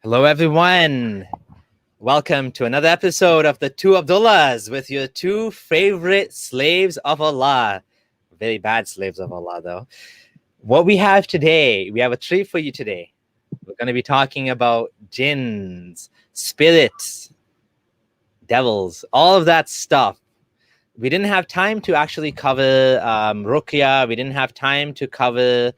Hello, everyone. Welcome to another episode of the Two Abdullahs with your two favorite slaves of Allah. Very bad slaves of Allah, though. What we have today, we have a treat for you today. We're going to be talking about jinns, spirits, devils, all of that stuff. We didn't have time to actually cover ruqya. We didn't have time to cover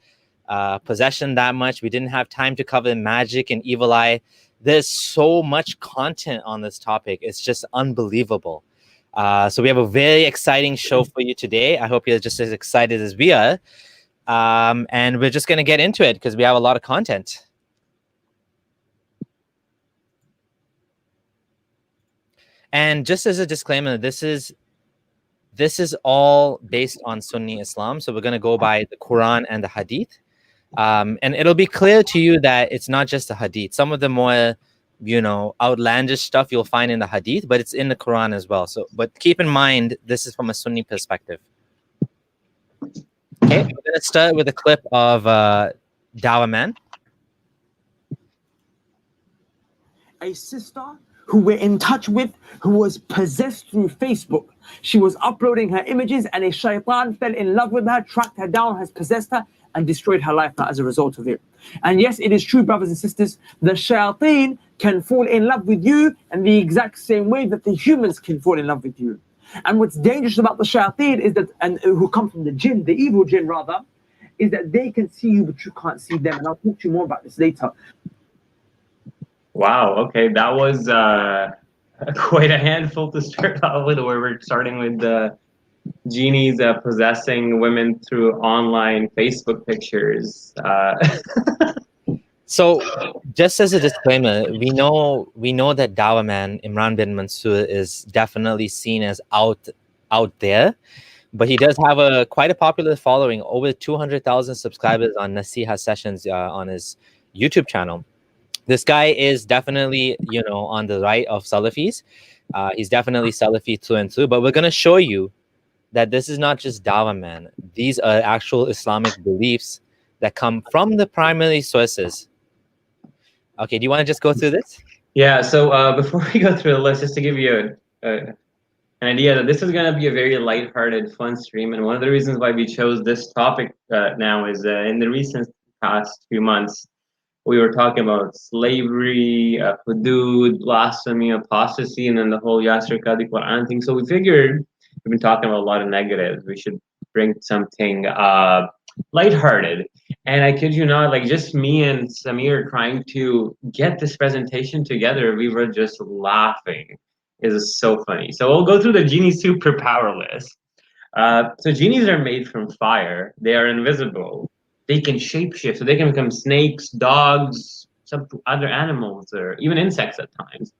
possession that much. We didn't have time to cover magic and evil eye. There's so much content on this topic. It's just unbelievable. So we have a very exciting show for you today. I hope you're just as excited as we are. And we're just going to get into it because we have a lot of content. And just as a disclaimer, this is all based on Sunni Islam. So we're going to go by the Quran and the Hadith. And it'll be clear to you that it's not just the Hadith. Some of the more, outlandish stuff you'll find in the Hadith, but it's in the Quran as well. So, but keep in mind, this is from a Sunni perspective. Okay, we're going to start with a clip of Dawah Man. A sister who we're in touch with, who was possessed through Facebook. She was uploading her images and a shaitan fell in love with her, tracked her down, has possessed her, and destroyed her life as a result of it. And yes, it is true, brothers and sisters, the shayateen can fall in love with you in the exact same way that the humans can fall in love with you. And what's dangerous about the shayateen is that, and who come from the jinn, the evil jinn rather, is that they can see you, but you can't see them. And I'll talk to you more about this later. Wow, okay, that was quite a handful to start off with, where we're starting with the genies possessing women through online Facebook pictures. So, just as a disclaimer, we know that Dawah Man, Imran bin Mansur, is definitely seen as out there, but he does have quite a popular following, over 200,000 subscribers on Nasiha sessions on his YouTube channel. This guy is definitely, on the right of Salafis. He's definitely Salafi through and through, but we're going to show you that this is not just Dawah Man. These are actual Islamic beliefs that come from the primary sources. Okay, do you want to just go through this? Yeah, so before we go through the list, just to give you an idea that this is going to be a very lighthearted, fun stream. And one of the reasons why we chose this topic now is in the recent past few months, we were talking about slavery, hudud, blasphemy, apostasy, and then the whole Yasir Qadi Quran thing. So we figured, we've been talking about a lot of negatives, we should bring something lighthearted. And I kid you not, like just me and Samir trying to get this presentation together, we were just laughing. It is so funny. So we'll go through the genie superpower list. So genies are made from fire. They are invisible. They can shapeshift, so they can become snakes, dogs, some other animals, or even insects at times.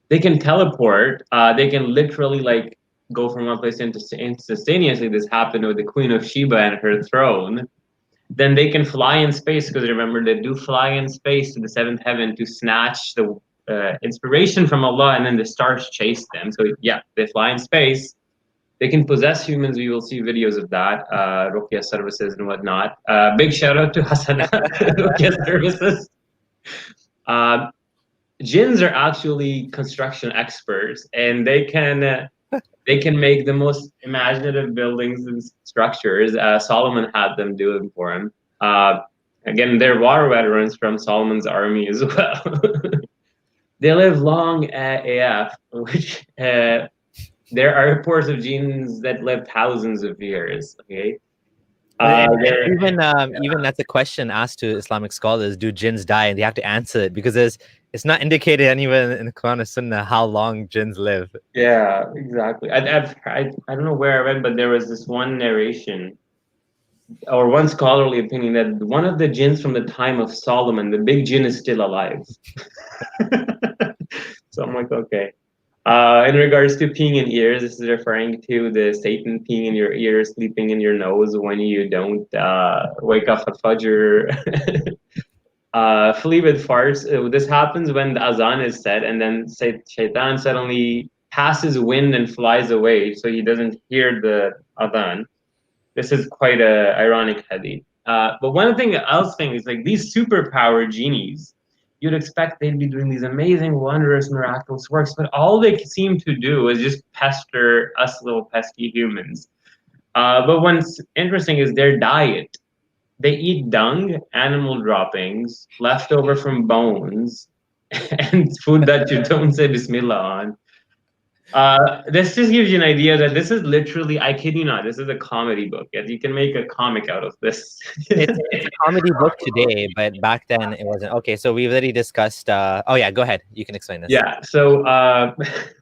They can teleport. They can literally go from one place instantaneously. This happened with the Queen of Sheba and her throne. Then they can fly in space, because remember, they do fly in space to the seventh heaven to snatch the inspiration from Allah, and then the stars chase them. So yeah, they fly in space. They can possess humans. We will see videos of that, ruqya services and whatnot. Big shout out to Hasana ruqya services. Jinns are actually construction experts, and they can make the most imaginative buildings and structures. Solomon had them do them for him. Again, they're war veterans from Solomon's army as well. They live long AF, which there are reports of jinns that live thousands of years. Okay. Even that's a question asked to Islamic scholars: do jinns die? And they have to answer it because it's not indicated anywhere in the Quran or Sunnah how long jinns live. Yeah, exactly. I don't know where I read, but there was this one narration or one scholarly opinion that one of the jinns from the time of Solomon, the big jinn, is still alive. So I'm like, okay. In regards to peeing in ears, this is referring to the Satan peeing in your ear, sleeping in your nose when you don't wake up at Fajr. Flee with farts. This happens when the azan is said, and then Shaitan suddenly passes wind and flies away, so he doesn't hear the adhan. This is quite a ironic hadith. But one thing else is like these superpower genies, you'd expect they'd be doing these amazing, wondrous, miraculous works, but all they seem to do is just pester us little pesky humans. But what's interesting is their diet. They eat dung, animal droppings, leftover from bones, and food that you don't say Bismillah on. This just gives you an idea that this is literally, I kid you not, this is a comedy book. You can make a comic out of this. It's a comedy book today, but back then it wasn't. Okay, so we've already discussed. Oh yeah, go ahead. You can explain this. Yeah, so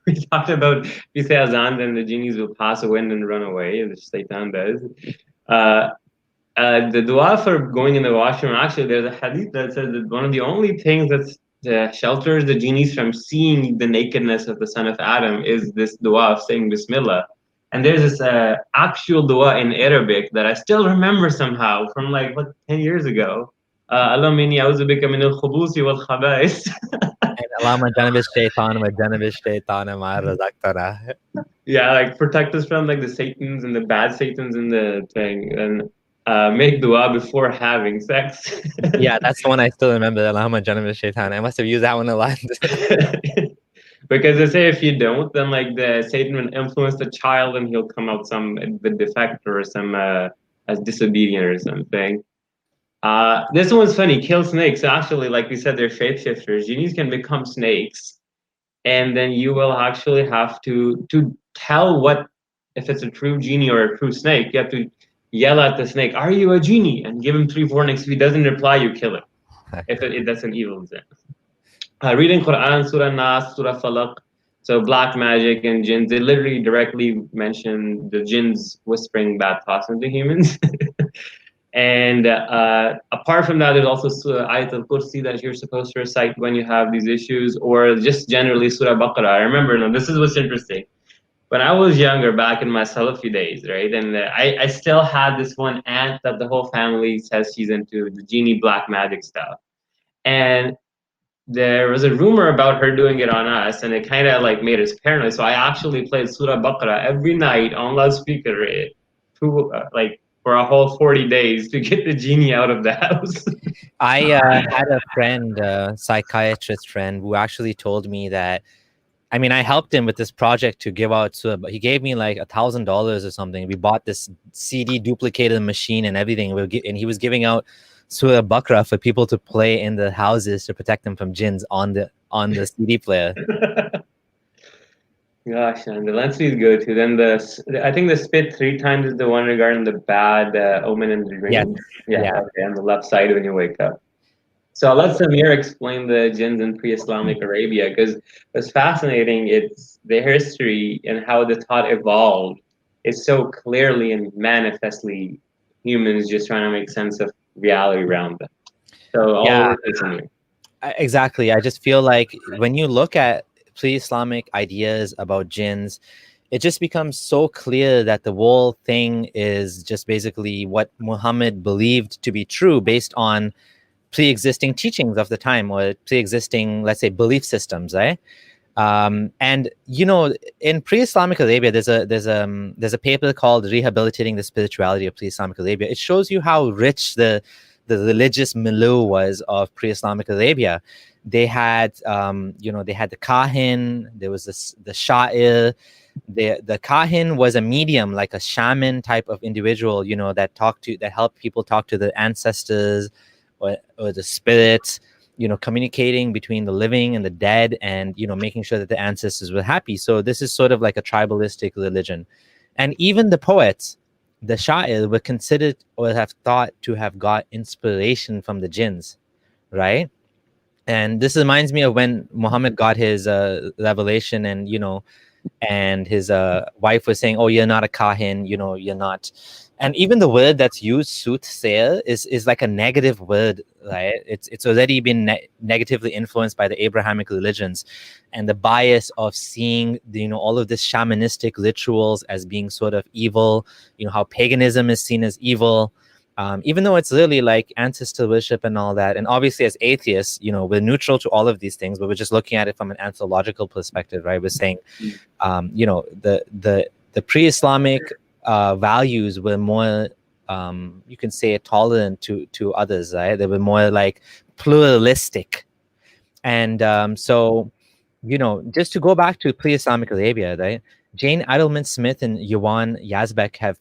we talked about if you say azan, then the genies will pass a wind and run away, and the shaitan does. The dua for going in the washroom, actually, there's a hadith that says that one of the only things that shelters the genies from seeing the nakedness of the son of Adam is this dua of saying Bismillah. And there's this actual dua in Arabic that I still remember somehow from like, 10 years ago. Allahumma inni a'udhu bika min al-khubusi wal khaba'is. Allahumma janib shaitan wa janib shaitan ma razaqtana. Yeah, like protect us from like the satans and the bad satans in the thing. And make dua before having sex. Yeah, that's the one I still remember. Allahumma janib shaitan. I must have used that one a lot. Because they say if you don't, then like the Satan will influence the child and he'll come out with defect or some as disobedient or something. This one's funny. Kill snakes. Actually, like we said, they're shapeshifters. Genies can become snakes, and then you will actually have to tell if it's a true genie or a true snake. You have to yell at the snake, "Are you a genie?" and give him 3 warnings. If he doesn't reply, you kill him. If that's an evil sin. Reading Quran, Surah Nas, Surah Falaq. So black magic and jinns, they literally directly mention the jinns whispering bad thoughts into humans. And apart from that, there's also Surah Ayat al-Kursi that you're supposed to recite when you have these issues, or just generally Surah Baqarah. I remember, now this is what's interesting. When I was younger, back in my Salafi days, right, and I still had this one aunt that the whole family says she's into the genie black magic stuff. And there was a rumor about her doing it on us, and it kind of like made us paranoid. So I actually played Surah Baqarah every night on loudspeaker, for a whole 40 days to get the genie out of the house. I had a friend, a psychiatrist friend, who actually told me that, I mean, I helped him with this project to give out Surah, but he gave me like $1,000 or something. We bought this CD duplicated machine and everything, and he was giving out Surah Baqarah for people to play in the houses to protect them from jinns on the CD player. Gosh, and the Lansley is good too. Then I think the spit 3 times is the one regarding the bad omen in the dream. Yeah. Okay, on the left side when you wake up. So let Samir explain the jinns in pre-Islamic Arabia, because what's fascinating, it's the history and how the thought evolved. It's so clearly and manifestly humans just trying to make sense of reality around them. So exactly. I just feel like when you look at pre-Islamic ideas about jinns, it just becomes so clear that the whole thing is just basically what Muhammad believed to be true based on pre-existing teachings of the time, or pre-existing, let's say, belief systems, right? And you know, in pre-Islamic Arabia, there's a paper called "Rehabilitating the Spirituality of Pre-Islamic Arabia." It shows you how rich the religious milieu was of pre-Islamic Arabia. They had, they had the Kahin. There was the Sha'ir. The Kahin was a medium, like a shaman type of individual, that helped people talk to the ancestors or the spirits, communicating between the living and the dead, and making sure that the ancestors were happy. So this is sort of like a tribalistic religion. And even the poets, the Sha'ir, were considered or have thought to have got inspiration from the jinns, right? And this reminds me of when Muhammad got his revelation, and his wife was saying, "Oh, you're not a Kahin, you're not." And even the word that's used, soothsayer, is like a negative word, right? It's already been negatively influenced by the Abrahamic religions, and the bias of seeing all of this shamanistic rituals as being sort of evil. How paganism is seen as evil. Even though it's really like ancestor worship and all that. And obviously as atheists, we're neutral to all of these things, but we're just looking at it from an anthropological perspective, right? We're saying, the pre-Islamic values were more, you can say, tolerant to others, right? They were more like pluralistic, And so, just to go back to pre-Islamic Arabia, right? Jane Adelman Smith and Yuan Yazbek have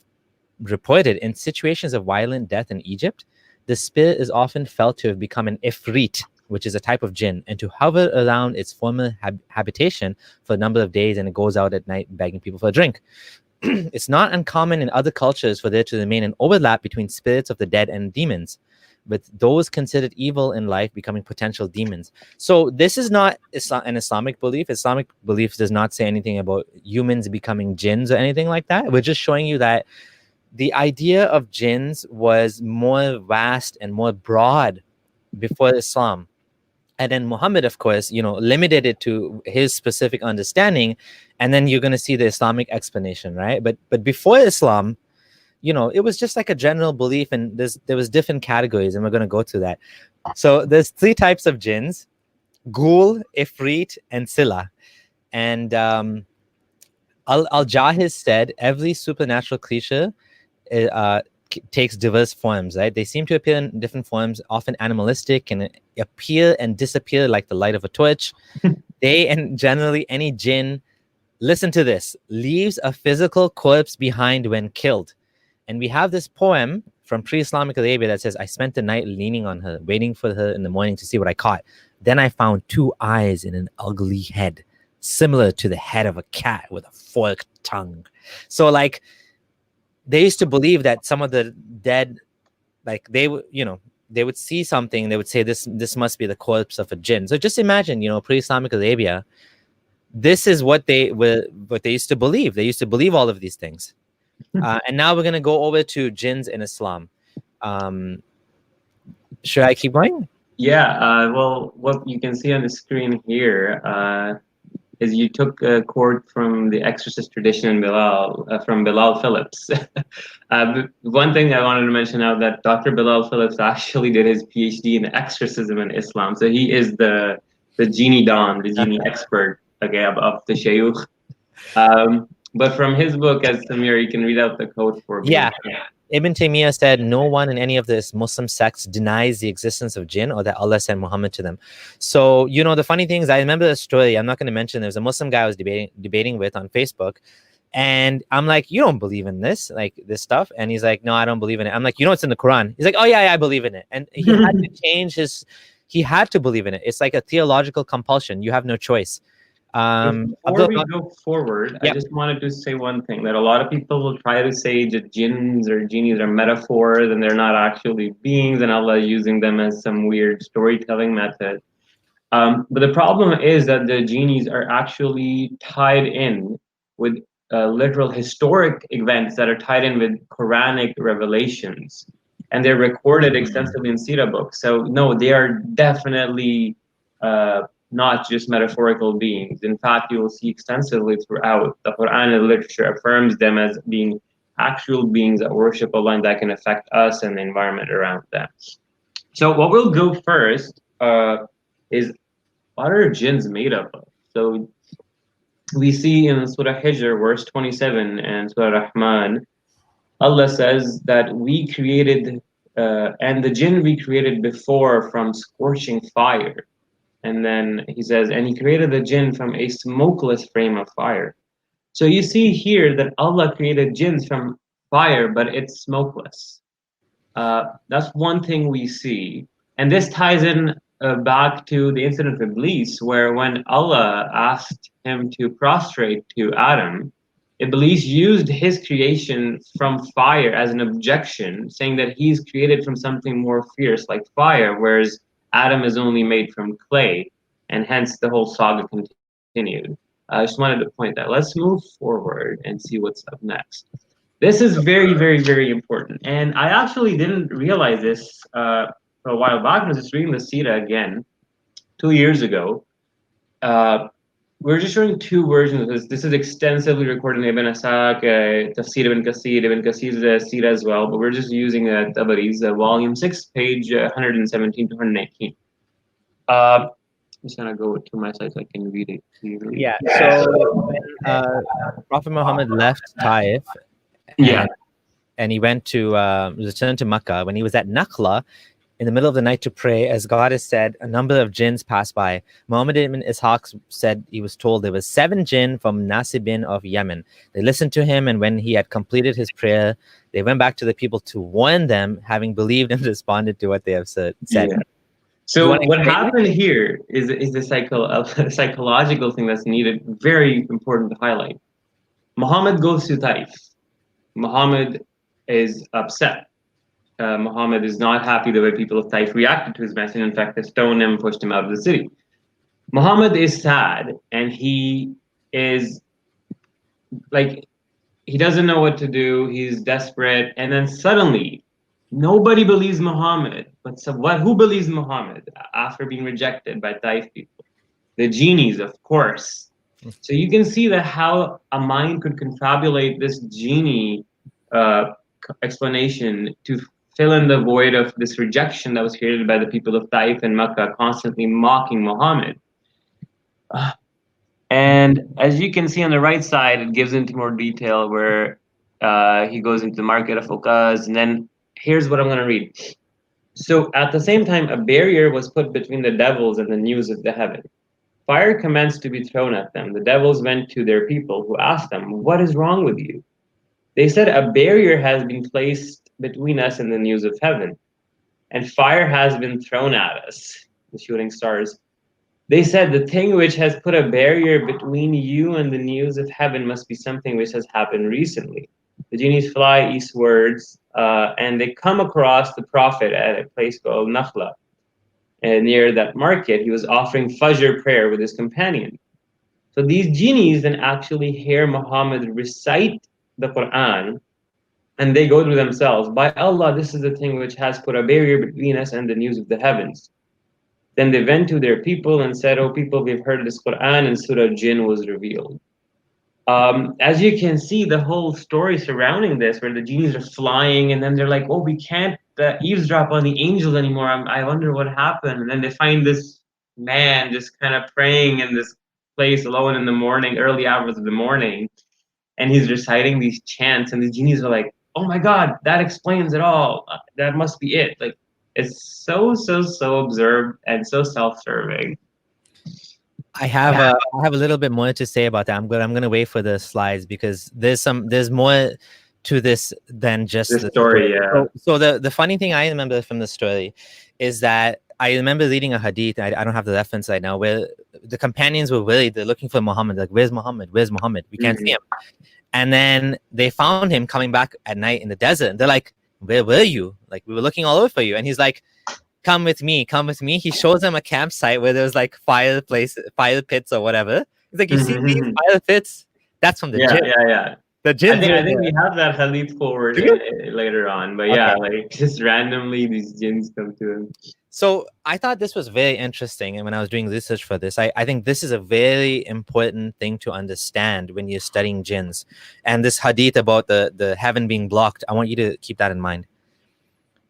reported in situations of violent death in Egypt, the spirit is often felt to have become an ifrit, which is a type of jinn, and to hover around its former habitation for a number of days, and it goes out at night begging people for a drink. It's not uncommon in other cultures for there to remain an overlap between spirits of the dead and demons, with those considered evil in life becoming potential demons. So this is not an Islamic belief. Islamic belief does not say anything about humans becoming jinns or anything like that. We're just showing you that the idea of jinns was more vast and more broad before Islam. And then Muhammad, of course, limited it to his specific understanding. And then you're going to see the Islamic explanation, right? But before Islam, it was just like a general belief, and there was different categories, and we're going to go through that. So there's 3 types of jinns: Ghul, Ifrit, and Silla. And Al-Jahiz said every supernatural creature takes diverse forms, right? They seem to appear in different forms, often animalistic, and appear and disappear like the light of a torch. And generally any jinn, listen to this, leaves a physical corpse behind when killed. And we have this poem from pre-Islamic Arabia that says, I spent the night leaning on her, waiting for her in the morning to see what I caught. Then I found 2 eyes in an ugly head, similar to the head of a cat with a forked tongue. So like, they used to believe that some of the dead, like they would see something, they would say this must be the corpse of a jinn. So just imagine, pre-Islamic Arabia, this is what they used to believe. They used to believe all of these things. And now we're going to go over to jinns in Islam. Should I keep going? Yeah, well, what you can see on the screen here is you took a quote from the exorcist tradition in from Bilal Phillips. One thing I wanted to mention now that Dr. Bilal Phillips actually did his PhD in exorcism in Islam. So he is the Genie Don, the Genie expert, okay, of the Shayukh. But from his book, as Samir, you can read out the quote for me. Yeah. Ibn Taymiyyah said, no one in any of the Muslim sects denies the existence of jinn or that Allah sent Muhammad to them. So, the funny thing is, I remember the story. I'm not going to mention. There was a Muslim guy I was debating with on Facebook. And I'm like, you don't believe in this stuff? And he's like, no, I don't believe in it. I'm like, it's in the Quran. He's like, oh, yeah, I believe in it. And he had to change he had to believe in it. It's like a theological compulsion. You have no choice. Before we go forward, I just wanted to say one thing, that a lot of people will try to say that jinns or genies are metaphors and they're not actually beings, and Allah using them as some weird storytelling method. But the problem is that the genies are actually tied in with literal historic events that are tied in with Quranic revelations, and they're recorded extensively in Sirah books. So no, they are definitely not just metaphorical beings. In fact, you will see extensively throughout the Quran and literature affirms them as being actual beings that worship Allah and that can affect us and the environment around them. So what we'll go first is, what are jinns made up of? So we see in Surah Hijr, verse 27, and Surah Rahman, Allah says that we created, and the jinn we created before from scorching fire. And then he says, and he created the jinn from a smokeless frame of fire. So you see here that Allah created jinns from fire, but it's smokeless. That's one thing we see. And this ties in back to the incident of Iblees, where when Allah asked him to prostrate to Adam, Iblees used his creation from fire as an objection, saying that he's created from something more fierce like fire, whereas Adam is only made from clay, and hence the whole saga continued. I just wanted to point that. Let's move forward and see what's up next. This is very, very, very important. And I actually didn't realize this for a while back. I was just reading the Sirah again 2 years ago. We're just showing 2 versions of this. This is extensively recorded in Ibn Asaq, Tafsir Ibn Kathir's Sirah as well, but we're just using Tabari's volume 6, page 117 to 119. I'm just gonna go to my site so I can read it clearly. Yeah. So when Prophet Muhammad left Taif, and he went to returned to Makkah, when he was at Nakhla, in the middle of the night to pray. As God has said, a number of jinns passed by. Muhammad ibn Ishaq said he was told there was 7 jinn from Nasibin of Yemen. They listened to him, and when he had completed his prayer, they went back to the people to warn them, having believed and responded to what they have said. Yeah. So what happened here is a psychological thing that's needed, very important to highlight. Muhammad goes to Taif. Muhammad is upset. Muhammad is not happy the way people of Taif reacted to his message. In fact, they stoned him, pushed him out of the city. Muhammad is sad, and he is like, he doesn't know what to do. He's desperate, and then suddenly, nobody believes Muhammad. But who believes Muhammad after being rejected by Taif people? The genies, of course. So you can see that how a mind could confabulate this genie explanation to fill in the void of this rejection that was created by the people of Taif and Makkah, constantly mocking Muhammad. And as you can see on the right side, it gives into more detail where he goes into the market of Uqaz. And then here's what I'm going to read. So at the same time, a barrier was put between the devils and the news of the heaven. Fire commenced to be thrown at them. The devils went to their people, who asked them, "What is wrong with you?" They said, "A barrier has been placed between us and the news of heaven, and fire has been thrown at us," the shooting stars. They said, "The thing which has put a barrier between you and the news of heaven must be something which has happened recently." The genies fly eastwards, and they come across the Prophet at a place called Nakhla. And near that market, he was offering Fajr prayer with his companion. So these genies then actually hear Muhammad recite the Quran, and they go to themselves, "By Allah, this is the thing which has put a barrier between us and the news of the heavens." Then they went to their people and said, "Oh people, we've heard this Quran," and Surah Jinn was revealed. As you can see, the whole story surrounding this, where the genies are flying, and then they're like, "Oh, we can't eavesdrop on the angels anymore. I wonder what happened." And then they find this man just kind of praying in this place alone in the morning, early hours of the morning, and he's reciting these chants, and the genies are like, "Oh my God, that explains it all. That must be it." Like, it's so absurd and so self-serving. I have a little bit more to say about that. I'm gonna wait for the slides because there's more to this than just the story. Yeah. So the funny thing I remember from the story is that I remember reading a hadith. I don't have the reference right now, where the companions were worried. They're looking for Muhammad. Like, "Where's Muhammad? Where's Muhammad? We can't see him." And then they found him coming back at night in the desert. And they're like, "Where were you? Like, we were looking all over for you." And he's like, come with me. He shows them a campsite where there's like fire pits or whatever. He's like, "You see these fire pits? That's from the jinn." Yeah. The jinn. I think we have that hadith forward later on, but yeah, like just randomly these jinns come to him. So I thought this was very interesting, and when I was doing research for this, I think this is a very important thing to understand when you're studying jinns. And this hadith about the heaven being blocked, I want you to keep that in mind.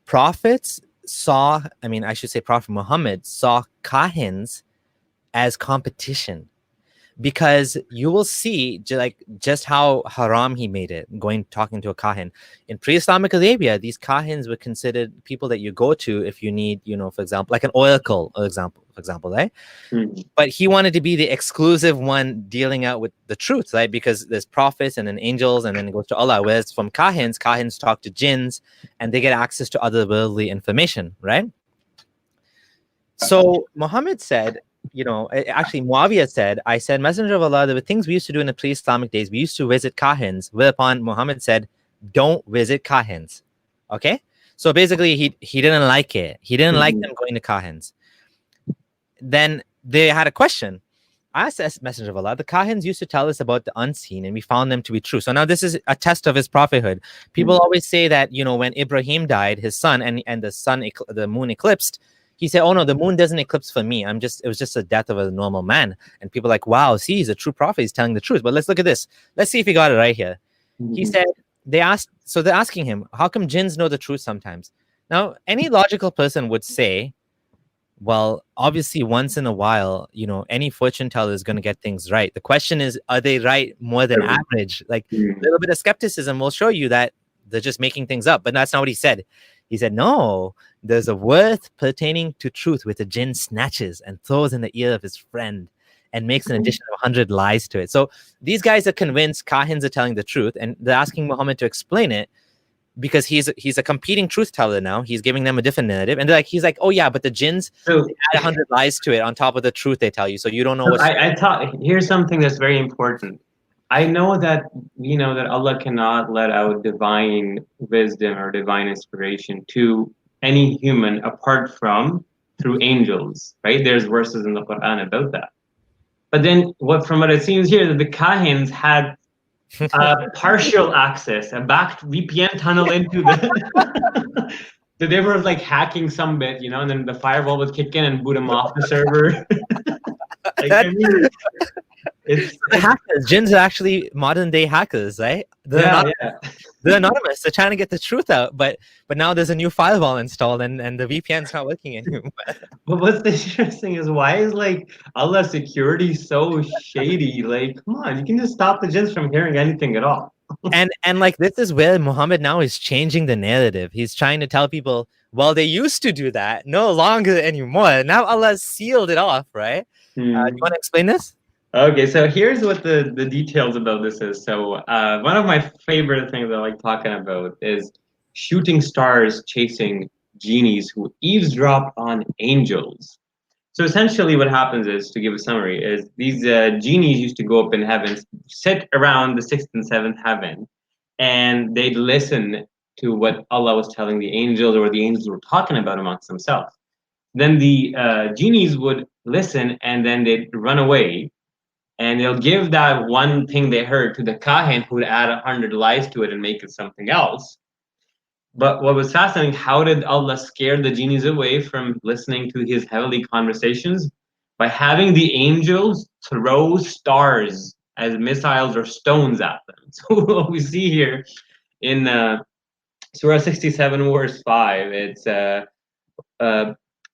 Prophet Muhammad saw Kahins as competition, because you will see just how haram he made it, talking to a Kahin. In pre-Islamic Arabia, these Kahins were considered people that you go to if you need, for example, like an oracle, for example, right? But he wanted to be the exclusive one dealing out with the truth, right? Because there's prophets and then angels, and then it goes to Allah. Whereas from Kahins talk to jinns, and they get access to otherworldly information, right? So Muhammad said, actually Muawiyah said, "I said, Messenger of Allah, there were things we used to do in the pre-Islamic days. We used to visit Kahins." Whereupon Muhammad said, "Don't visit Kahins." Okay? So basically he didn't like it. He didn't like them going to Kahins. Then they had a question. I asked Messenger of Allah, "The Kahins used to tell us about the unseen, and we found them to be true." So now this is a test of his prophethood. People always say that, when Ibrahim died, his son, and the moon eclipsed, he said, "Oh no, the moon doesn't eclipse for me. It was just the death of a normal man." And people are like, "Wow, see, he's a true prophet. He's telling the truth." But let's look at this. Let's see if he got it right here. He said, they're asking him, "How come jinns know the truth sometimes?" Now, any logical person would say, well, obviously once in a while, any fortune teller is going to get things right. The question is, are they right more than average? Like a little bit of skepticism will show you that they're just making things up. But that's not what he said. He said, "No, there's a word pertaining to truth which a jinn snatches and throws in the ear of his friend and makes an addition of 100 lies to it. So these guys are convinced Kahins are telling the truth, and they're asking Muhammad to explain it because he's a competing truth teller now. He's giving them a different narrative, and he's like, oh yeah, but the jinns add 100 lies to it on top of the truth they tell you, so you don't know what's. I thought here's something that's very important. I know that that Allah cannot let out divine wisdom or divine inspiration to any human apart from through angels, right? There's verses in the Quran about that. But then, from what it seems here, that the Kahins had partial access, a backed VPN tunnel into the. So they were like hacking some bit, and then the firewall would kick in and boot them off the server. It's hackers. Jinns are actually modern day hackers, right? They're anonymous. They're trying to get the truth out, but now there's a new firewall installed and the VPN's not working anymore. But what's interesting is why is Allah's security so shady? Like, come on, you can just stop the jinns from hearing anything at all. and this is where Muhammad now is changing the narrative. He's trying to tell people, well, they used to do that, no longer anymore. Now Allah's sealed it off, right? Do you want to explain this? Okay, so here's what the details about this is. So one of my favorite things I like talking about is shooting stars chasing genies who eavesdrop on angels. So essentially what happens is, to give a summary, is these genies used to go up in heaven, sit around the 6th and 7th heaven, and they'd listen to what Allah was telling the angels, or the angels were talking about amongst themselves. Then the genies would listen, and then they'd run away. And they'll give that one thing they heard to the Kahin, who would add 100 lies to it and make it something else. But what was fascinating, how did Allah scare the genies away from listening to his heavenly conversations? By having the angels throw stars as missiles or stones at them. So what we see here in Surah 67, verse 5, it's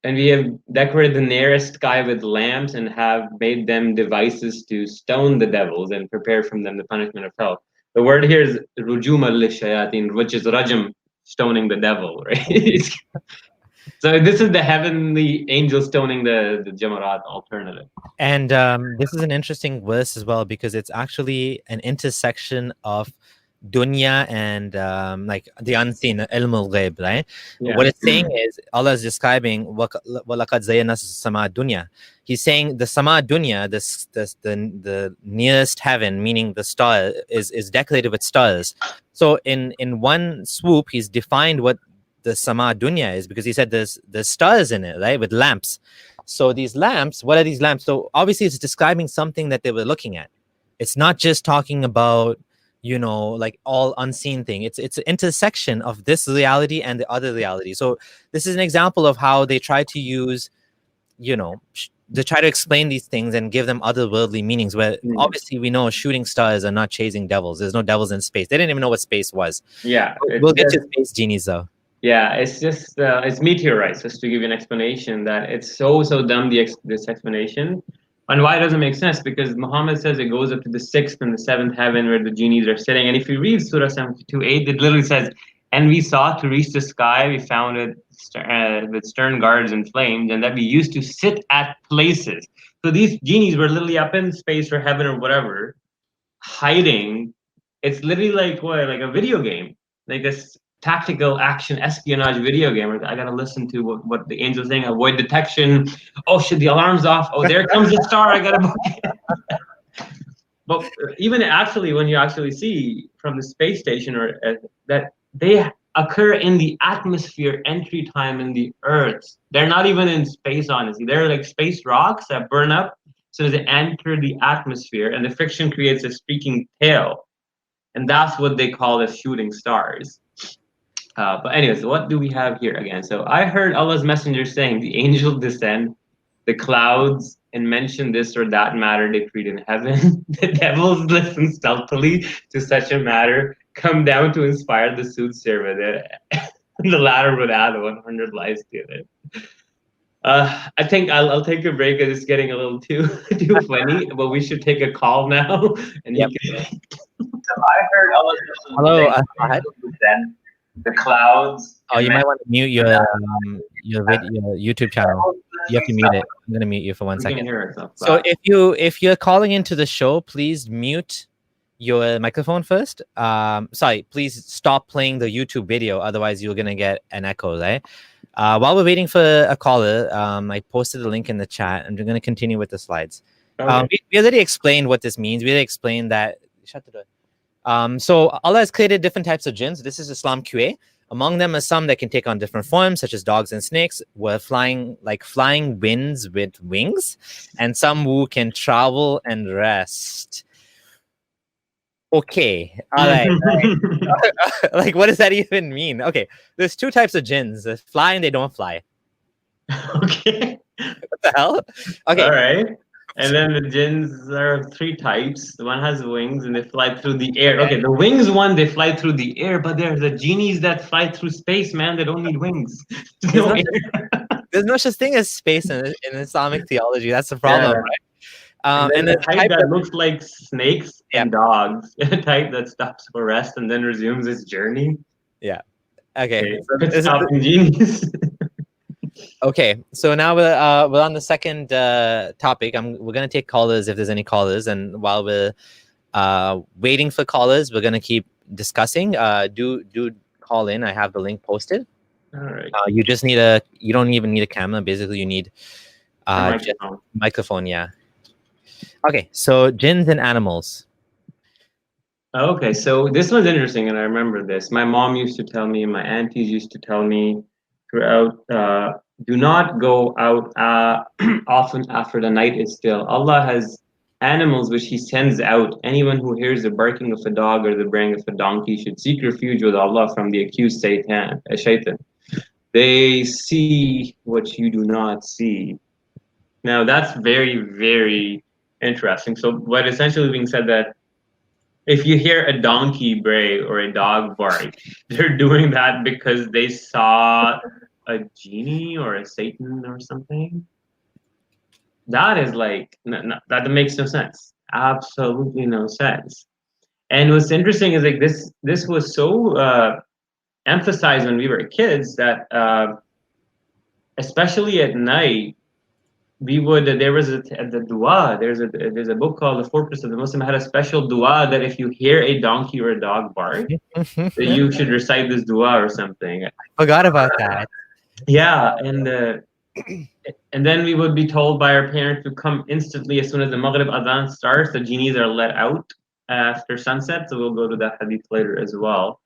and we have decorated the nearest sky with lamps and have made them devices to stone the devils and prepare from them the punishment of hell. The word here is rujum al-shayateen, which is rajam, stoning the devil, right? So this is the heavenly angel stoning the Jamarat alternative. And this is an interesting verse as well, because it's actually an intersection of dunya and like the unseen, ilm al-ghaib, right? Yeah. What it's saying is, Allah is describing وَلَقَدْ زَيَّنَا السَّمَاءَ الدُّنْيَا. He's saying the sama dunya, the nearest heaven, meaning the star, is decorated with stars. So in one swoop, he's defined what the sama dunya is, because he said there's stars in it, right, with lamps. So these lamps, what are these lamps? So obviously it's describing something that they were looking at. It's not just talking about, like all unseen thing. It's an intersection of this reality and the other reality. So this is an example of how they try to use, they try to explain these things and give them otherworldly meanings, where obviously we know shooting stars are not chasing devils. There's no devils in space. They didn't even know what space was. Yeah. We'll get to space genies though. Yeah, it's just, it's meteorites, just to give you an explanation, that it's so dumb, this explanation. And why it doesn't make sense? Because Muhammad says it goes up to the 6th and the 7th heaven where the genies are sitting. And if you read Surah 72:8, it literally says, and we sought to reach the sky, we found it with stern guards and flames, and that we used to sit at places. So these genies were literally up in space or heaven or whatever, hiding. It's literally like what? Like a video game, like a tactical action espionage video game. I gotta listen to what the angel's saying, avoid detection. Oh shit, the alarm's off. Oh, there comes the star. I gotta book it. But even actually, when you actually see from the space station or that they occur in the atmosphere, entry time in the Earth. They're not even in space, honestly. They're like space rocks that burn up so they enter the atmosphere, and the friction creates a streaking tail, and that's what they call as shooting stars. But anyways, what do we have here again? So I heard Allah's messenger saying the angels descend, the clouds, and mention this or that matter decreed in heaven. The devils listen stealthily to such a matter, come down to inspire the soothsayer. The latter would add 100 lies to it. I think I'll take a break. It's getting a little too funny, but we should take a call now. And yep. So I heard Allah's messenger hello. descend, the clouds. Oh, you might want to mute your YouTube channel. You have to mute it. I'm gonna mute you for 1 We second. can hear ourselves. So if you're calling into the show, please mute your microphone first. Sorry, please stop playing the YouTube video. Otherwise, you're gonna get an echo, right? While we're waiting for a caller, I posted the link in the chat. I'm gonna continue with the slides. Okay. We already explained what this means. We already explained that. Shut the door. So Allah has created different types of jinns. This is Islam QA. Among them are some that can take on different forms, such as dogs and snakes, were flying winds with wings, and some who can travel and rest. Okay, all right. Like, what does that even mean? Okay, there's two types of jinns: they fly and they don't fly. Okay. What the hell? Okay. All right. And then the jinns are 3 types. One has wings and they fly through the air. Okay, the wings one, they fly through the air, but there's the genies that fly through space, man. They don't need wings. There's no such thing as space in Islamic theology. That's the problem, right? And the type that looks like snakes and dogs. A type that stops for rest and then resumes its journey. Yeah. Okay. So it's stopping genies. Okay, so now we're on the second topic. We're gonna take callers if there's any callers, and while we're waiting for callers, we're gonna keep discussing. Do call in. I have the link posted. All right. You just need you don't even need a camera. Basically, you need microphone. Yeah. Okay, so jinns and animals. Okay, so this was interesting, and I remember this. My mom used to tell me, my aunties used to tell me throughout, do not go out often after the night is still. Allah has animals which He sends out. Anyone who hears the barking of a dog or the braying of a donkey should seek refuge with Allah from the accused Shaitan. They see what you do not see. Now that's very, very interesting. So what essentially being said that if you hear a donkey bray or a dog bark, they're doing that because they saw a genie or a Satan or something. That is like, that makes no sense. Absolutely no sense. And what's interesting is like this was so emphasized when we were kids that especially at night, we would the dua. There's a book called The Fortress of the Muslim. Had a special dua that if you hear a donkey or a dog bark, that you should recite this dua or something. I forgot about that. Yeah, and then we would be told by our parents to come instantly as soon as the Maghrib Adhan starts. The genies are let out after sunset, so we'll go to that hadith later as well.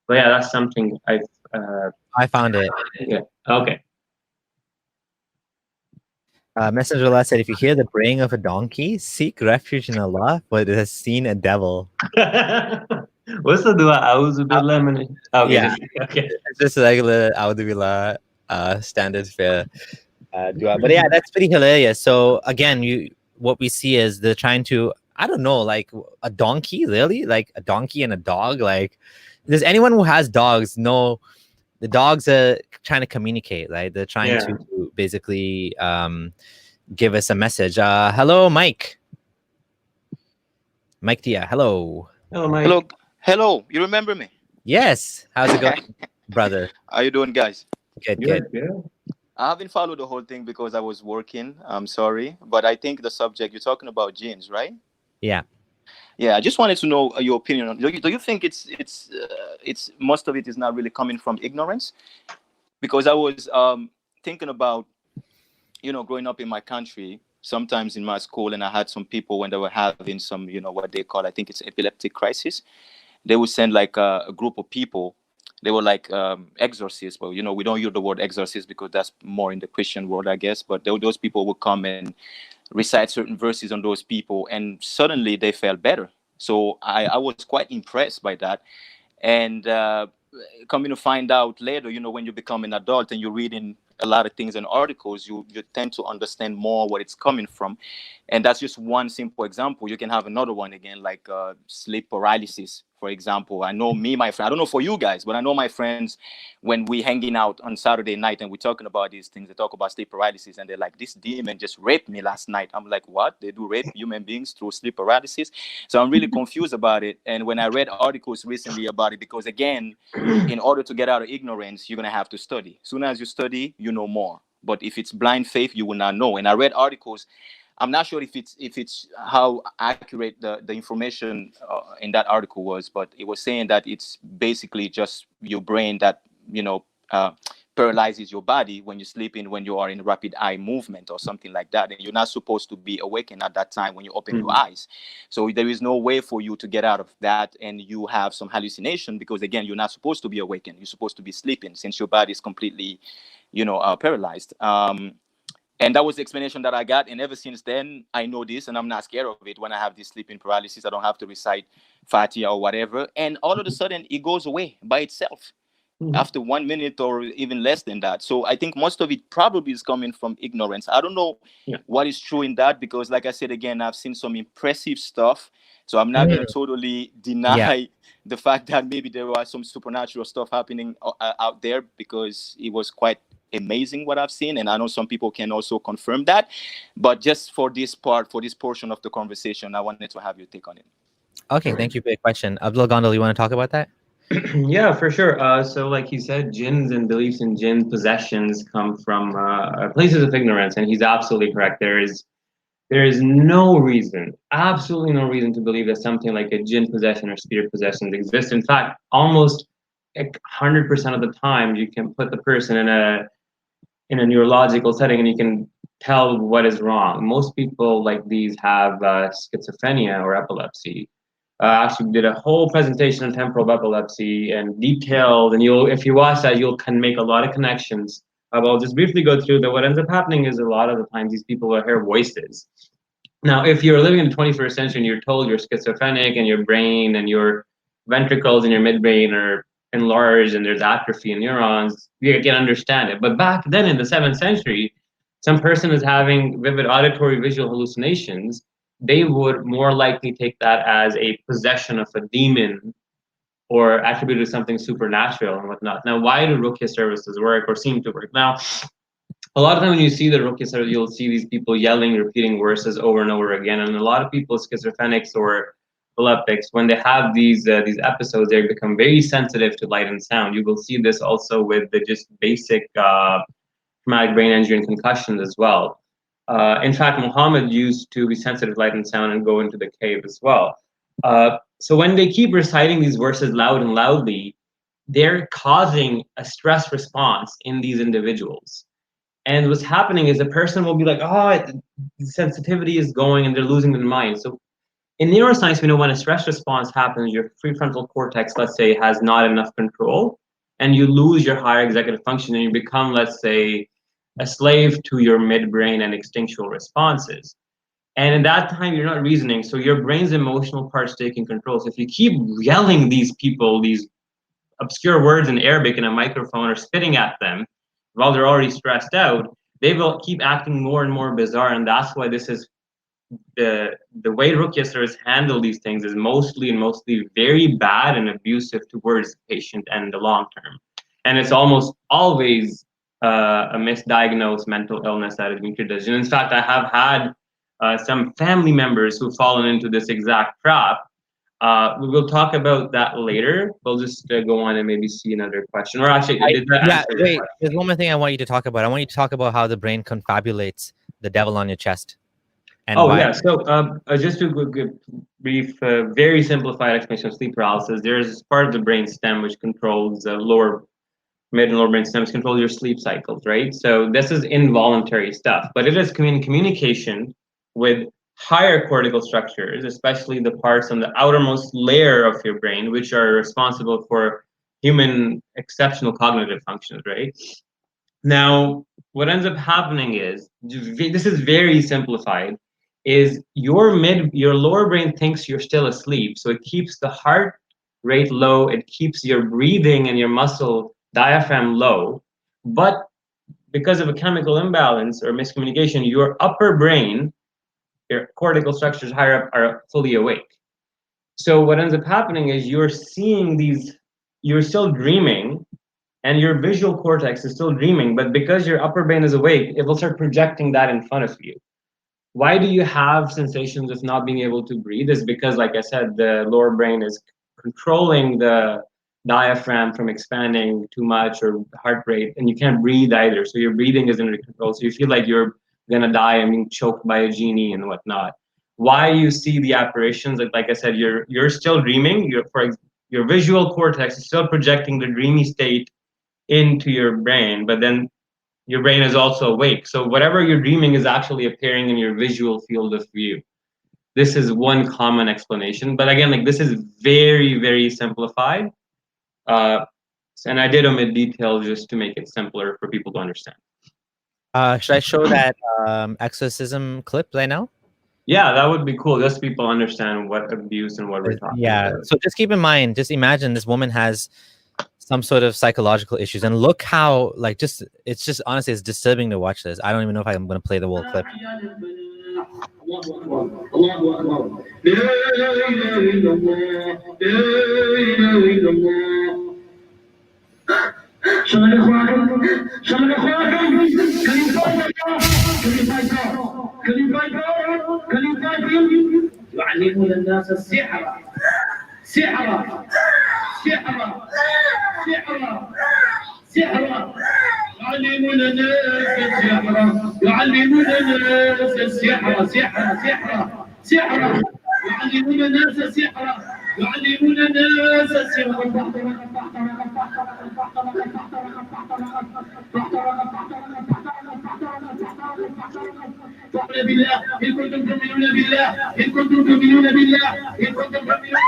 But yeah, that's something I found it. Yeah. Okay. Messenger of Allah said, if you hear the braying of a donkey, seek refuge in Allah, for it has seen a devil. What's the dua? A'udhu billah min. Okay. Yeah. Okay. It's just a regular A'udhu billah standard fair dua. But yeah, that's pretty hilarious. So again, what we see is they're trying to, I don't know, like a donkey, really? Like a donkey and a dog? Like, does anyone who has dogs know the dogs are trying to communicate, right? They're trying to basically give us a message. Hello, Mike. Mike Tia, hello. Hello, Mike. Hello. You remember me? Yes. How's it going, brother? How you doing, guys? Good. I haven't followed the whole thing because I was working. I'm sorry. But I think the subject, you're talking about jinns, right? Yeah. Yeah, I just wanted to know your opinion on. Do you think it's most of it is not really coming from ignorance? Because I was thinking about, growing up in my country, sometimes in my school, and I had some people when they were having some, what they call, I think it's epileptic crisis. They would send like a group of people. They were like exorcists, but we don't use the word exorcist because that's more in the Christian world, I guess. But those people would come and recite certain verses on those people, and suddenly they felt better. So I was quite impressed by that. And coming to find out later, when you become an adult and you're reading a lot of things in articles, you tend to understand more what it's coming from. And that's just one simple example. You can have another one again, like sleep paralysis, for example. I know my friend, I don't know for you guys, but I know my friends, when we hanging out on Saturday night and we're talking about these things, they talk about sleep paralysis and they're like, this demon just raped me last night. I'm like, what? They do rape human beings through sleep paralysis? So I'm really confused about it. And when I read articles recently about it, because again, in order to get out of ignorance, you're going to have to study. As soon as you study, you know more. But if it's blind faith, you will not know. And I read articles. I'm not sure if it's how accurate the information in that article was, but it was saying that it's basically just your brain that, paralyzes your body when you're sleeping, when you are in rapid eye movement or something like that. And you're not supposed to be awakened at that time when you open your eyes. So there is no way for you to get out of that. And you have some hallucination because, again, you're not supposed to be awakened. You're supposed to be sleeping since your body is completely, paralyzed. And that was the explanation that I got. And ever since then, I know this and I'm not scared of it. When I have this sleeping paralysis, I don't have to recite Fatiha or whatever. And all of a sudden, it goes away by itself after 1 minute or even less than that. So I think most of it probably is coming from ignorance. I don't know what is true in that, because like I said, again, I've seen some impressive stuff. So I'm not going to totally deny the fact that maybe there was some supernatural stuff happening out there, because it was quite amazing what I've seen. And I know some people can also confirm that. But just for this portion of the conversation, I wanted to have your take on it. Okay, thank you for your question. Abdullah Gondal, you want to talk about that? Yeah, for sure. So like he said, jinns and beliefs in jinn possessions come from places of ignorance, and he's absolutely correct. There is no reason, absolutely no reason to believe that something like a jinn possession or spirit possessions exist. In fact, almost 100% of the time, you can put the person in a neurological setting and you can tell what is wrong. Most people like these have schizophrenia or epilepsy. Actually did a whole presentation on temporal epilepsy and detailed, and if you watch that, can make a lot of connections. I'll just briefly go through that. What ends up happening is a lot of the times these people will hear voices. Now, if you're living in the 21st century and you're told you're schizophrenic and your brain and your ventricles in your midbrain are enlarged and there's atrophy in neurons, you can understand it. But back then in the 7th century, some person is having vivid auditory visual hallucinations, they would more likely take that as a possession of a demon or attributed to something supernatural and whatnot. Now, why do Ruqya services work or seem to work? Now, a lot of time when you see the Ruqya service, you'll see these people yelling, repeating verses over and over again. And a lot of people, schizophrenics or epileptics, when they have these episodes, they become very sensitive to light and sound. You will see this also with the just basic traumatic brain injury and concussions as well. In fact, Muhammad used to be sensitive to light and sound and go into the cave as well. So when they keep reciting these verses loud and loudly, they're causing a stress response in these individuals. And what's happening is a person will be like, the sensitivity is going, and they're losing their mind. So in neuroscience, we know when a stress response happens, your prefrontal cortex, let's say, has not enough control, and you lose your higher executive function, and you become, let's say, a slave to your midbrain and instinctual responses. And in that time, you're not reasoning, so your brain's emotional part's taking control. So if you keep yelling these people, these obscure words in Arabic in a microphone or spitting at them while they're already stressed out, they will keep acting more and more bizarre. And that's why this is the way Ruqya service handle these things is mostly very bad and abusive towards the patient and the long term. And it's almost always a misdiagnosed mental illness that is being treated. And in fact, I have had some family members who've fallen into this exact trap. We will talk about that later. We'll just go on and maybe see another question. Or actually, wait, there's one more thing I want you to talk about. I want you to talk about how the brain confabulates the devil on your chest. And so just to give brief, very simplified explanation of sleep paralysis, there's part of the brain stem which controls mid and lower brain stems control your sleep cycles, right? So this is involuntary stuff, but it is in communication with higher cortical structures, especially the parts on the outermost layer of your brain, which are responsible for human exceptional cognitive functions, right? Now, what ends up happening is, this is very simplified, is your lower brain thinks you're still asleep, so it keeps the heart rate low, it keeps your breathing and your muscle diaphragm low, but because of a chemical imbalance or miscommunication, your upper brain, your cortical structures higher up, are fully awake. So what ends up happening is you're seeing these, you're still dreaming, and your visual cortex is still dreaming, but because your upper brain is awake, it will start projecting that in front of you. Why do you have sensations of not being able to breathe? Is because, like I said, the lower brain is controlling the diaphragm from expanding too much, or heart rate, and you can't breathe either. So your breathing isn't under control. So you feel like you're gonna die and being choked by a genie and whatnot. Why you see the apparitions? Like I said, you're still dreaming. Your visual cortex is still projecting the dreamy state into your brain, but then your brain is also awake. So whatever you're dreaming is actually appearing in your visual field of view. This is one common explanation. But again, like, this is very, very simplified. And I did omit details just to make it simpler for people to understand. Should I show that exorcism clip right now? Yeah, that would be cool. Just so people understand what abuse and what we're talking about. So just keep in mind, just imagine this woman has some sort of psychological issues, and look how, like, it's just honestly, it's disturbing to watch this. I don't even know if I'm going to play the whole clip. يعلمون الناس السحر سحرا سحرا سحرا سحرا يعلمون الناس السحر يعلمون الناس السحر سحرا سحرا سحرا يعلمون الناس السحر يعلمون الناس السحر بالله إن كنتم تؤمنون بالله إن كنتم تؤمنون بالله إن كنتم تؤمنون.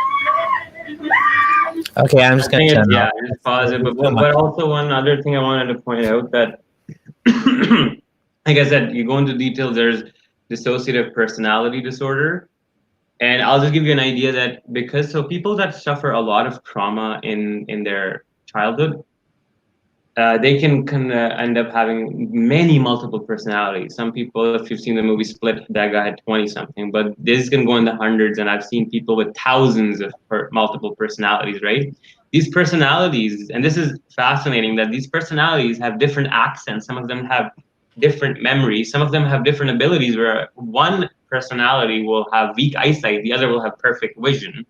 Okay, I'm just gonna just pause it. But also one other thing I wanted to point out, that like I said, you go into details. There's dissociative personality disorder, and I'll just give you an idea that because people that suffer a lot of trauma in their childhood, they can end up having multiple personalities. Some people, if you've seen the movie Split, that guy had 20 something, but this can go in the hundreds, and I've seen people with thousands of multiple personalities, right? These personalities, and this is fascinating, that these personalities have different accents. Some of them have different memories. Some of them have different abilities, where one personality will have weak eyesight, the other will have perfect vision.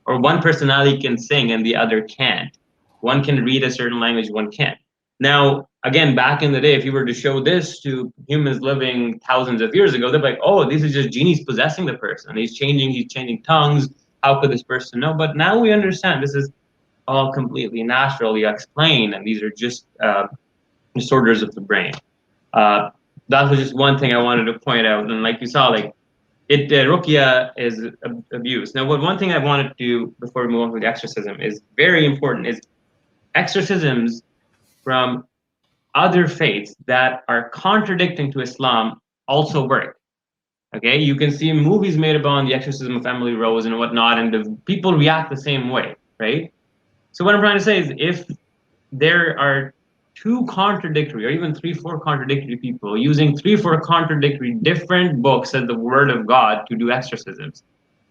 Or one personality can sing and the other can't. One can read a certain language, one can't. Now, again, back in the day, if you were to show this to humans living thousands of years ago, they'd be like, oh, this is just genies possessing the person. He's changing tongues. How could this person know? But now we understand this is all completely naturally explained, and these are just disorders of the brain. That was just one thing I wanted to point out. And like you saw, like, ruqya is abuse. Now, one thing I wanted to, before we move on to the exorcism, is very important, is exorcisms from other faiths that are contradicting to Islam also work. Okay, you can see movies made about the exorcism of Emily Rose and whatnot, and the people react the same way, right? So what I'm trying to say is, if there are two contradictory, or even 3-4 contradictory people using 3-4 contradictory different books as the word of God to do exorcisms,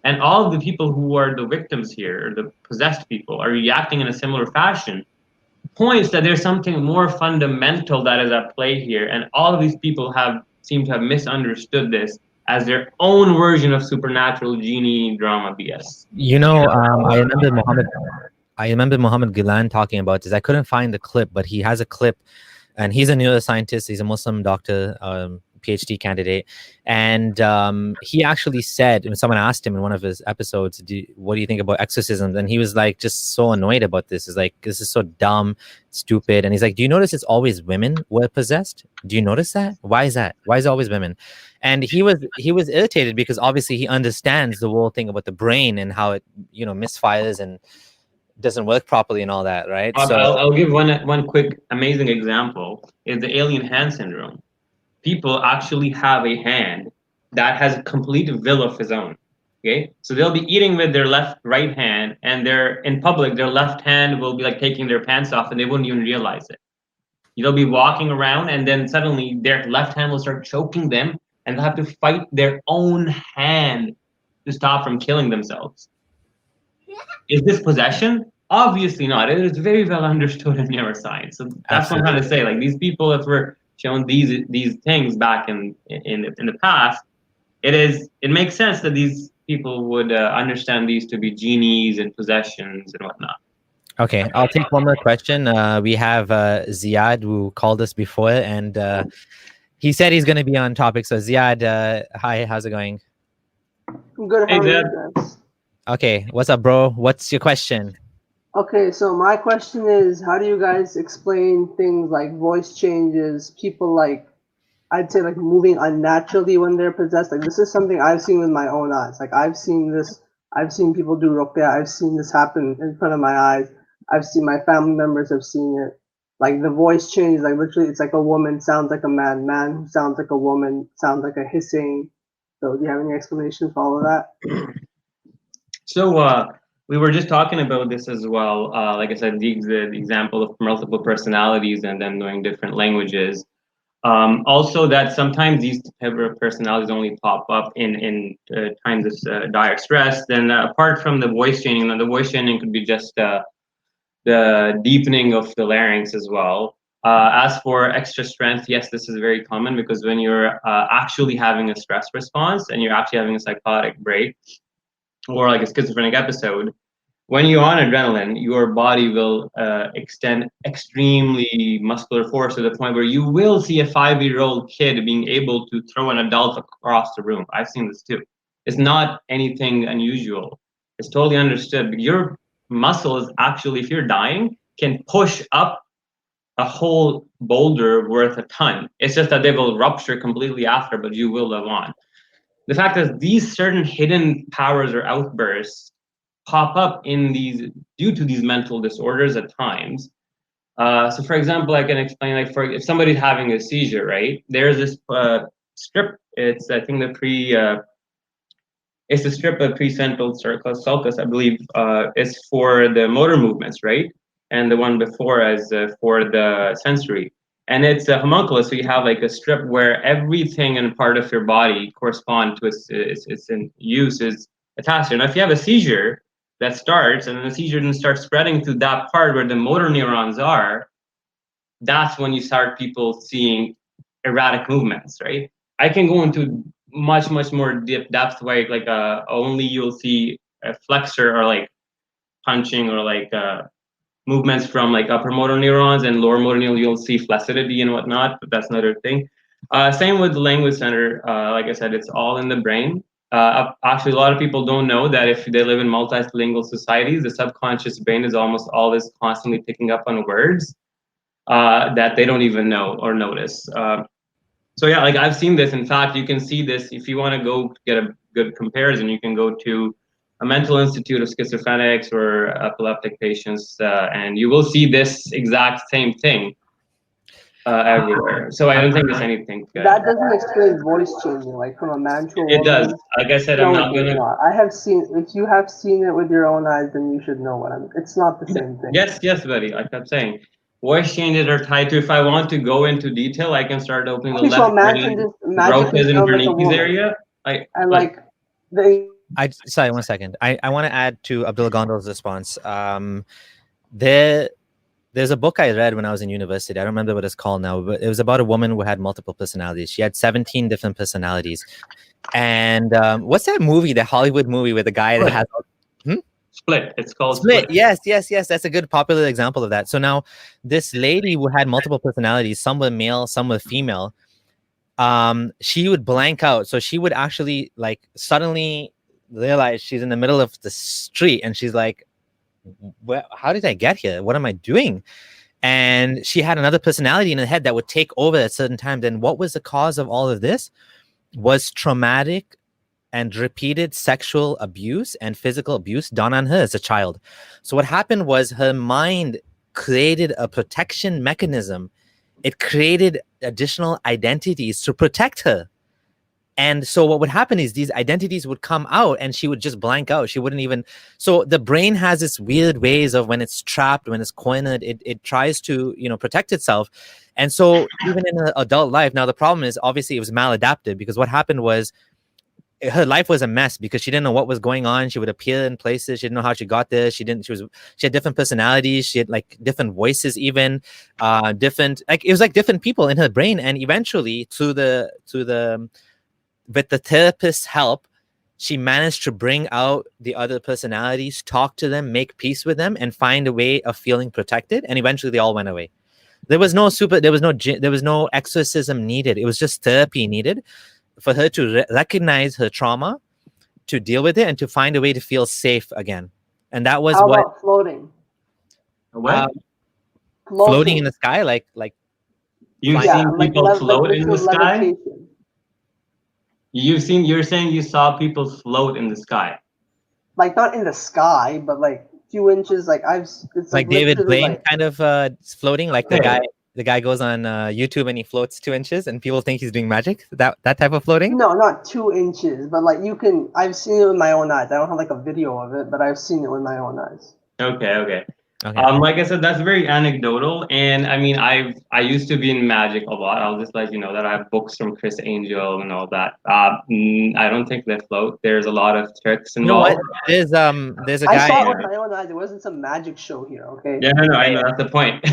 and all of the people who are the victims here, or the possessed people, are reacting in a similar fashion, points that there's something more fundamental that is at play here, and all of these people seem to have misunderstood this as their own version of supernatural genie drama BS. You know, I remember Muhammad Gilan talking about this. I couldn't find the clip, but he has a clip, and he's a neuroscientist. He's a Muslim doctor, PhD candidate, and he actually said, when someone asked him in one of his episodes, what do you think about exorcisms? And he was like, just so annoyed about this. He's like, this is so dumb, stupid. And he's like, do you notice it's always women who are possessed? Do you notice that? Why is that? Why is it always women? And he was irritated, because obviously he understands the whole thing about the brain and how it, you know, misfires and doesn't work properly and all that, right? So I'll give one quick amazing example, is the alien hand syndrome. People actually have a hand that has a complete will of his own. Okay, so they'll be eating with their right hand, and they're in public, their left hand will be like taking their pants off, and they wouldn't even realize it. They'll be walking around, and then suddenly their left hand will start choking them, and they'll have to fight their own hand to stop from killing themselves. Is this possession? Obviously not. It is very well understood in neuroscience. So that's what I'm trying to say. Like, these people, if we're shown these things back in the past, it makes sense that these people would understand these to be genies and possessions and whatnot. Okay, I'll take one more question. We have Ziad, who called us before, and he said he's going to be on topic. So Ziad, hi, how's it going? I'm good. Hey, How are Zed. you guys? Okay, what's up, bro? What's your question? Okay, so my question is, how do you guys explain things like voice changes, people like, I'd say like moving unnaturally when they're possessed? Like, this is something I've seen with my own eyes. Like, I've seen this, I've seen people do ruqya, I've seen this happen in front of my eyes. I've seen my family members have seen it. Like, the voice changes, like literally it's like a woman sounds like a man, man who sounds like a woman, sounds like a hissing. So do you have any explanation for all of that? So we were just talking about this as well. Like I said, the example of multiple personalities and them knowing different languages. Also, that sometimes these type of personalities only pop up in times of dire stress. Then, apart from the voice changing, the voice changing could be just the deepening of the larynx as well. As for extra strength, yes, this is very common, because when you're actually having a stress response and you're actually having a psychotic break or like a schizophrenic episode, when you're on adrenaline, your body will extend extremely muscular force to the point where you will see a 5-year-old kid being able to throw an adult across the room. I've seen this too. It's not anything unusual. It's totally understood. Your muscles actually, if you're dying, can push up a whole boulder worth a ton. It's just that they will rupture completely after, but you will live on. The fact is, these certain hidden powers or outbursts pop up in these due to these mental disorders at times. So, for example, I can explain, like, for if somebody's having a seizure, right? There's this strip. It's, I think, it's the strip of prefrontal sulcus, I believe, is for the motor movements, right? And the one before is for the sensory. And it's a homunculus, so you have like a strip where everything and part of your body correspond to its in use is attached. And if you have a seizure that starts, and then the seizure then starts spreading to that part where the motor neurons are, that's when you start people seeing erratic movements, right? I can go into much more deep depth where like only you'll see a flexor or like punching or like movements from like upper motor neurons, and lower motor neurons you'll see flaccidity and whatnot, but that's another thing. Same with the language center. Like I said, it's all in the brain. Actually, a lot of people don't know that if they live in multilingual societies, the subconscious brain is almost always constantly picking up on words that they don't even know or notice. So yeah, like I've seen this. In fact, you can see this if you want to go get a good comparison. You can go to a mental institute of schizophrenics or epileptic patients, and you will see this exact same thing everywhere. So I don't think there's anything good. That doesn't explain voice changing, like from a man to a woman. It does. Like I said, I'm not it does gonna. not. I have seen. If you have seen it with your own eyes, then you should know what I'm. It's not the same thing. Yes, buddy. Like I'm saying, voice changes are tied to. If I want to go into detail, I can start opening the left brain, Broca's and Wernicke's area. And like the. Sorry, 1 second. I want to add to Abdullah Gondal's response. There's a book I read when I was in university. I don't remember what it's called now, but it was about a woman who had multiple personalities. She had 17 different personalities. And what's that movie, the Hollywood movie with the guy that has... Split. It's called Split. Yes. That's a good popular example of that. So now this lady who had multiple personalities, some were male, some were female, she would blank out. So she would actually like suddenly realize she's in the middle of the street and she's like, how did I get here? What am I doing? And she had another personality in her head that would take over at certain times. And what was the cause of all of this was traumatic and repeated sexual abuse and physical abuse done on her as a child. So what happened was her mind created a protection mechanism. It created additional identities to protect her. And so what would happen is these identities would come out and she would just blank out. She wouldn't even... So the brain has this weird ways of when it's trapped, when it's cornered, it tries to, protect itself. And so even in her adult life, now the problem is obviously it was maladapted, because what happened was her life was a mess because she didn't know what was going on. She would appear in places. She didn't know how she got there. She had different personalities. She had like different voices, even different, like it was like different people in her brain. And eventually with the therapist's help, she managed to bring out the other personalities, talk to them, make peace with them, and find a way of feeling protected. And eventually they all went away. There was no exorcism needed. It was just therapy needed for her to recognize her trauma, to deal with it, and to find a way to feel safe again. And that was about floating? What? Floating in the sky, like you've seen people float in the sky? You're saying you saw people float in the sky? Like not in the sky, but like few inches. Like it's like David Blaine kind of floating, like the guy goes on YouTube and he floats 2 inches and people think he's doing magic. That type of floating? No, not 2 inches, but like I've seen it with my own eyes. I don't have like a video of it, but I've seen it with my own eyes. Okay. Like I said, that's very anecdotal, and I mean, I used to be in magic a lot. I'll just let you know that I have books from Chris Angel and all that. I don't think they float. There's a lot of tricks involved. You know what? There's a guy. I saw it with my own eyes. It wasn't some magic show here, okay? Yeah, no, I know that's the point.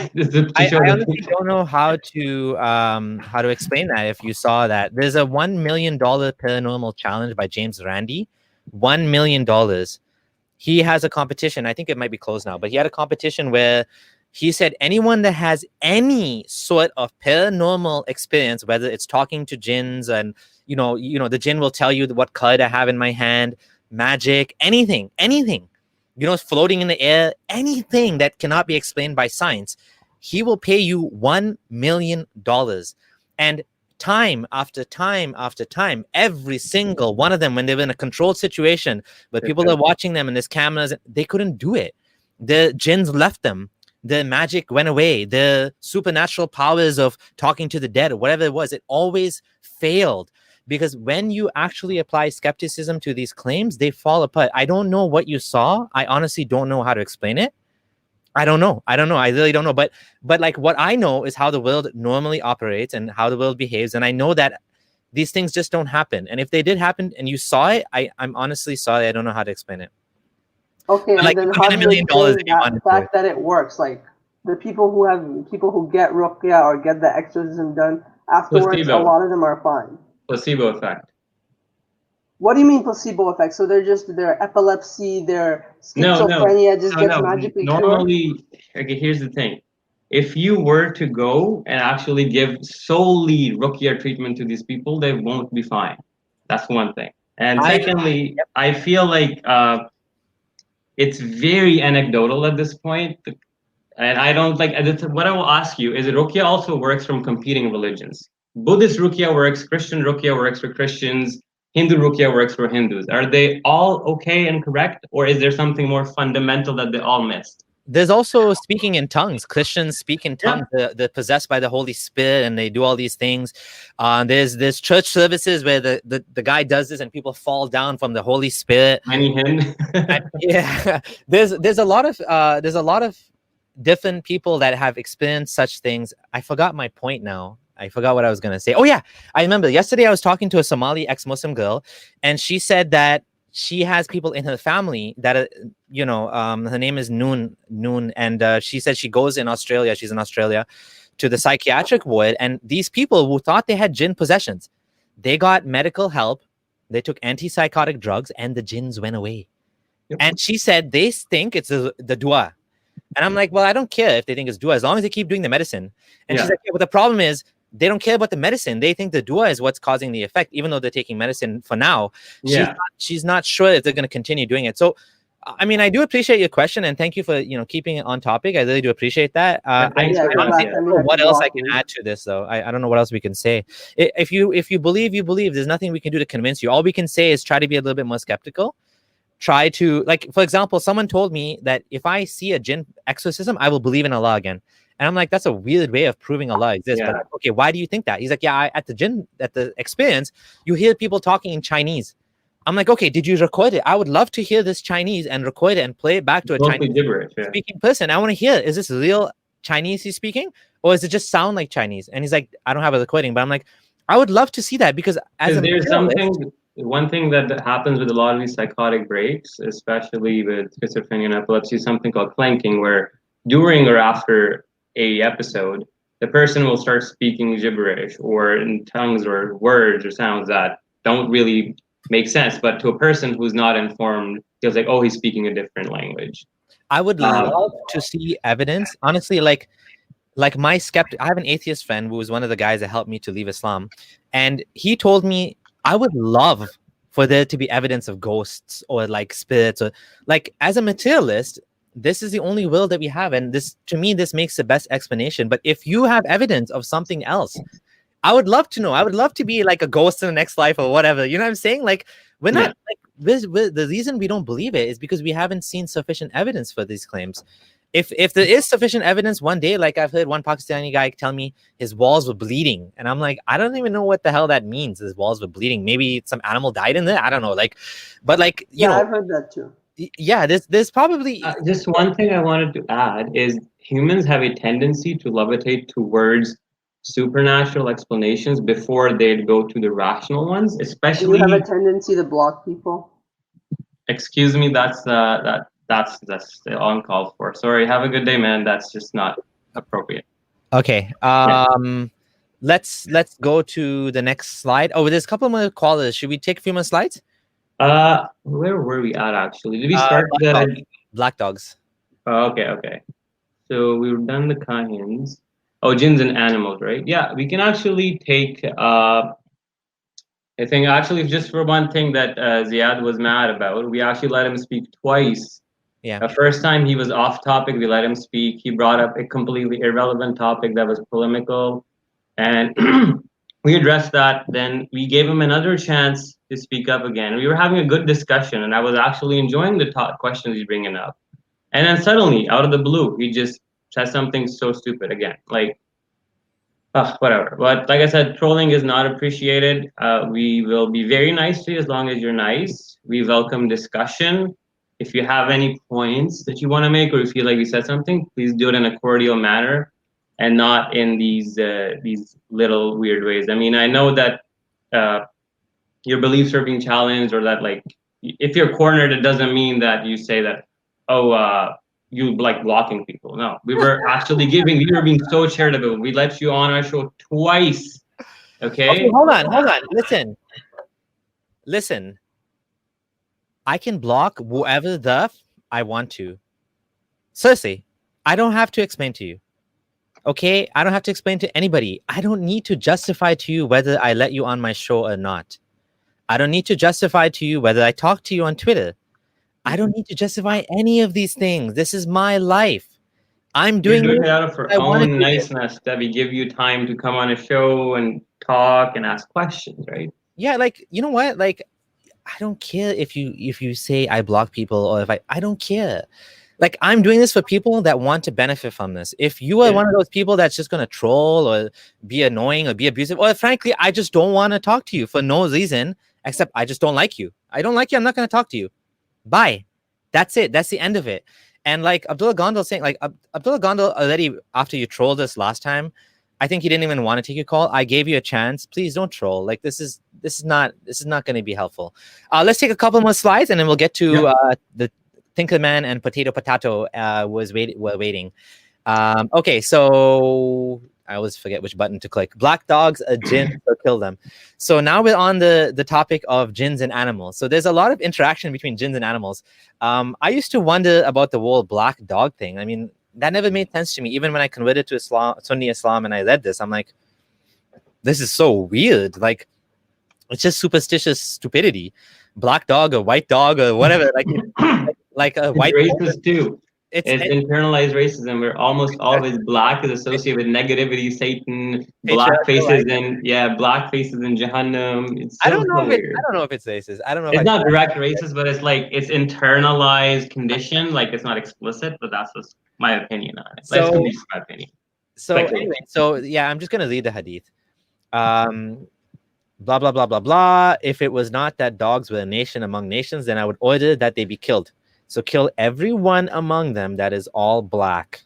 I honestly don't know how to explain that. If you saw that, there's a $1 million paranormal challenge by James Randi. $1 million. He has a competition. I think it might be closed now, but he had a competition where he said anyone that has any sort of paranormal experience, whether it's talking to jinns and you know the jinn will tell you what card I have in my hand, magic, anything, floating in the air, anything that cannot be explained by science, he will pay you $1 million. And time after time after time, every single one of them, when they were in a controlled situation where people are watching them and there's cameras, they couldn't do it. The jinns left them. The magic went away. The supernatural powers of talking to the dead or whatever it was, it always failed. Because when you actually apply skepticism to these claims, they fall apart. I don't know what you saw. I honestly don't know how to explain it. I don't know. I really don't know. But like what I know is how the world normally operates and how the world behaves. And I know that these things just don't happen. And if they did happen and you saw it, I'm honestly sorry. I don't know how to explain it. Okay, like, and then how do you explain that fact that it works? Like the people who get ruqya or get the exorcism done afterwards, a lot of them are fine. Placebo effect. What do you mean placebo effect? So their epilepsy, their schizophrenia gets magically normally cured? Okay, here's the thing. If you were to go and actually give solely ruqya treatment to these people, they won't be fine. That's one thing. And secondly, I feel like it's very anecdotal at this point. And I don't like, what I will ask you is ruqya also works from competing religions. Buddhist ruqya works, Christian ruqya works for Christians, Hindu ruqya works for Hindus. Are they all okay and correct, or is there something more fundamental that they all missed? There's also speaking in tongues. Christians speak in tongues. They're possessed by the Holy Spirit, and they do all these things. There's church services where the guy does this, and people fall down from the Holy Spirit. There's a lot of different people that have experienced such things. I forgot my point now. I forgot what I was going to say. Oh, yeah. I remember yesterday I was talking to a Somali ex-Muslim girl, and she said that she has people in her family that, her name is Noon. And she said she goes in Australia. She's in Australia to the psychiatric ward. And these people who thought they had jinn possessions, they got medical help. They took antipsychotic drugs and the jinns went away. Yep. And she said they think it's the dua. And I'm like, well, I don't care if they think it's dua as long as they keep doing the medicine. And she's like, yeah, but the problem is, they don't care about the medicine. They think the dua is what's causing the effect, even though they're taking medicine for now. She's not sure if they're going to continue doing it. So, I mean, I do appreciate your question, and thank you for keeping it on topic. I really do appreciate that. I honestly don't know what else I can add to this, though. I don't know what else we can say. If you believe, you believe. There's nothing we can do to convince you. All we can say is try to be a little bit more skeptical. Try to, like, for example, someone told me that if I see a jinn exorcism, I will believe in Allah again. And I'm like, that's a weird way of proving Allah exists. Yeah. But okay, why do you think that? He's like, yeah, at the experience, you hear people talking in Chinese. I'm like, okay, did you record it? I would love to hear this Chinese and record it and play it back to a Chinese speaking person. I want to hear, is this real Chinese he's speaking? or does it just sound like Chinese? And he's like, I don't have a recording, but I'm like, I would love to see that, because as a there's materialist, one thing that happens with a lot of these psychotic breaks, especially with schizophrenia and epilepsy, is something called clanking, where during or after a episode, the person will start speaking gibberish or in tongues or words or sounds that don't really make sense. But to a person who's not informed, feels like, oh, he's speaking a different language. I would love to see evidence. Honestly, like my skeptic, I have an atheist friend who was one of the guys that helped me to leave Islam. And he told me, I would love for there to be evidence of ghosts or like spirits, or like, as a materialist, this is the only world that we have. And this, to me, this makes the best explanation. But if you have evidence of something else, I would love to know. I would love to be like a ghost in the next life or whatever. You know what I'm saying? Like, we're not like the reason we don't believe it is because we haven't seen sufficient evidence for these claims. If there is sufficient evidence, one day, like I've heard one Pakistani guy tell me his walls were bleeding, and I'm like, I don't even know what the hell that means. His walls were bleeding. Maybe some animal died in there. I don't know. Like, but like, you know, I've heard that too. Yeah, there's probably just one thing I wanted to add is humans have a tendency to levitate towards supernatural explanations before they'd go to the rational ones, especially. You have a tendency to block people. Excuse me, that's uncalled for. Sorry, have a good day, man. That's just not appropriate. Okay. Let's go to the next slide. Oh, there's a couple more callers. Should we take a few more slides? Where were we at actually? Did we start Black dogs? Oh, okay. So we've done the Kahins. Oh, jinns and animals, right? Yeah, we can actually take I think actually just for one thing that Ziad was mad about, we actually let him speak twice. Yeah. The first time he was off topic, we let him speak. He brought up a completely irrelevant topic that was polemical, and we addressed that. Then we gave him another chance to speak up again. We were having a good discussion, and I was actually enjoying the questions he's bringing up. And then suddenly, out of the blue, he just said something so stupid again. Like, whatever. But like I said, trolling is not appreciated. We will be very nice to you as long as you're nice. We welcome discussion. If you have any points that you want to make, or you feel like we said something, please do it in a cordial manner and not in these little weird ways. I mean, I know that your beliefs are being challenged, or that, like, if you're cornered, it doesn't mean that you say that, you like blocking people. No, we were actually we were being so charitable. We let you on our show twice. Okay, hold on. Listen. I can block whoever I want to. Seriously, I don't have to explain to you. Okay, I don't have to explain to anybody. I don't need to justify to you whether I let you on my show or not. I don't need to justify to you whether I talk to you on Twitter. I don't need to justify any of these things. This is my life. I'm doing it out of our own niceness that we give you time to come on a show and talk and ask questions, right? Yeah, like, you know what? Like, I don't care if you say I block people, or if I don't care. Like, I'm doing this for people that want to benefit from this. If you are one of those people that's just going to troll or be annoying or be abusive, or frankly, I just don't want to talk to you for no reason, except I just don't like you. I don't like you. I'm not going to talk to you. Bye. That's it. That's the end of it. And like Abdullah Gondal saying, like Abdullah Gondal already, after you trolled us last time, I think he didn't even want to take your call. I gave you a chance. Please don't troll. Like, this is not going to be helpful. Let's take a couple more slides, and then we'll get to the Tinkerman and Potato were waiting. Okay, so I always forget which button to click. Black dogs, a jinn, so kill them. So now we're on the topic of jinns and animals. So there's a lot of interaction between jinns and animals. I used to wonder about the whole black dog thing. I mean, that never made sense to me. Even when I converted to Sunni Islam and I read this, I'm like, this is so weird. Like, it's just superstitious stupidity. Black dog or white dog or whatever. Like a white racist too. It's internalized racism, where almost always black is associated with negativity, Satan, black faces in Jahannam. It's so I don't know if it's racist. I don't know. It's not direct racist, but it's like it's internalized condition. Like, it's not explicit, but that's just my opinion on it. That's my opinion. So anyway, yeah, I'm just gonna read the hadith. Blah blah blah blah blah. If it was not that dogs were a nation among nations, then I would order that they be killed. So kill everyone among them that is all black.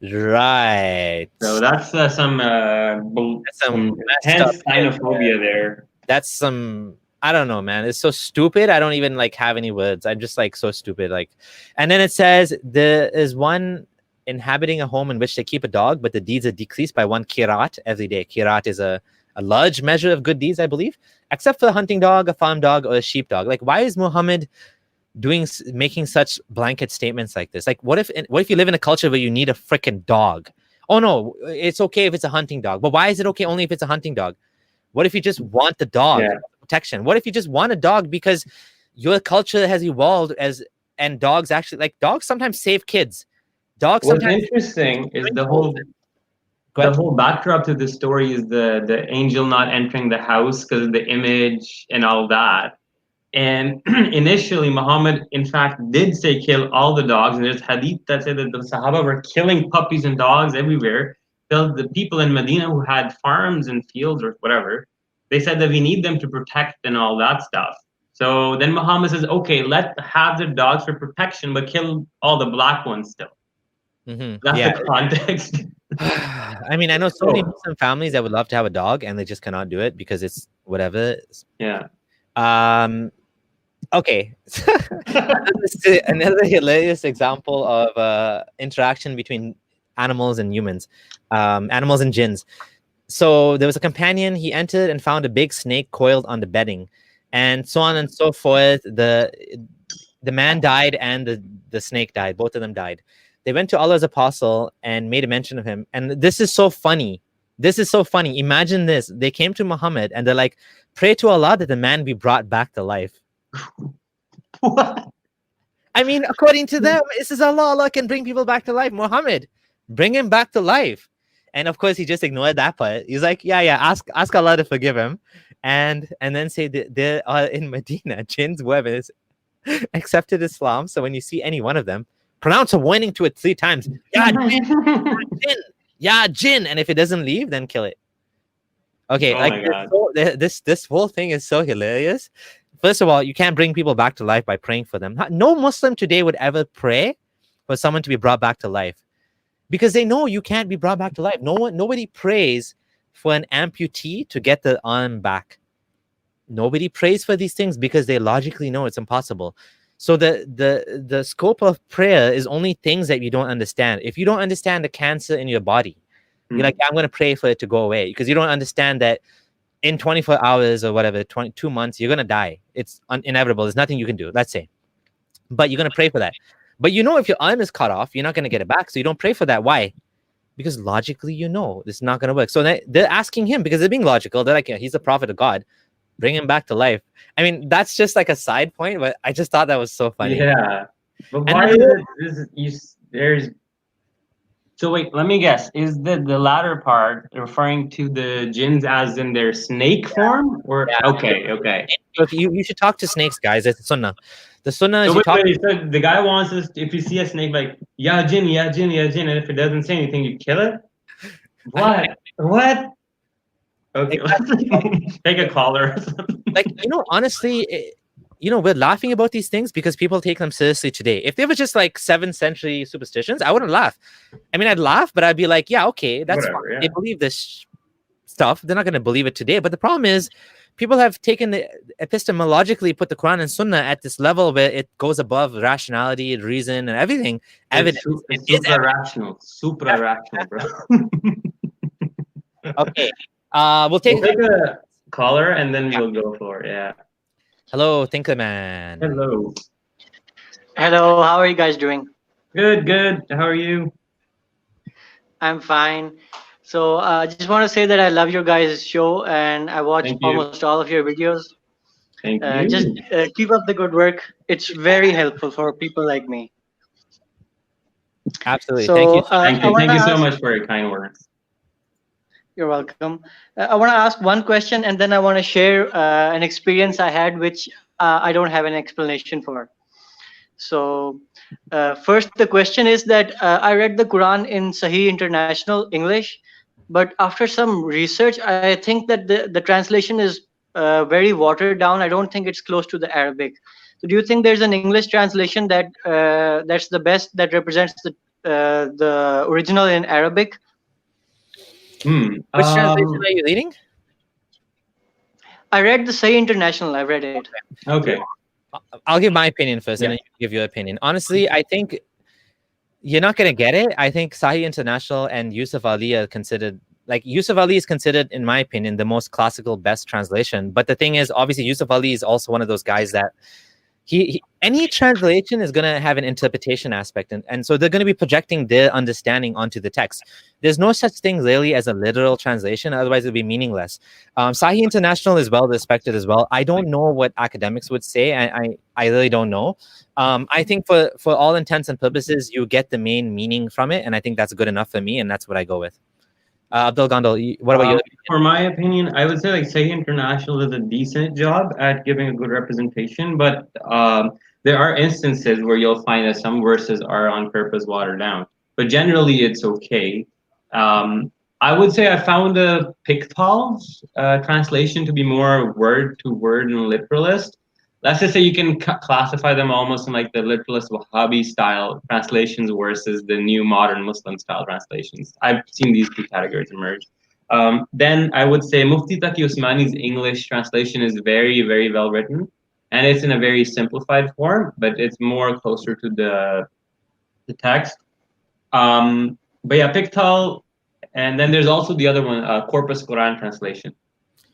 Right. So that's some some messed intense up xenophobia there. That's some, I don't know, man. It's so stupid. I don't even like have any words. I'm just like so stupid. Like, and then it says there is one inhabiting a home in which they keep a dog, but the deeds are decreased by 1 kirat every day. Kirat is a large measure of good deeds, I believe, except for a hunting dog, a farm dog, or a sheep dog. Like, why is Muhammad making such blanket statements like this? Like, what if you live in a culture where you need a freaking dog? Oh no, it's okay if it's a hunting dog, but why is it okay only if it's a hunting dog? What if you just want the dog protection? What if you just want a dog because your culture has evolved and dogs actually, like, dogs sometimes save kids. Dogs What's sometimes interesting is the whole backdrop to the story is the angel not entering the house because of the image and all that. And initially, Muhammad, in fact, did say kill all the dogs. And there's hadith that said that the Sahaba were killing puppies and dogs everywhere. The people in Medina who had farms and fields or whatever, they said that we need them to protect and all that stuff. So then Muhammad says, okay, have the dogs for protection, but kill all the black ones still. That's the context. I mean, I know so many Muslim families that would love to have a dog and they just cannot do it because it's whatever. Yeah. Okay. Another hilarious example of interaction between animals and humans, animals and jinns. So there was a companion. He entered and found a big snake coiled on the bedding, and so on and so forth. The man died and the snake died. Both of them died. They went to Allah's apostle and made a mention of him. And this is so funny. This is so funny. Imagine this. They came to Muhammad and they're like, pray to Allah that the man be brought back to life. What? I mean, according to them, this is Allah. Allah can bring people back to life. Muhammad, bring him back to life. And of course, he just ignored that part. He's like, yeah, ask Allah to forgive him. And then say that there are in Medina, jinns who have accepted Islam. So when you see any one of them, pronounce a warning to it 3 times. Yeah, jinn, jinn, yeah, jinn. And if it doesn't leave, then kill it. Okay, this whole thing is so hilarious. First of all, you can't bring people back to life by praying for them. No Muslim today would ever pray for someone to be brought back to life because they know you can't be brought back to life. Nobody prays for an amputee to get the arm back. Nobody prays for these things because they logically know it's impossible. So the scope of prayer is only things that you don't understand. If you don't understand the cancer in your body, you're like, I'm going to pray for it to go away because you don't understand that in 24 hours or whatever, 22 months, you're going to die. It's inevitable. There's nothing you can do. Let's say. But you're going to pray for that. But you know, if your arm is cut off, you're not going to get it back. So you don't pray for that. Why? Because logically, you know, it's not going to work. So they're asking him because they're being logical. They're like, yeah, he's a prophet of God. Bring him back to life. I mean, that's just like a side point, but I just thought that was so funny. Yeah. But why there's... So wait, let me guess. Is the latter part referring to the jinns as in their snake form? Or okay. You should talk to snakes, guys. It's Sunnah. The Sunnah is so so the guy wants us, if you see a snake, like, ya jinn, ya jinn, ya jinn, and if it doesn't say anything, you kill it? What? Okay, take a collar or something. Like, honestly, we're laughing about these things because people take them seriously today. If they were just like 7th century superstitions, I wouldn't laugh. I mean, I'd laugh, but I'd be like, yeah, okay, that's whatever, fine. Yeah. They believe this stuff. They're not going to believe it today. But the problem is, people have taken epistemologically put the Quran and Sunnah at this level where it goes above rationality, reason, and everything. Evidence. It's super rational, bro. Okay. We'll take a caller and then we'll go for it. Yeah. Hello, Thinker Man. Hello. Hello, how are you guys doing? Good. How are you? I'm fine. So I just want to say that I love your guys' show and I watch almost all of your videos. Thank you. Just keep up the good work. It's very helpful for people like me. Absolutely. So, thank you. Thank you so much for your kind words. You're welcome. I want to ask one question and then I want to share an experience I had which I don't have an explanation for. So first, the question is that I read the Quran in Sahih International English, but after some research, I think that the translation is very watered down. I don't think it's close to the Arabic. So do you think there's an English translation that that's the best, that represents the original in Arabic. Which translation are you reading? I read the Sahih International. I read it. Okay. I'll give my opinion first, Yeah. and then you give your opinion. Honestly, I think you're not gonna get it. I think Sahih International and Yusuf Ali are considered, like, Yusuf Ali is considered, in my opinion, the most classical, best translation. But the thing is, obviously, Yusuf Ali is also one of those guys that any translation is going to have an interpretation aspect, and so they're going to be projecting their understanding onto the text. There's no such thing really as a literal translation, otherwise it'll be meaningless. Sahih International is well respected as well. I don't know what academics would say. I really don't know. I think for all intents and purposes, you get the main meaning from it, and I think that's good enough for me, and that's what I go with. Abdul Gondal, what about you? For my opinion, I would say like Sahih International does a decent job at giving a good representation, but there are instances where you'll find that some verses are on purpose watered down. But generally, it's okay. I would say I found the Pickthall's translation to be more word to word and literalist. Let's just say you can classify them almost in like the literalist Wahhabi style translations versus the new modern Muslim style translations. I've seen these two categories emerge. Then I would say Mufti Taqi Usmani's English translation is very, very well written, and it's in a very simplified form, but it's more closer to the text. But yeah, Pickthall, and then there's also the other one, Corpus Quran translation.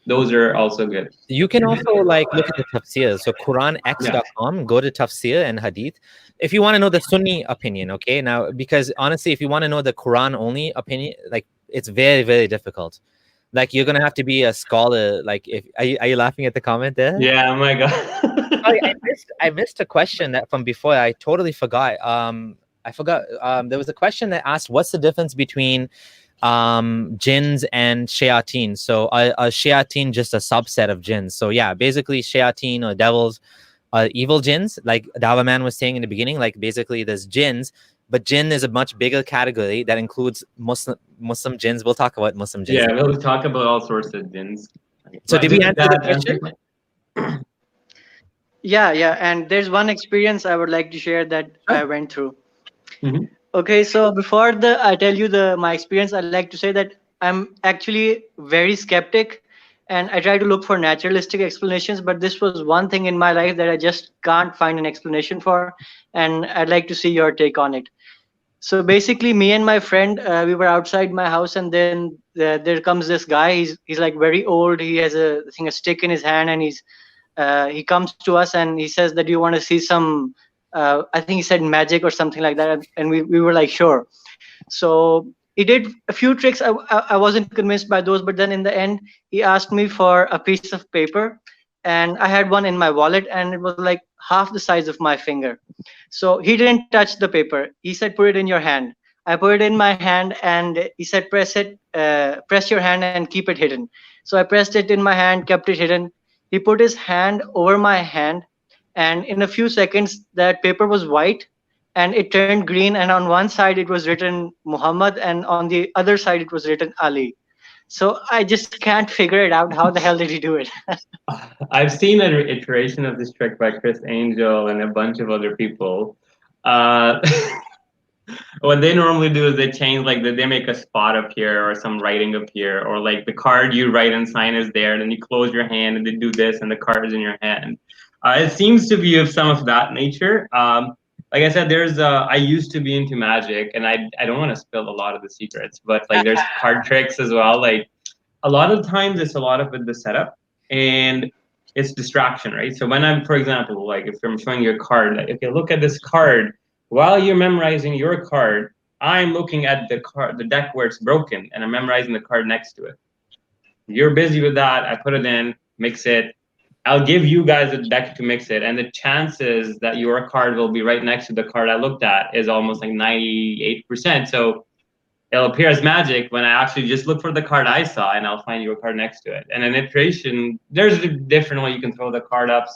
Those are also good. You can also like look at the tafsir. So QuranX.com, go to tafsir and hadith. If you want to know the Sunni opinion, okay? Now, because honestly, if you want to know the Quran only opinion, like it's very, very difficult. Like you're gonna have to be a scholar. Like, are you laughing at the comment there? Yeah, oh my god. I missed a question that from before. I totally forgot. I forgot. There was a question that asked, "What's the difference between jinns and shayateen?" So a shayateen just a subset of jinns. So yeah, basically shayateen or devils are evil jinns, like Dawah man was saying in the beginning. Like basically there's jinns, but jinn is a much bigger category that includes Muslim jinns. We'll talk about Muslim jinns. Yeah, we'll talk about all sorts of jinns. So did we answer the question? Yeah, and there's one experience I would like to share that I went through. Okay, so before I tell you my experience, I'd like to say that I'm actually very skeptic, and I try to look for naturalistic explanations, but this was one thing in my life that I just can't find an explanation for, and I'd like to see your take on it. So basically, me and my friend, we were outside my house, and then there comes this guy. He's like very old. He has a stick in his hand, and he comes to us and he says that, "Do you want to see some?" I think he said magic or something like that, and we were like, sure. So he did a few tricks. I wasn't convinced by those, but then in the end, he asked me for a piece of paper, and I had one in my wallet, and it was like half the size of my finger. So he didn't touch the paper. He said, "Put it in your hand." I put it in my hand, and he said, press your hand and keep it hidden. So I pressed it in my hand, kept it hidden. He put his hand over my hand, and in a few seconds, that paper was white, and it turned green. And on one side, it was written Muhammad, and on the other side, it was written Ali. So I just can't figure it out. How the hell did he do it? I've seen an iteration of this trick by Chris Angel and a bunch of other people. What they normally do is they change, like they make a spot appear or some writing appear, or like the card you write and sign is there, and then you close your hand and they do this and the card is in your hand. It seems to be of some of that nature. Like I said, I used to be into magic, and I don't want to spill a lot of the secrets, but like there's card tricks as well. Like a lot of times it's a lot of the setup and it's distraction, right? So when I'm, for example, like if I'm showing you a card, like, okay, look at this card. While you're memorizing your card, I'm looking at the deck where it's broken, and I'm memorizing the card next to it. You're busy with that. I put it in, mix it. I'll give you guys a deck to mix it, and the chances that your card will be right next to the card I looked at is almost like 98%. So it'll appear as magic when I actually just look for the card I saw, and I'll find your card next to it. And an iteration, there's a different way you can throw the card up.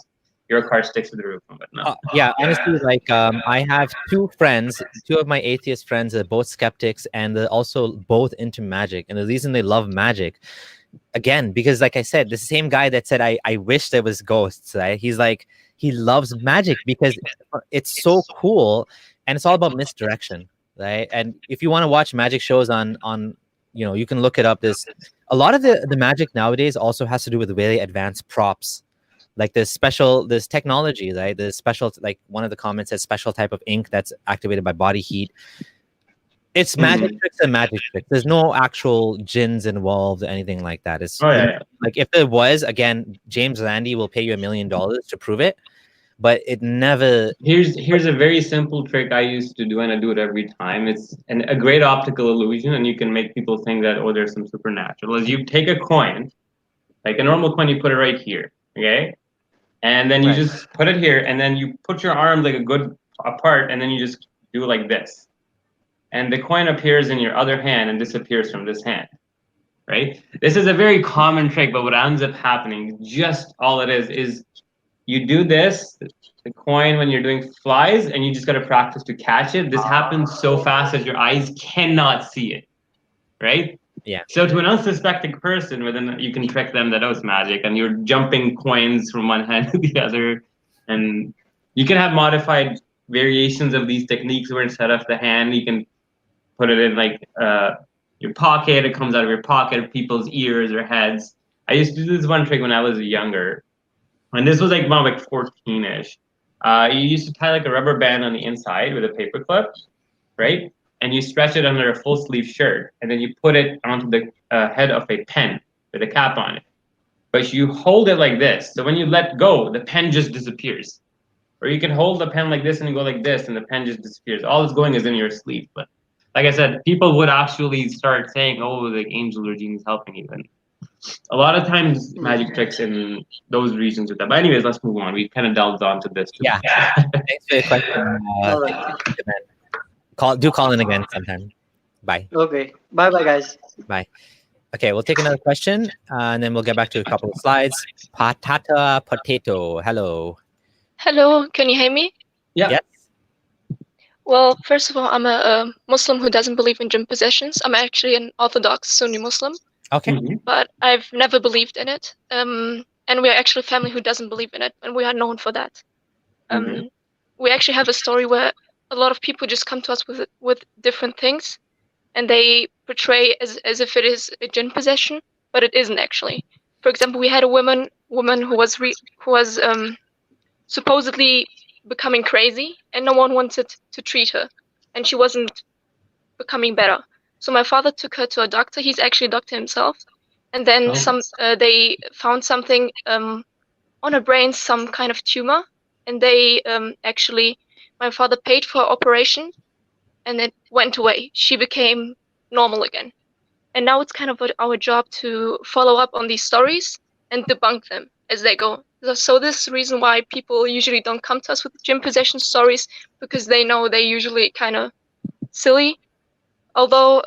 Your card sticks to the roof. But no. Yeah, honestly, like I have two of my atheist friends are both skeptics, and they're also both into magic. And the reason they love magic, again, because like I said, the same guy that said I wish there was ghosts, right? He's like, he loves magic because it's so cool, and it's all about misdirection, right? And if you want to watch magic shows on you can look it up. There's a lot of the magic nowadays also has to do with very advanced props. Like there's technology, right? There's special, like one of the comments says, special type of ink that's activated by body heat. It's magic tricks and magic tricks. There's no actual jinns involved or anything like that. It's like if there was, again, James Randi will pay you $1 million to prove it, but it never. Here's a very simple trick I used to do, and I do it every time. It's a great optical illusion, and you can make people think that, oh, there's some supernatural. Is you take a coin, like a normal coin, you put it right here, okay? And then you just put it here, and then you put your arms like a good apart, and then you just do like this. And the coin appears in your other hand and disappears from this hand, right? This is a very common trick, but what ends up happening, just all it is you do this, the coin when you're doing flies, and you just got to practice to catch it. This happens so fast that your eyes cannot see it, right? Yeah. So to an unsuspecting person, within you can trick them that it's magic, and you're jumping coins from one hand to the other, and you can have modified variations of these techniques where instead of the hand, you can put it in like your pocket. It comes out of your pocket, people's ears or heads. I used to do this one trick when I was younger, and this was like about like 14-ish. You used to tie like a rubber band on the inside with a paper clip, right? And you stretch it under a full sleeve shirt, and then you put it onto the head of a pen with a cap on it. But you hold it like this, so when you let go, the pen just disappears. Or you can hold the pen like this and you go like this, and the pen just disappears. All it's going is in your sleeve. But like I said, people would actually start saying, "Oh, like angels or genies helping you." And a lot of times, magic tricks in those regions with that. But anyways, let's move on. We kind of delved onto this too. Yeah. Thanks for your question. Call in again sometime. Bye. Okay. Bye, guys. Bye. Okay, we'll take another question, and then we'll get back to a couple of slides. Patata Potato. Hello. Hello. Can you hear me? Yeah. Yes. Well, first of all, I'm a Muslim who doesn't believe in jinn possessions. I'm actually an Orthodox Sunni Muslim. Okay. But I've never believed in it. And we're actually a family who doesn't believe in it, and we are known for that. We actually have a story where a lot of people just come to us with different things, and they portray as if it is a jinn possession, but it isn't actually. For example, we had a woman who was supposedly becoming crazy, and no one wanted to treat her, and she wasn't becoming better. So my father took her to a doctor. He's actually a doctor himself, and then they found something on her brain, some kind of tumor, and they my father paid for her operation, and it went away. She became normal again, and now it's kind of our job to follow up on these stories and debunk them as they go. So this is the reason why people usually don't come to us with jinn possession stories, because they know they're usually kind of silly. Although,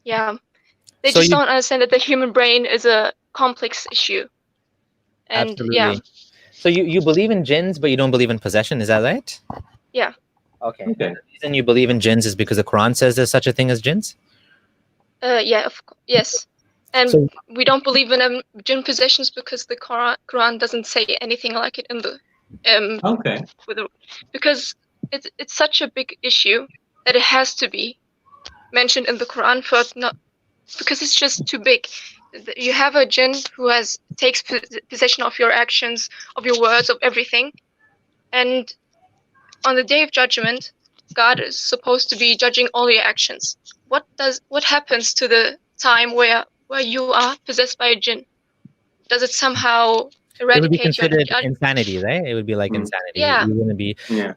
they just don't understand that the human brain is a complex issue. And absolutely. Yeah. So you believe in jinns, but you don't believe in possession. Is that right? Yeah. Okay. The reason you believe in jinns is because the Quran says there's such a thing as jinns? Yeah. Yes. And we don't believe in jinn possessions because the Quran doesn't say anything like it in the because it's such a big issue that it has to be mentioned in the Quran because it's just too big. You have a jinn who takes possession of your actions, of your words, of everything, and on the Day of Judgment, God is supposed to be judging all your actions. What happens to the time where you are possessed by a jinn? Does it somehow eradicate? It would be considered insanity, right? It would be like insanity. Yeah. You wouldn't be. Yeah.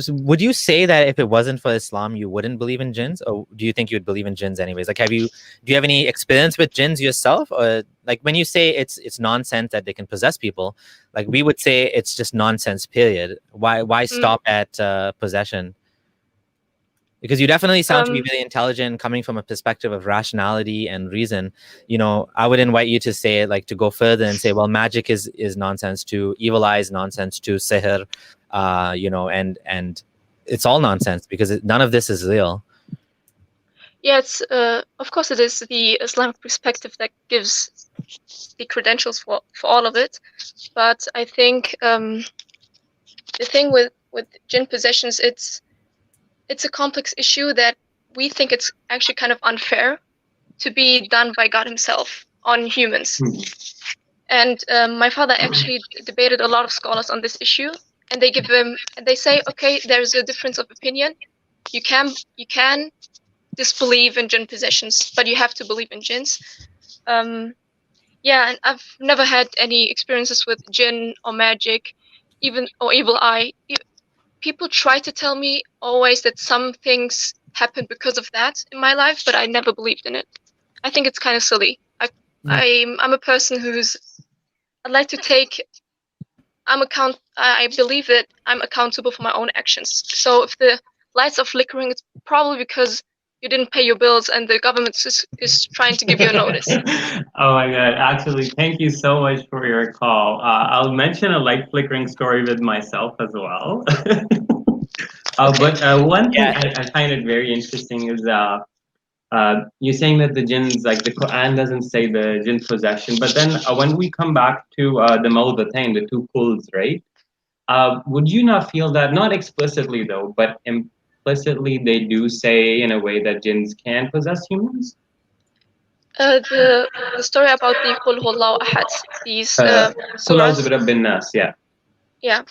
Would you say that if it wasn't for Islam, you wouldn't believe in jinns, or do you think you would believe in jinns anyways? Like, do you have any experience with jinns yourself, or like when you say it's nonsense that they can possess people, like we would say it's just nonsense. Period. Why stop at possession? Because you definitely sound to be really intelligent, coming from a perspective of rationality and reason. I would invite you to say, like, to go further and say, well, magic is nonsense too, evil eye is nonsense too, sihr, and it's all nonsense because none of this is real. Yeah, of course it is the Islamic perspective that gives the credentials for all of it. But I think the thing with jinn possessions, it's a complex issue that we think it's actually kind of unfair to be done by God himself on humans. And my father actually debated a lot of scholars on this issue, and they say, okay, there's a difference of opinion. You can disbelieve in jinn possessions, but you have to believe in jinns. Yeah, and I've never had any experiences with jinn or magic, or evil eye. People try to tell me always that some things happen because of that in my life, but I never believed in it. I think it's kind of silly. I'm a person I'd like to take. I believe that I'm accountable for my own actions. So if the lights are flickering, it's probably because you didn't pay your bills and the government is trying to give you a notice. Oh my God! Actually, thank you so much for your call. I'll mention a light flickering story with myself as well. But one thing I find it very interesting is you're saying that the jinns, like the Quran doesn't say the jinn possession, but then when we come back to the Mawdatain, the two pulls, right? Would you not feel that, not explicitly though, but implicitly they do say in a way that jinns can possess humans? The story about the Qul Huwallahu Ahad, these surahs. Yeah.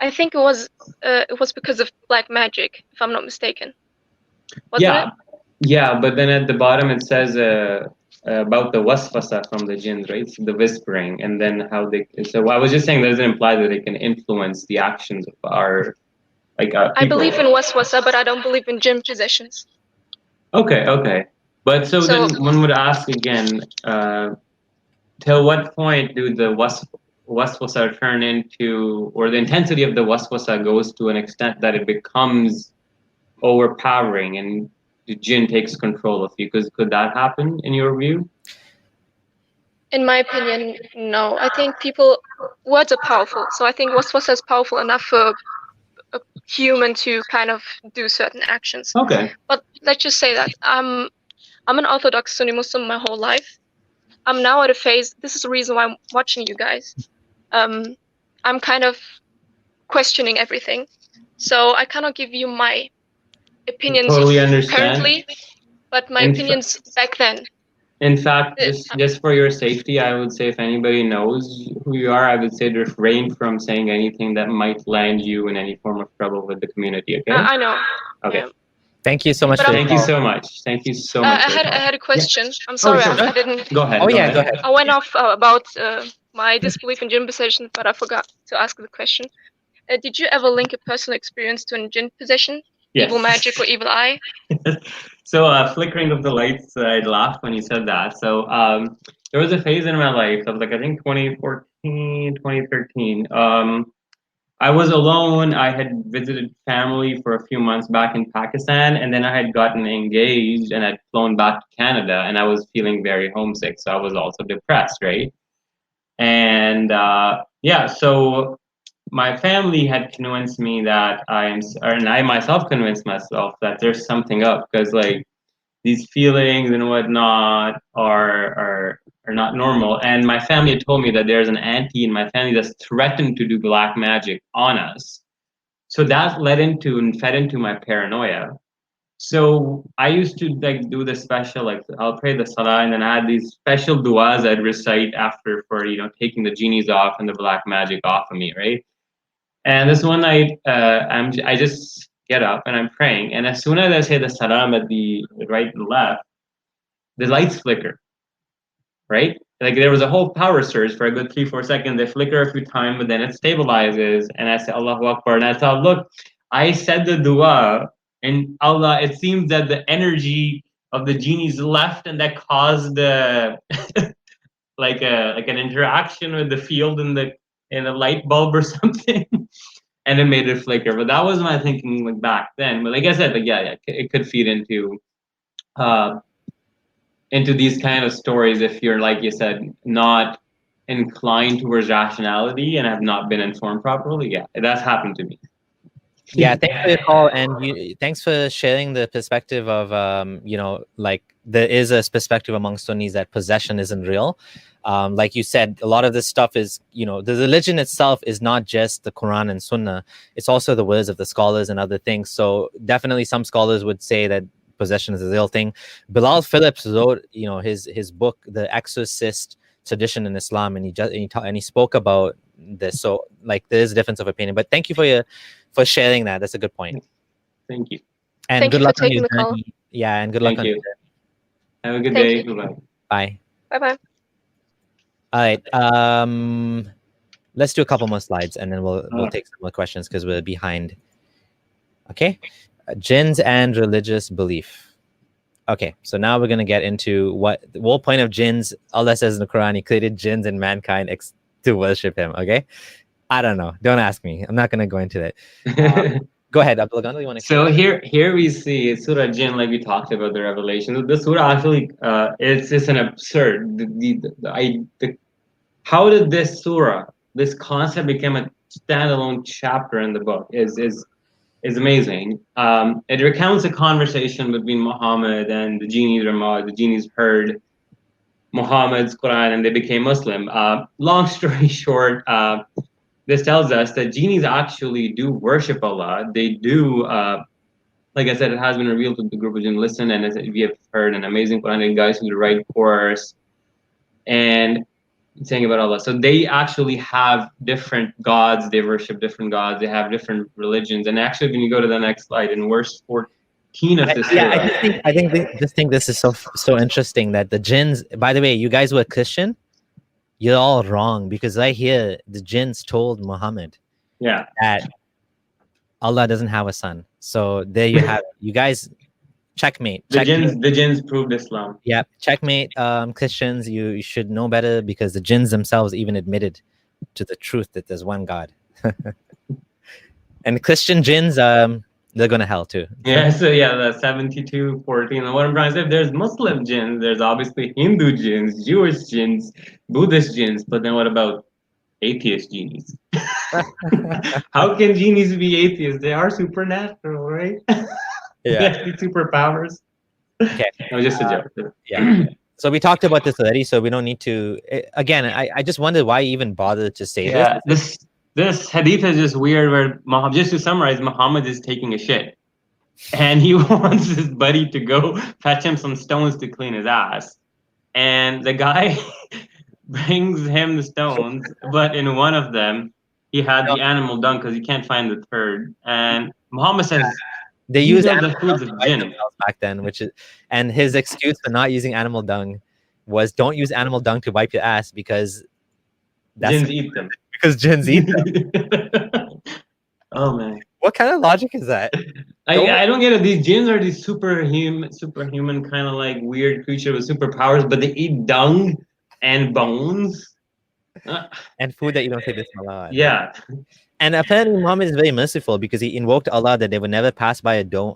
I think it was because of black magic, if I'm not mistaken. Wasn't it? Yeah, but then at the bottom it says about the waswasa from the jinns, right? So the whispering, and then how they. So I was just saying, doesn't imply that they can influence the actions of our, I believe in waswasa, but I don't believe in jinn possessions. Okay. But so then one would ask again, till what point do the waswasa turn into, or the intensity of the waswasa goes to an extent that it becomes overpowering and the jinn takes control of you? Because could that happen in your view? In my opinion, no. I think words are powerful. So I think waswasa is powerful enough for a human to kind of do certain actions. Okay. But let's just say that I'm an Orthodox Sunni Muslim my whole life. I'm now at a phase, this is the reason why I'm watching you guys. I'm kind of questioning everything. So I cannot give you my opinions currently, but my opinions back then. In fact, just for your safety, I would say if anybody knows who you are, I would say refrain from saying anything that might land you in any form of trouble with the community, okay? I know. Okay. Yeah. Thank you so much. Thank you so much. Thank you so much. I had a question. Yeah. I'm sorry, sure. I didn't. Go ahead. Go ahead. I went off about my disbelief in jinn possession, but I forgot to ask the question. Did you ever link a personal experience to a jinn possession? Yes. Evil magic or evil eye? So flickering of the lights, I laughed when you said that. So there was a phase in my life of I think 2014, 2013. I was alone. I had visited family for a few months back in Pakistan, and then I had gotten engaged and had flown back to Canada, and I was feeling very homesick. So I was also depressed, right? And so my family had convinced me that and I myself convinced myself that there's something up, because these feelings and whatnot are not normal. And my family had told me that there's an auntie in my family that's threatened to do black magic on us. So that fed into my paranoia. So I used to do the special, I'll pray the salah, and then I had these special du'as I'd recite after for taking the genies off and the black magic off of me, right? And this one night, I just get up and I'm praying, and as soon as I say the salam at the right and left, the lights flicker, right? There was a whole power surge for a good 3-4 seconds. They flicker a few times, but then it stabilizes, and I say Allahu Akbar, and I thought, look, I said the dua, and Allah, it seems that the energy of the genies left, and that caused an interaction with the field in a light bulb or something. And it made it flicker. But that was my thinking back then. But like I said, it could feed into these kind of stories if you're, like you said, not inclined towards rationality and have not been informed properly. Yeah, that's happened to me. Yeah, thanks for your call, and thanks for sharing the perspective of like there is a perspective among Sunnis that possession isn't real. Like you said, a lot of this stuff is, the religion itself is not just the Quran and Sunnah; it's also the words of the scholars and other things. So definitely, some scholars would say that possession is a real thing. Bilal Phillips wrote, his book, The Exorcist Tradition in Islam, and he spoke about this. So like there is a difference of opinion, but thank you for sharing that. That's a good point. Thank you. And Thank good you luck for on taking your the call. journey. Yeah, and good luck on your journey. Have a good Thank day. you. Bye-bye. Bye. Bye-bye. All right. Let's do a couple more slides and then we'll take some more questions because we're behind. Okay. Jinns and religious belief. Okay, so now we're going to get into what the whole point of jinns. Allah says in the Quran, He created jinns and mankind to worship Him. Okay, I don't know. Don't ask me. I'm not going to go into that. Go ahead, Abdullah Gondal. You want to? So here we see Surah Jinn, like we talked about the revelation. The surah actually, it's an absurd. How did this surah, this concept, become a standalone chapter in the book? Is amazing. It recounts a conversation between Muhammad and the genies. The genies heard Muhammad's Quran and they became Muslim. Long story short, this tells us that genies actually do worship Allah. They do, like I said, it has been revealed to the group of jinn. Listen, and as we have heard an amazing Quran and guides to the right course, and saying about Allah. So they actually have different gods. They worship different gods. They have different religions. And actually, when you go to the next slide, in verse 14 of this surah, I just think this is so interesting that the jinns. By the way, you guys were Christian. You're all wrong because right here the jinns told Muhammad, that Allah doesn't have a son. So there you have it. You guys, checkmate. The jinns proved Islam. Yeah, checkmate. Christians, you should know better because the jinns themselves even admitted to the truth that there's one God. And Christian jinns, they're going to hell too. Yeah, so yeah, the 72-14. And what I'm trying to say, there's Muslim jinns, there's obviously Hindu jinns, Jewish jinns, Buddhist jinns, but then what about atheist genies? How can genies be atheists? They are supernatural, right? Yeah. Superpowers. Okay. No, just a joke. Yeah. So we talked about this already, so we don't need to. Again, I just wondered why you even bothered to say this. This hadith is just weird where Muhammad, just to summarize, Muhammad is taking a shit. And he wants his buddy to go fetch him some stones to clean his ass. And the guy brings him the stones, but in one of them, he had the animal dung because he can't find the third. And Muhammad says, they use the foods of jinn back then, and his excuse for not using animal dung was don't use animal dung to wipe your ass because jinns eat them. Because jinns eat them. Oh man, what kind of logic is that? I don't get it. These jinns are these superhuman kind of like weird creature with superpowers, but they eat dung and bones and food that you don't say Bismillah on. Yeah. And apparently Muhammad is very merciful because he invoked Allah that they would never pass by a bone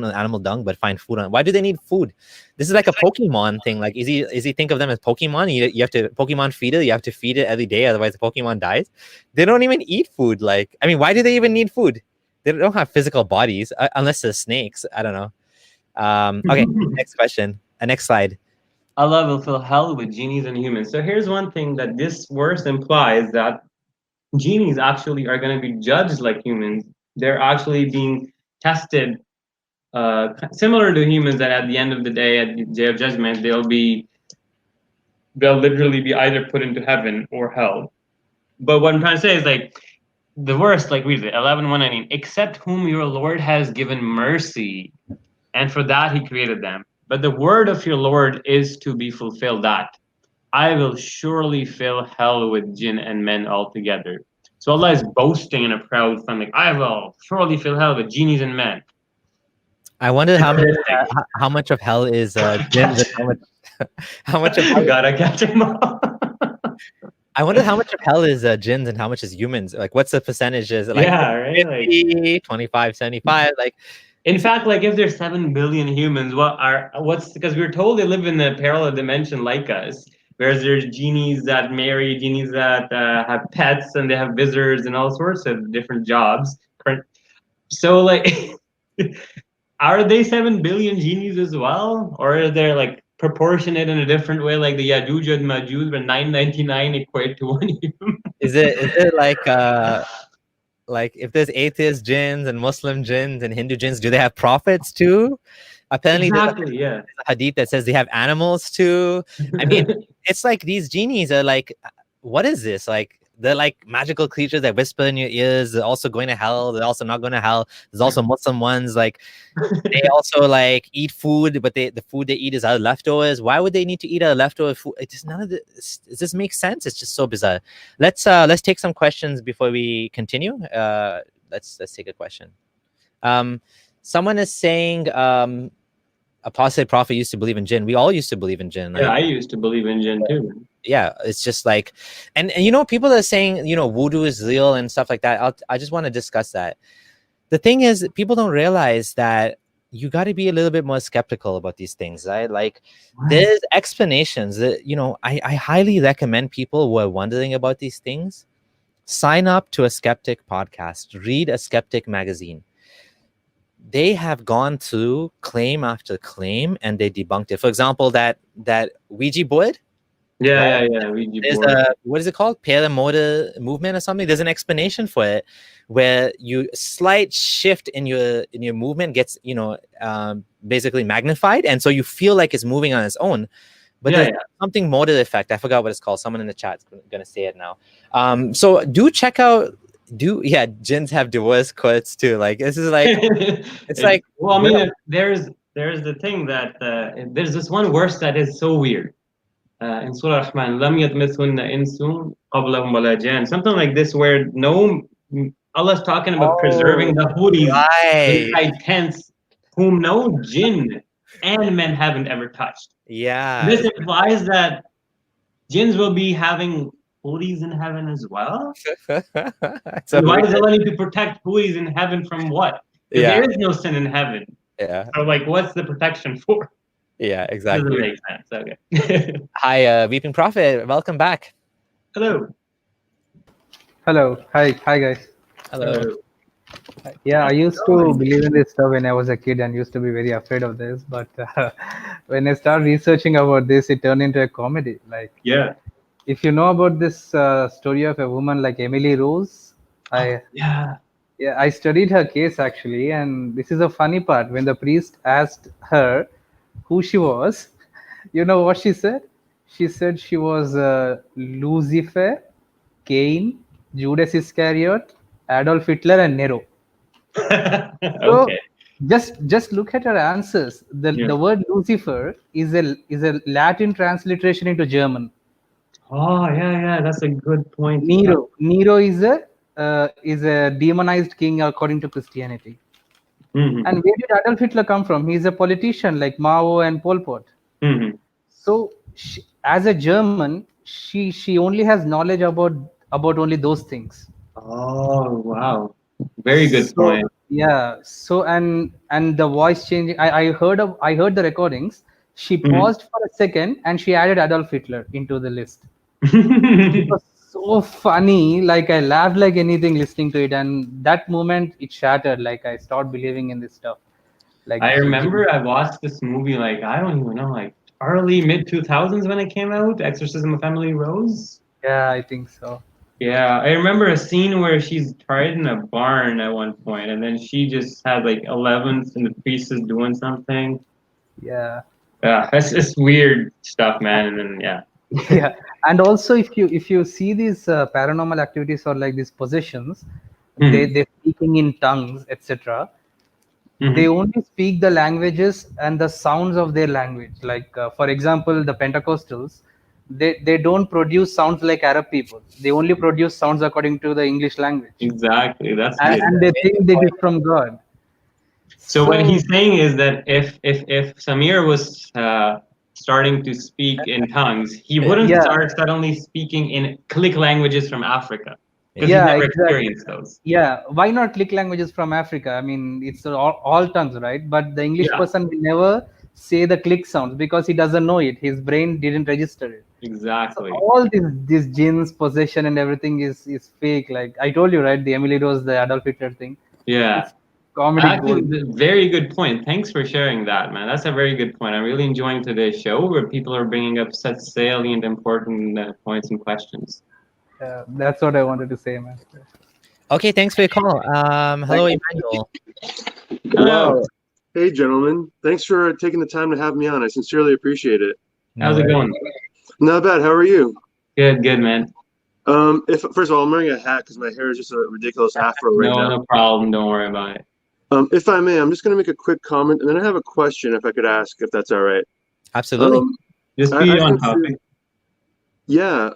on animal dung but find food on it. Why do they need food? This is like a Pokemon thing. Like, is he think of them as Pokemon? You have to Pokemon feeder. You have to feed it every day, otherwise the Pokemon dies. They don't even eat food. Like, I mean, why do they even need food? They don't have physical bodies unless they're snakes. I don't know. Okay, next question. Next slide. Allah will fill hell with genies and humans. So here's one thing that this verse implies, that genies actually are going to be judged like humans. They're actually being tested similar to humans, that at the end of the day, at the day of judgment, they'll literally be either put into heaven or hell. But what I'm trying to say is, like, the verse, like read it, 11:119, except whom your Lord has given mercy, and for that he created them. But the word of your Lord is to be fulfilled, that I will surely fill hell with jinn and men altogether. So Allah is boasting in a proud front, like, I will surely fill hell with genies and men. I wonder how much of hell is jinns and how much of hell gotta catch him up. I wonder how much of hell is jinns and how much is humans. Like, what's the percentage? Is it like 50, 25, 75? Like, in fact, like, if there's 7 billion humans, what's because we're told they live in a parallel dimension like us. Whereas there's genies that marry, genies that have pets, and they have visitors and all sorts of different jobs. So like, are they 7 billion genies as well, or are they like proportionate in a different way, like the Yajuj and Majuj, where 999 equate to 1 human? Is it like if there's atheist jinns and Muslim jinns and Hindu jinns, do they have prophets too? Apparently, Exactly. Yeah. there's a hadith that says they have animals too. I mean, it's like these genies are like, what is this? Like, they're like magical creatures that whisper in your ears. They're also going to hell. They're also not going to hell. There's also Muslim ones. Like, they also like eat food, but the food they eat is out of leftovers. Why would they need to eat out of leftover food? It just none of this. Does this make sense? It's just so bizarre. Let's take some questions before we continue. Let's take a question. Someone is saying Apostate Prophet used to believe in jinn. We all used to believe in jinn. Yeah, I used to believe in jinn too. Yeah, it's just like, and you know, people are saying, you know, voodoo is real and stuff like that. I just want to discuss that. The thing is, people don't realize that you got to be a little bit more skeptical about these things, right? Like, there's explanations that, you know, I highly recommend people who are wondering about these things, sign up to a skeptic podcast, read a skeptic magazine. They have gone through claim after claim and they debunked it. For example, that Ouija board. Yeah. There's a, what is it called? Paramotor movement or something. There's an explanation for it where you slight shift in your movement gets, you know, basically magnified, and so you feel like it's moving on its own. But there's something more to the effect. I forgot what it's called. Someone in the chat's gonna say it now. So do check out. Jinns have divorce courts too. Like, this is like, it's like. Well, I mean, there's the thing that there's this one verse that is so weird. In Surah Rahman, لَمْ يَطْمِثْهُنَّ إِنسٌ قَبْلَهُمْ وَلَا جَانٌ. Something like this, where Allah's talking about preserving the houris inside tents, whom no jinn and men haven't ever touched. Yeah. This implies that jinns will be having houris in heaven as well. So why does Allah need to protect houris in heaven from what? There is no sin in heaven. Yeah. So like, what's the protection for? Yeah, exactly. Doesn't make sense. Okay. Hi, Weeping Prophet. Welcome back. Hello. Hi guys. Hello. Yeah, I used to believe in this stuff when I was a kid and used to be very afraid of this. But when I started researching about this, it turned into a comedy. Like, if you know about this story of a woman like Emily Rose, I studied her case actually, and this is a funny part. When the priest asked her who she was, you know what she said? She said she was Lucifer, Cain, Judas Iscariot, Adolf Hitler, and Nero. So just look at her answers. The word Lucifer is a Latin transliteration into German. Oh yeah, that's a good point. Nero is a demonized king according to Christianity. And where did Adolf Hitler come from? He's a politician like Mao and Pol Pot. So as a German, she only has knowledge about only those things. Oh wow, very good point. Yeah. So and the voice changing. I heard the recordings. She paused for a second and she added Adolf Hitler into the list. It was so funny. Like, I laughed like anything listening to it, and that moment it shattered. Like, I stopped believing in this stuff. Like, I remember I watched this movie, like, I don't even know, like early mid 2000s when it came out, Exorcism of Emily Rose. Yeah, I think so. Yeah, I remember a scene where she's tied in a barn at one point, and then she just had like 11th and the priest is doing something. Yeah. Yeah, it's weird stuff, man. And then yeah, and also if you see these paranormal activities or like these possessions, they're speaking in tongues, etc. They only speak the languages and the sounds of their language. Like for example, the Pentecostals, they don't produce sounds like Arab people. They only produce sounds according to the English language. Exactly, that's and they think they get from God. So what he's saying is that if Samir was starting to speak in tongues, he wouldn't start suddenly speaking in click languages from Africa. Because he never experienced those. Yeah, why not click languages from Africa? I mean, it's all tongues, right? But the English person will never say the click sounds because he doesn't know it. His brain didn't register it. Exactly. So all these jinns, possession, and everything is fake. Like I told you, right? The Emily Rose, the Adolf Hitler thing. Yeah. comedy Actually, gold. very good point. Thanks for sharing that, man. That's a very good point. I'm really enjoying today's show where people are bringing up such salient, important points and questions. That's what I wanted to say, man. Okay, thanks for your call. Hello, Emmanuel. Hello. Wow. Hey, gentlemen. Thanks for taking the time to have me on. I sincerely appreciate it. How's it going? Not bad. How are you? Good, man. If first of all, I'm wearing a hat because my hair is just a ridiculous afro right now. No problem. Don't worry about it. If I may, I'm just going to make a quick comment, and then I have a question, if I could ask, if that's all right. Absolutely. Just be on topic. Yeah.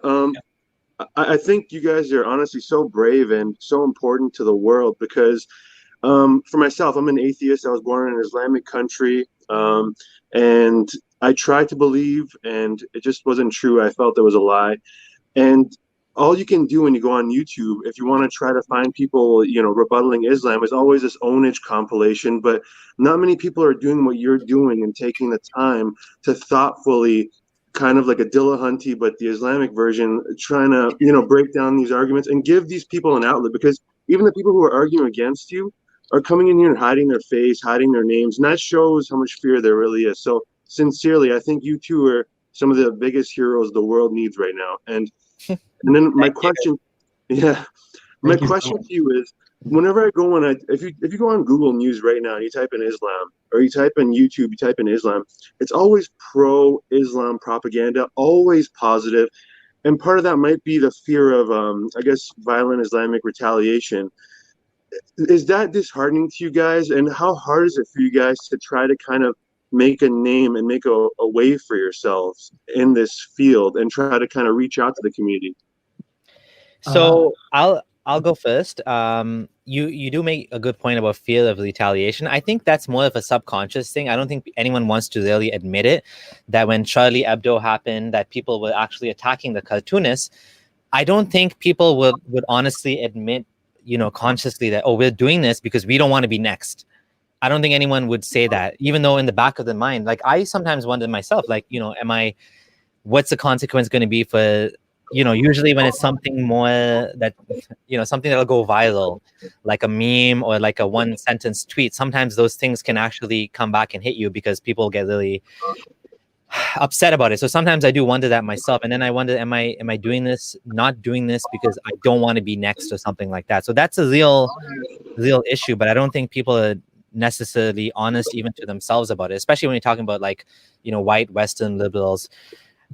I think you guys are honestly so brave and so important to the world because, for myself, I'm an atheist. I was born in an Islamic country, and I tried to believe, and it just wasn't true. I felt there was a lie. And all you can do when you go on YouTube, if you want to try to find people, rebuttaling Islam, is always this ownage compilation. But not many people are doing what you're doing and taking the time to thoughtfully, kind of like a Dillahuntty, but the Islamic version, trying to, break down these arguments and give these people an outlet. Because even the people who are arguing against you are coming in here and hiding their face, hiding their names. And that shows how much fear there really is. So sincerely, I think you two are some of the biggest heroes the world needs right now. And then my question, my question to you is, whenever I go on, if you go on Google News right now and you type in Islam, or you type in YouTube, you type in Islam, it's always pro-Islam propaganda, always positive. And part of that might be the fear of, violent Islamic retaliation. Is that disheartening to you guys? And how hard is it for you guys to try to kind of make a name and make a way for yourselves in this field and try to kind of reach out to the community? So I'll go first. You do make a good point about fear of retaliation. I think that's more of a subconscious thing. I don't think anyone wants to really admit it, that when Charlie Hebdo happened, that people were actually attacking the cartoonists. I don't think people would honestly admit, consciously that, oh, we're doing this because we don't want to be next. I don't think anyone would say that, even though in the back of the mind, like I sometimes wonder myself, like, what's the consequence going to be for, usually when it's something more that, something that'll go viral, like a meme or like a one sentence tweet, sometimes those things can actually come back and hit you because people get really upset about it. So sometimes I do wonder that myself. And then I wonder, am I doing this, not doing this because I don't want to be next or something like that? So that's a real issue, but I don't think people are necessarily honest even to themselves about it, especially when you're talking about like, white Western liberals.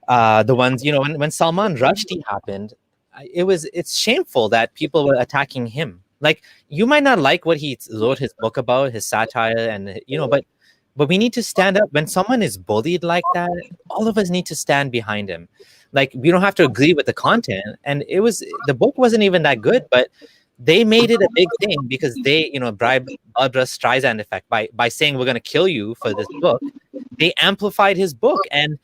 The ones, when Salman Rushdie happened, it's shameful that people were attacking him. Like, you might not like what he wrote his book about, his satire, and but we need to stand up when someone is bullied like that. All of us need to stand behind him. Like, we don't have to agree with the content. And the book wasn't even that good, but they made it a big thing because they, bribed Barbra Streisand effect by saying we're going to kill you for this book. They amplified his book, and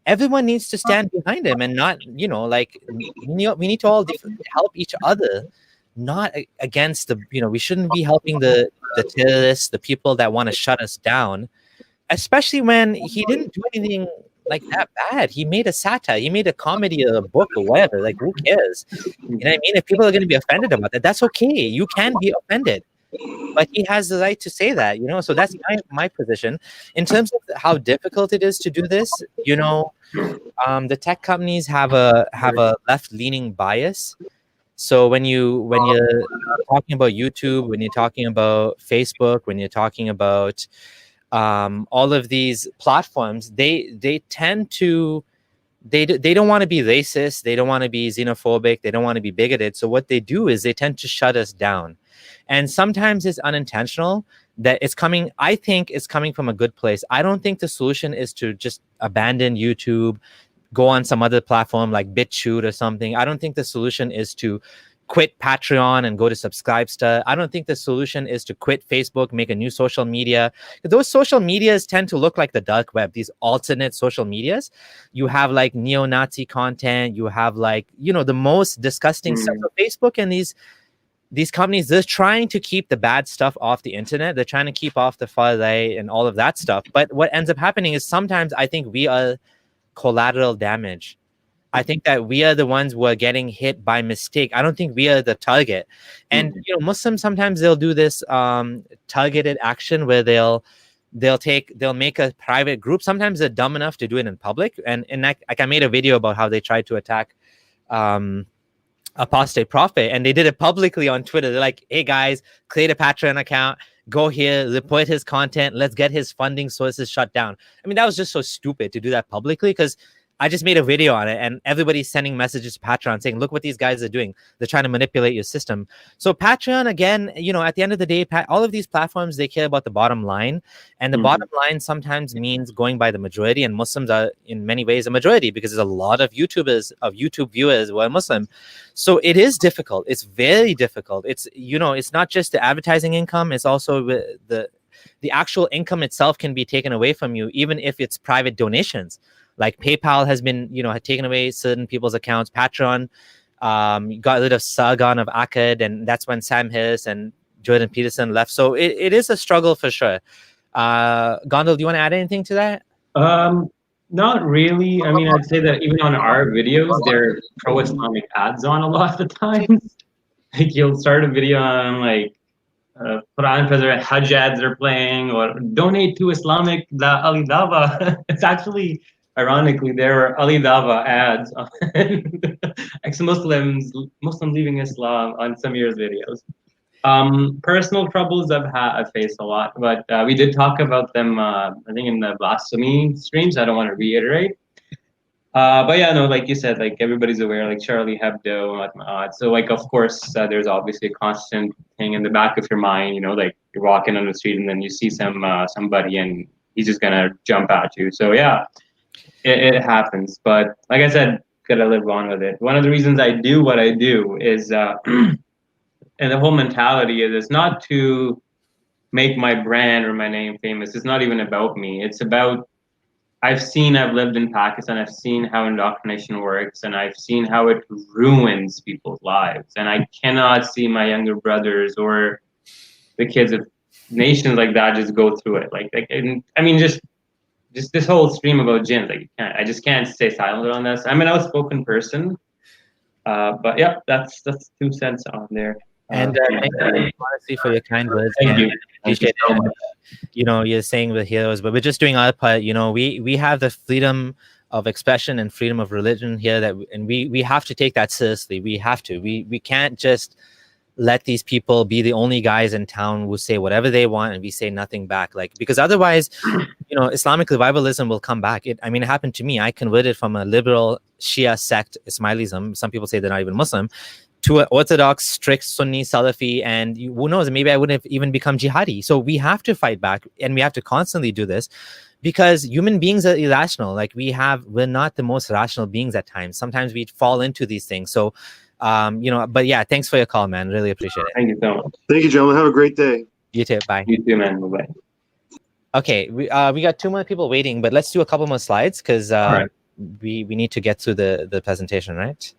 everyone needs to stand behind him and not, we need to all help each other, not against we shouldn't be helping the terrorists, the people that want to shut us down, especially when he didn't do anything like that bad. He made a satire, he made a comedy or a book or whatever. Like, who cares? You know what I mean? If people are going to be offended about that, that's okay. You can be offended, but he has the right to say that, so that's my position. In terms of how difficult it is to do this, the tech companies have a left-leaning bias. So when you're talking about YouTube, when you're talking about Facebook, when you're talking about all of these platforms, they tend to they don't want to be racist, they don't want to be xenophobic, they don't want to be bigoted. So what they do is they tend to shut us down. And sometimes it's unintentional. That I think it's coming from a good place. I don't think the solution is to just abandon YouTube, go on some other platform like BitChute or something. I don't think the solution is to quit Patreon and go to Subscribestar. I don't think the solution is to quit Facebook, make a new social media. Those social medias tend to look like the dark web, these alternate social medias. You have like neo-Nazi content, you have like, the most disgusting stuff. So Facebook and these companies, they're trying to keep the bad stuff off the internet. They're trying to keep off the far right and all of that stuff. But what ends up happening is sometimes I think we are collateral damage. I think that we are the ones who are getting hit by mistake. I don't think we are the target. And you know, Muslims sometimes they'll do this targeted action where they'll make a private group. Sometimes they're dumb enough to do it in public. And like I made a video about how they tried to attack Apostate Prophet, and they did it publicly on Twitter. They're like, hey guys, create a Patreon account, go here, report his content, let's get his funding sources shut down. I mean, that was just so stupid to do that publicly, because I just made a video on it and everybody's sending messages to Patreon saying, look what these guys are doing. They're trying to manipulate your system. So Patreon, again, you know, at the end of the day, all of these platforms, they care about the bottom line. And the bottom line sometimes means going by the majority. And Muslims are in many ways a majority, because there's a lot of YouTube viewers who are Muslim. So it is difficult. It's very difficult. It's, you know, it's not just the advertising income. It's also the actual income itself can be taken away from you, even if it's private donations. Like PayPal has been, you know, had taken away certain people's accounts. Patreon got rid of Sargon of Akkad, and that's when Sam Harris and Jordan Peterson left. So it is a struggle for sure. Gondal, do you want to add anything to that? Not really. I mean, I'd say that even on our videos, there are pro-Islamic ads on a lot of the times. Like you'll start a video on like Quran President Hajj ads are playing, or donate to Islamic Ali Dawah. It's actually, ironically, there were Ali Dawah ads on ex-Muslims, Muslims leaving Islam on some years' videos. Personal troubles I've faced a lot, but we did talk about them, I think in the blasphemy streams. I don't want to reiterate. But yeah, no, like you said, like everybody's aware, like Charlie Hebdo and whatnot. So like, of course, there's obviously a constant thing in the back of your mind, you know, like you're walking on the street and then you see somebody and he's just gonna jump at you. So yeah, it happens. But like I said, gotta live on with it. One of the reasons I do what I do is, and the whole mentality is, it's not to make my brand or my name famous. It's not even about me. It's about, I've lived in Pakistan, I've seen how indoctrination works, and I've seen how it ruins people's lives. And I cannot see my younger brothers or the kids of nations like that just go through it. I mean, just this whole stream about jinns, like I just can't stay silent on this. I'm an outspoken person, but yeah, that's 2 cents on there. And thank you honestly for your kind words. Thank you. Appreciate it. You know, you're saying we're heroes, but we're just doing our part. You know, we have the freedom of expression and freedom of religion here, and we have to take that seriously. We have to. We can't just let these people be the only guys in town who say whatever they want and we say nothing back. Like, because otherwise, you know, Islamic revivalism will come back. I mean, it happened to me. I converted from a liberal Shia sect, Ismailism. Some people say they're not even Muslim, to an Orthodox, strict Sunni Salafi, and who knows, maybe I wouldn't have even become jihadi. So we have to fight back, and we have to constantly do this, because human beings are irrational. Like we're not the most rational beings at times. Sometimes we fall into these things. So, you know, but yeah, thanks for your call, man. Really appreciate it. Thank you so much. Thank you, gentlemen. Have a great day. You too. Bye. You too, man. Bye-bye. Okay, we got 2 more people waiting, but let's do a couple more slides, because right. we need to get through the presentation, right?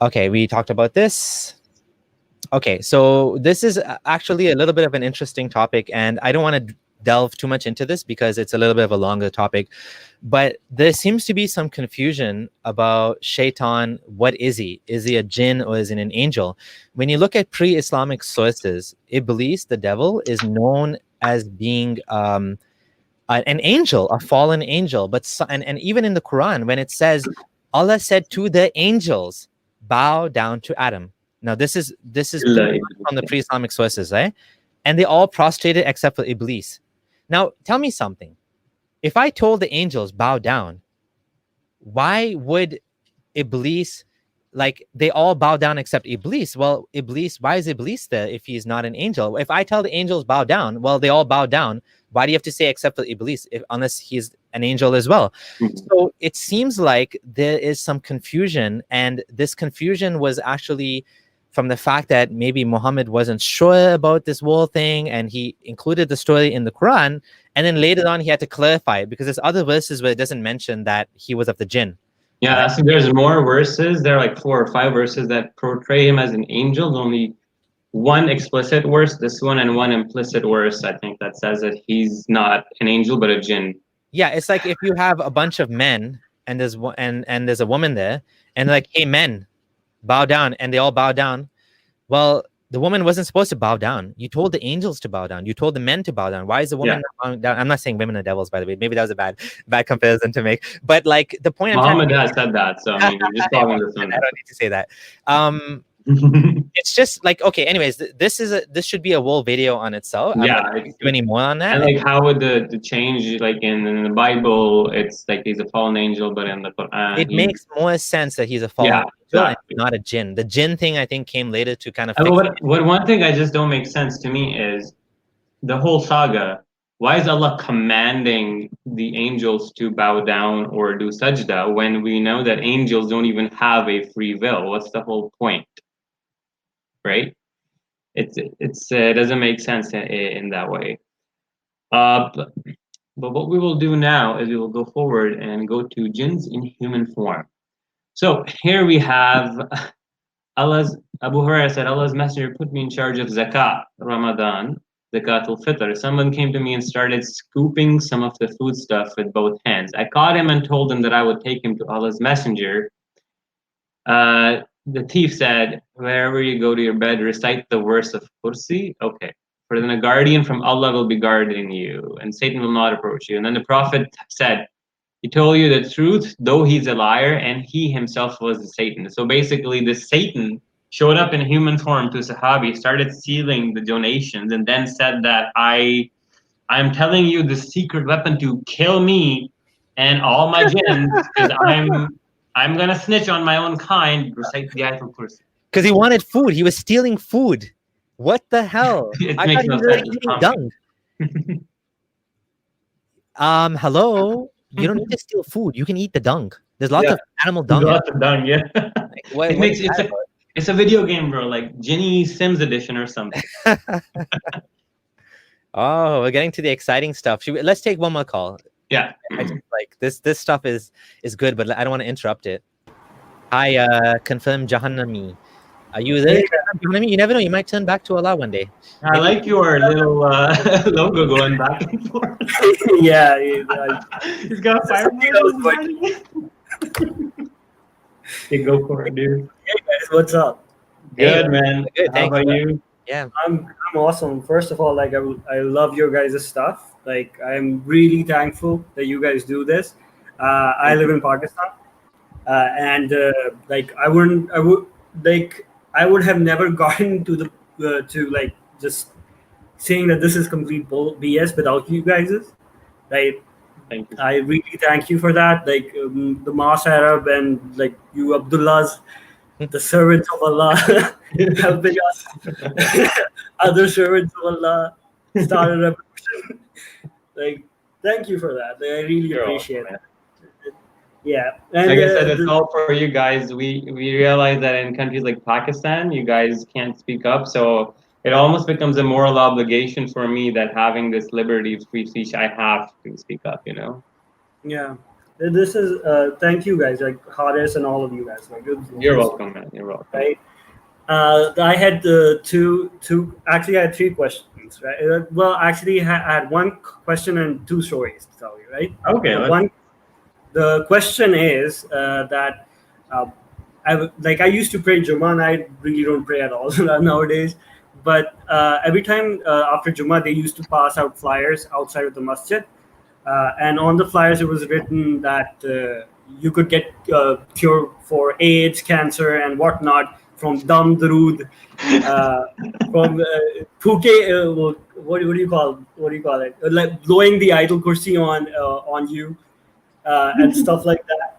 Okay, we talked about this. Okay, so this is actually a little bit of an interesting topic, and I don't want to delve too much into this because it's a little bit of a longer topic, but there seems to be some confusion about Shaitan. What is he? Is he a jinn or is he an angel? When you look at pre-Islamic sources, Iblees, the devil, is known as being an angel, a fallen angel. But and even in the Quran, when it says, Allah said to the angels, bow down to Adam. Now this is from the pre-Islamic sources, right? And they all prostrated except for Iblees. Now tell me something. If I told the angels bow down, why would Iblees, like, they all bow down except Iblees? Well, Iblees, why is Iblees there if he's not an angel? If I tell the angels bow down, well, they all bow down. Why do you have to say except for Iblees, unless he's an angel as well? So it seems like there is some confusion, and this confusion was actually from the fact that maybe Muhammad wasn't sure about this whole thing, and he included the story in the Quran, and then later on he had to clarify it, because there's other verses where it doesn't mention that he was of the jinn. Yeah, so there's more verses. There are like 4 or 5 verses that portray him as an angel. Only one explicit verse, this one, and one implicit verse, I think, that says that he's not an angel but a jinn. Yeah, it's like if you have a bunch of men and there's a woman there, and like, hey men, bow down, and they all bow down. Well, the woman wasn't supposed to bow down. You told the angels to bow down. You told the men to bow down. Why is the woman not bowing down? I'm not saying women are devils, by the way. Maybe that was a bad comparison to make. But like the point, Muhammad has said that, so I mean, you're just talking to Sunnah. I don't need to say that. It's just like, okay. Anyways, this should be a whole video on itself. I'm not going to do any more on that. And like, how would the change, like in the Bible, it's like he's a fallen angel, but in the Quran, it makes more sense that he's a fallen angel, exactly, not a jinn. The jinn thing, I think, came later to kind of fix what one thing I just don't make sense to me is the whole saga. Why is Allah commanding the angels to bow down or do sajda when we know that angels don't even have a free will? What's the whole point? Right? It doesn't make sense in that way. But what we will do now is we will go forward and go to jinns in human form. So here we have Abu Hurairah said, Allah's messenger put me in charge of zakat, Ramadan, zakat al-fitr. Someone came to me and started scooping some of the food stuff with both hands. I caught him and told him that I would take him to Allah's messenger. The thief said, wherever you go to your bed, recite the verse of Kursi. Okay. For then a guardian from Allah will be guarding you, and Satan will not approach you. And then the Prophet said, he told you the truth, though he's a liar, and he himself was the Satan. So basically, the Satan showed up in human form to Sahabi, started stealing the donations, and then said that I'm telling you the secret weapon to kill me and all my jinns, because I'm gonna snitch on my own kind. Recite the Ayatul Kursi. Because he wanted food. He was stealing food. What the hell? I thought he was eating dung. Hello. You don't need to steal food. You can eat the dung. There's lots of animal dung. Lots of dung, yeah. Like, it's a video game, bro. Like Genie Sims Edition or something. Oh, we're getting to the exciting stuff. Let's take one more call. Yeah. I just, like this stuff is good, but I don't want to interrupt it. Hi, confirm Jahannami. Are you there? Jahannami? You never know. You might turn back to Allah one day. I like your little logo going back and forth. Yeah. He's got fire. Okay, go for it, dude. Hey guys, what's up? Good, man. Good, how about you? Yeah, I'm awesome. First of all, like I love your guys' stuff. Like I'm really thankful that you guys do this. I live in Pakistan, and like I would have never gotten to the to like just saying that this is complete BS without you guys. Like, thank you. I really thank you for that. Like the Mass Arab and like you Abdullahs, the servants of Allah, helping us. Other servants of Allah started a revolution. Like, thank you for that. Like, I really appreciate it. Yeah. And, like I said, it's all for you guys. We realize that in countries like Pakistan, you guys can't speak up. So it almost becomes a moral obligation for me that having this liberty of free speech, I have to speak up, you know? Yeah. This is, thank you guys, like Haris and all of you guys. Like, you're welcome, man. You're welcome. Right. I had actually I had 3 questions, right? Well, actually I had 1 question and 2 stories to tell you, right? Okay. The question is that I used to pray Jummah, and I really don't pray at all nowadays. But every time after Jummah, they used to pass out flyers outside of the masjid. And on the flyers, it was written that you could get cure for AIDS, cancer, and whatnot from Dam Darood, from Phuke. What do you call it? Like blowing the Ayatul Kursi on you, and stuff like that.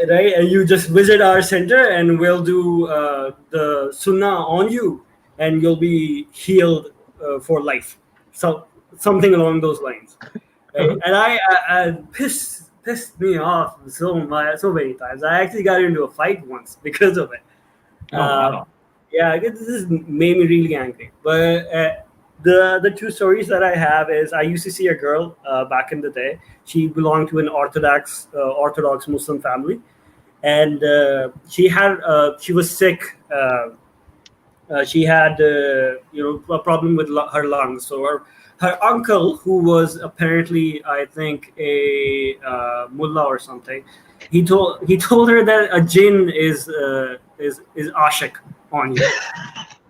Right? And you just visit our center, and we'll do the Sunnah on you, and you'll be healed for life. So something along those lines. Right? And I pissed me off so many times. I actually got into a fight once because of it. Wow. Yeah, this has made me really angry. But the 2 stories that I have is I used to see a girl back in the day. She belonged to an Orthodox Muslim family, and she was sick. She had a problem with her lungs. So her uncle, who was apparently, I think, a mullah or something, he told her that a jinn is ashik on you,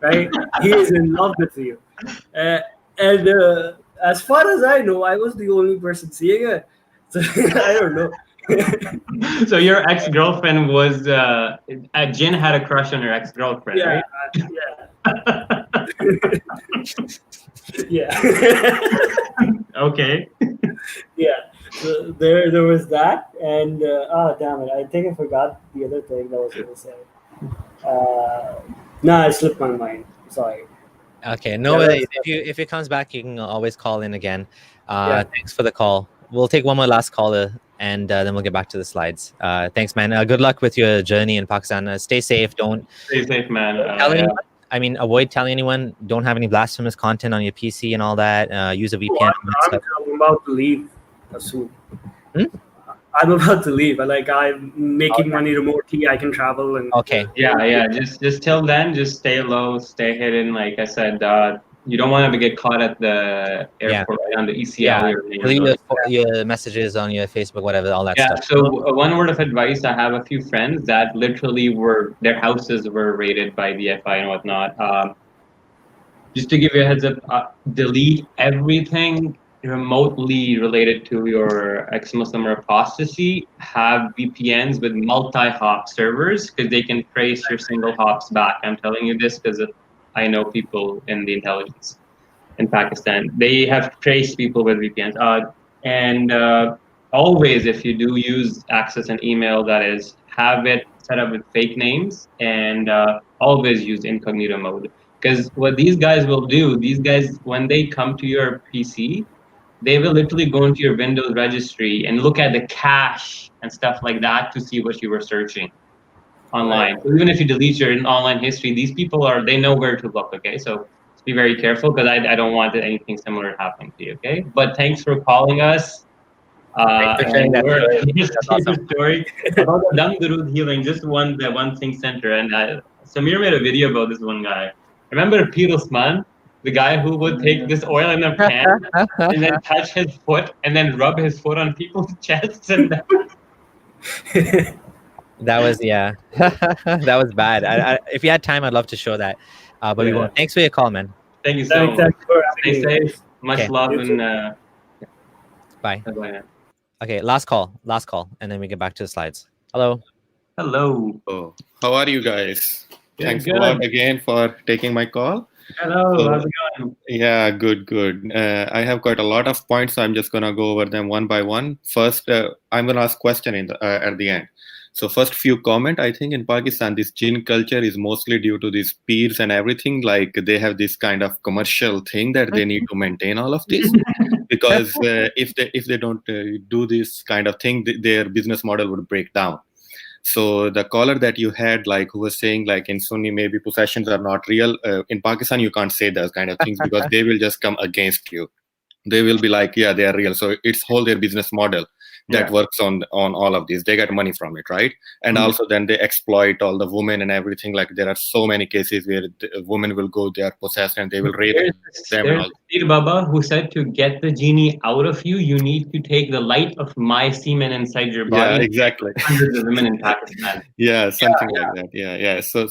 right? He is in love with you, and as far as I know, I was the only person seeing it, so I don't know. So your ex-girlfriend was a jinn had a crush on her ex-girlfriend, right? Yeah. Okay. Yeah. So there was that, and damn it, I think I forgot the other thing that I was going to say. Nah, it slipped my mind. Sorry. Okay, no worries. If it comes back, you can always call in again. Thanks for the call. We'll take one more last caller, and then we'll get back to the slides. Thanks, man. Good luck with your journey in Pakistan. Stay safe. Stay safe, man. Avoid telling anyone. Don't have any blasphemous content on your PC and all that. Use a VPN. I'm about to leave soon. I'm about to leave. I'm making money remotely. I can travel and. Okay. Yeah. Just till then, just stay low, stay hidden. Like I said, you don't want to get caught at the airport on the ECL. Leave your messages on your Facebook, whatever, all that stuff. So one word of advice: I have a few friends that literally their houses were raided by the FI and whatnot. Just to give you a heads up, delete everything remotely related to your ex-Muslim or apostasy. Have VPNs with multi-hop servers because they can trace your single hops back. I'm telling you this because I know people in the intelligence in Pakistan. They have traced people with VPNs. And always, if you do use access an email, that is, have it set up with fake names, and always use incognito mode. Because what these guys will do, when they come to your PC, they will literally go into your Windows registry and look at the cache and stuff like that to see what you were searching online. So even if you delete your online history, these people they know where to look, okay? So just be very careful, because I don't want anything similar happening to you, okay? But thanks for calling us. Thanks for sharing that story about the dung healing. Just one thing center, and Samir made a video about this one guy. Remember Pir Usman, the guy who would take this oil in a pan and then touch his foot and then rub his foot on people's chests and that was that was bad. If you had time, I'd love to show that, but we won't. Thanks for your call, man. Thank you so much. Stay safe. Much love and bye. Bye. Okay, last call, and then we get back to the slides. Hello. Oh, how are you guys? Thanks good. a lot again for taking my call. Hello, how's it going? Yeah, good. I have got a lot of points, so I'm just gonna go over them one by one. First, I'm gonna ask question at the end. So first few comment, I think in Pakistan, this jinn culture is mostly due to these peers and everything. Like they have this kind of commercial thing that they need to maintain all of this, because if they don't do this kind of thing, their business model would break down. So the caller that you had, like, who was saying, like, in Sunni, maybe possessions are not real. In Pakistan, you can't say those kind of things because they will just come against you. They will be like, yeah, they are real. So it's whole their business model that works on all of these. They get money from it, right? And also then they exploit all the women and everything. Like there are so many cases where the women will go, they are possessed, and they will rape them. There's Sir Baba who said to get the genie out of you, you need to take the light of my semen inside your body. Yeah, exactly. Hundreds of women in Pakistan. Yeah, something like that. Yeah. So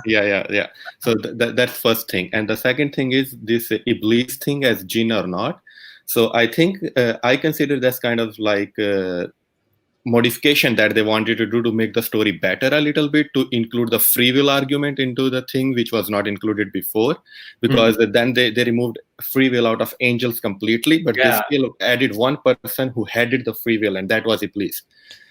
yeah. So that's first thing. And the second thing is this Iblees thing as jinn or not. So I think I consider that's kind of like modification that they wanted to do to make the story better a little bit, to include the free will argument into the thing, which was not included before, because then they removed free will out of angels completely, but they still added one person who headed the free will, and that was Iblees.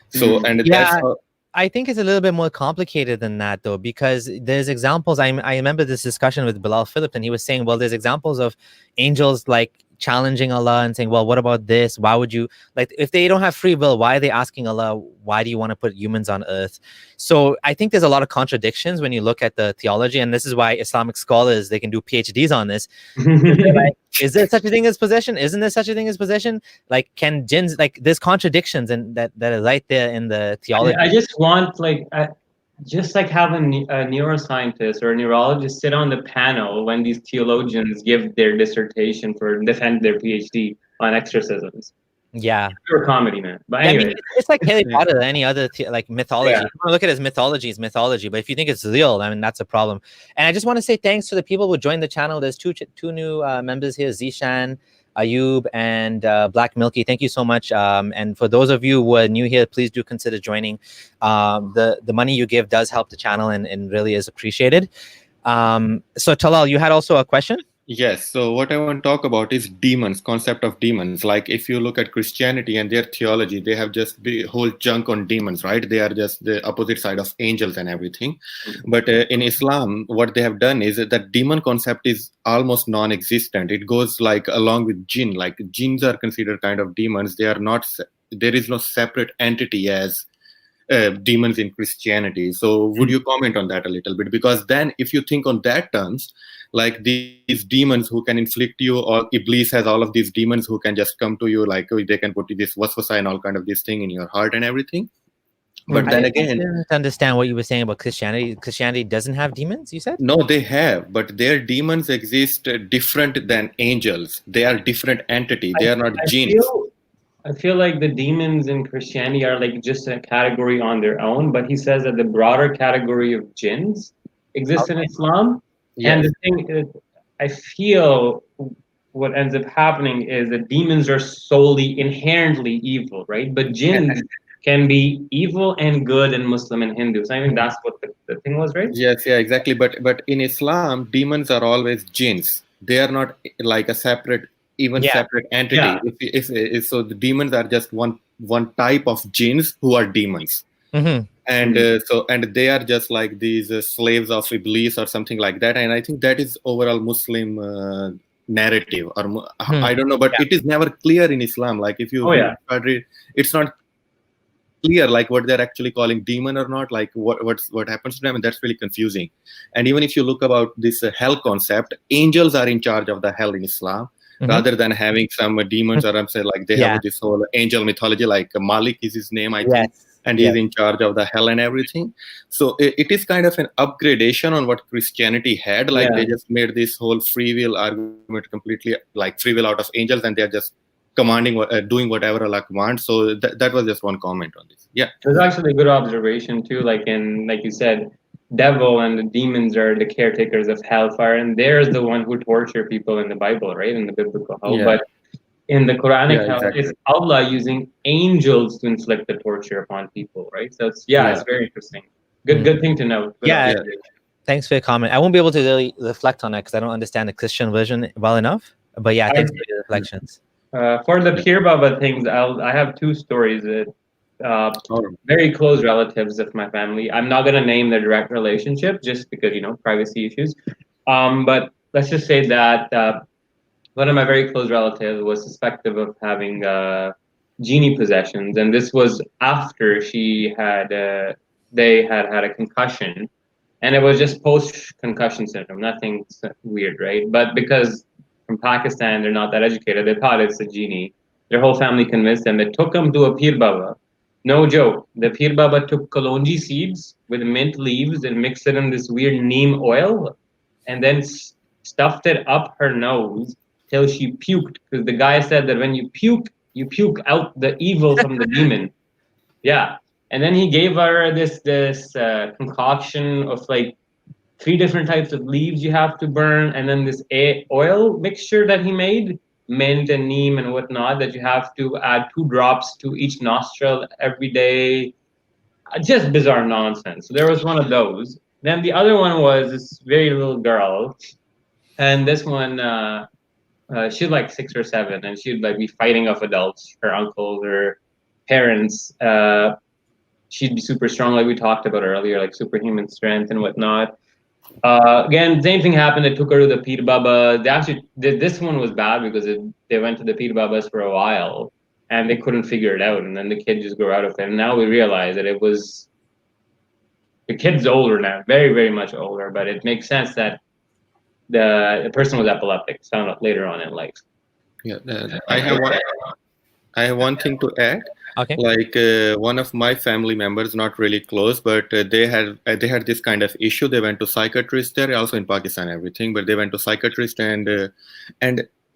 So that's how, I think it's a little bit more complicated than that, though, because there's examples. I remember this discussion with Bilal Philip, and he was saying, well, there's examples of angels like challenging Allah and saying, well, what about this? Why would you, like, if they don't have free will, why are they asking Allah, why do you want to put humans on earth? So I think there's a lot of contradictions when you look at the theology, and this is why Islamic scholars, they can do PhDs on this. Like, is there such a thing as possession? Isn't there such a thing as possession? Like, can jinns, like, there's contradictions and that are right there in the theology. I just want, like, just like having a neuroscientist or a neurologist sit on the panel when these theologians give their dissertation for defend their PhD on exorcisms. Yeah. Pure comedy, man. But I anyway, mean, it's like Harry Potter or any other like mythology. Yeah. If you want to look at it as mythology, it's mythology. But if you think it's real, I mean, that's a problem. And I just want to say thanks to the people who joined the channel. There's two new members here, Zishan, Ayub, and Black Milky. Thank you so much. And for those of you who are new here, please do consider joining. The money you give does help the channel and really is appreciated. So Talal, you had also a question? Yes. So what I want to talk about is demons, concept of demons. Like if you look at Christianity and their theology, they have just the whole chunk on demons, right? They are just the opposite side of angels and everything. But in Islam, what they have done is that demon concept is almost non-existent. It goes like along with jinn. Like jinns are considered kind of demons. They are not. There is no separate entity as demons in Christianity. So would you comment on that a little bit? Because then if you think on that terms, like these demons who can inflict you, or Iblees has all of these demons who can just come to you, like they can put this waswasa and all kind of this thing in your heart and everything. But then again, I didn't understand what you were saying about Christianity. Christianity doesn't have demons, you said? No, they have, but their demons exist different than angels. They are different entity. They are not jinns. I feel like the demons in Christianity are like just a category on their own, but he says that the broader category of jinns exists in Islam. Yes. And the thing is, I feel what ends up happening is that demons are solely inherently evil, right? But jinns can be evil and good in Muslim and Hindu. So I think that's what the thing was, right? Yes, yeah, exactly. But in Islam, demons are always jinns. They are not like a separate entity. Yeah. If so, the demons are just one type of jinns who are demons. Mm-hmm. And so they are just like these slaves of Iblees or something like that. And I think that is overall Muslim narrative, or I don't know, but it is never clear in Islam. Like if you it's not clear like what they're actually calling demon or not, like what happens to them, and that's really confusing. And even if you look about this hell concept, angels are in charge of the hell in Islam. Mm-hmm. Rather than having some demons, or I'm saying like they have this whole angel mythology, like Malik is his name, I think. And he's in charge of the hell and everything. So it is kind of an upgradation on what Christianity had. Like they just made this whole free will argument completely like free will out of angels, and they're just commanding, doing whatever Allah commands. So that was just one comment on this. Yeah. It was actually a good observation too. Like you said, devil and the demons are the caretakers of hellfire, and there's the one who torture people in the Bible, right? In the biblical hell. But in the Quranic hell, it's Allah using angels to inflict the torture upon people, right? So it's very interesting. Good thing to know. Thanks for your comment. I won't be able to really reflect on it because I don't understand the Christian version well enough. But thanks for your reflections. For the Pir Baba things, I have two stories that very close relatives of my family. I'm not gonna name their direct relationship just because privacy issues. But let's just say that one of my very close relatives was suspected of having genie possessions, and this was after they had a concussion, and it was just post-concussion syndrome, nothing weird, right? But because from Pakistan, they're not that educated, they thought it's a genie. Their whole family convinced them. They took him to a Pir Baba. No joke. The Pir Baba took kalonji seeds with mint leaves and mixed it in this weird neem oil, and then stuffed it up her nose till she puked, because the guy said that when you puke out the evil from the demon. Yeah. And then he gave her this concoction of like 3 different types of leaves you have to burn, and then this oil mixture that he made, mint and neem and whatnot, that you have to add 2 drops to each nostril every day. Just bizarre nonsense. So there was one of those. Then the other one was this very little girl, and this one she was like 6 or 7, and she'd like be fighting off adults, her uncles, her parents. She'd be super strong, like we talked about earlier, like superhuman strength and whatnot. Again, same thing happened. They took her to the Pir Baba. This one was bad because they went to the Pir Babas for a while and they couldn't figure it out, and then the kid just grew out of it. And now we realize that the kid's older now, very, very much older, but it makes sense that the person was epileptic, found out later on in life. Yeah, I have one thing to add. Okay. Like one of my family members, not really close, but they had this kind of issue. They went to psychiatrist there, also in Pakistan, everything. But they went to psychiatrist, and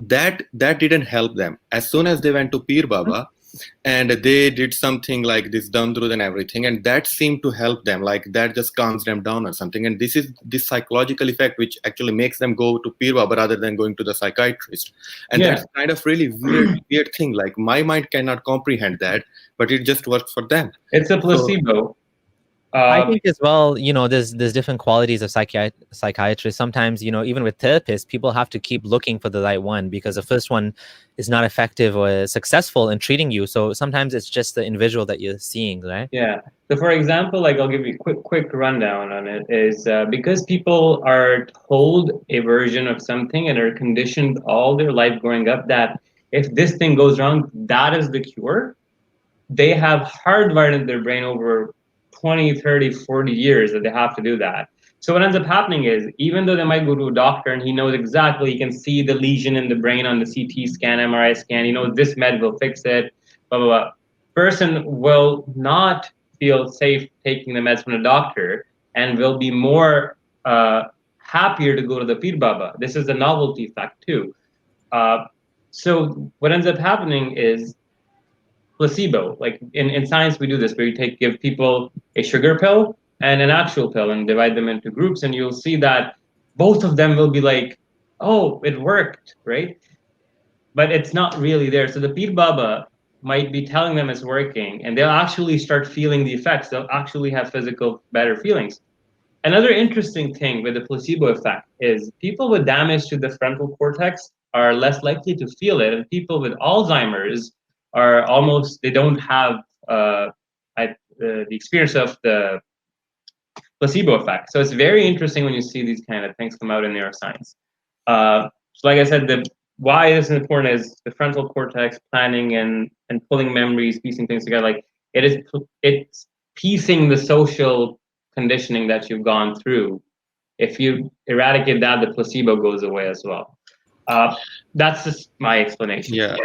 that didn't help them. As soon as they went to Pir Baba, and they did something like this Damdrud and everything, and that seemed to help them, like that just calms them down or something. And this is this psychological effect which actually makes them go to Pir Baba rather than going to the psychiatrist. And that's kind of really weird thing. Like my mind cannot comprehend that, but it just works for them. It's a placebo. I think as well, you know, there's different qualities of psychiatrists. Sometimes, you know, even with therapists, people have to keep looking for the right one because the first one is not effective or successful in treating you. So sometimes it's just the individual that you're seeing, right? Yeah. So for example, like I'll give you a quick rundown on it is because people are told a version of something and are conditioned all their life growing up that if this thing goes wrong, that is the cure. They have hardwired in their brain over 20, 30, 40 years that they have to do that. So what ends up happening is, even though they might go to a doctor and he knows exactly, he can see the lesion in the brain on the CT scan, MRI scan, he knows this med will fix it, blah, blah, blah. Person will not feel safe taking the meds from the doctor and will be more happier to go to the Pir Baba. This is a novelty fact too. So what ends up happening is placebo. Like in science, we do this where you give people a sugar pill and an actual pill and divide them into groups, and you'll see that both of them will be like, oh, it worked, right? But it's not really there. So the Pir Baba might be telling them it's working, and they'll actually start feeling the effects. They'll actually have physical better feelings. Another interesting thing with the placebo effect is people with damage to the frontal cortex are less likely to feel it, and people with Alzheimer's are almost, they don't have the experience of the placebo effect. So it's very interesting when you see these kind of things come out in neuroscience. So like I said, why this is important is the frontal cortex planning and pulling memories, piecing things together. Like it's piecing the social conditioning that you've gone through. If you eradicate that, the placebo goes away as well. That's just my explanation. Yeah,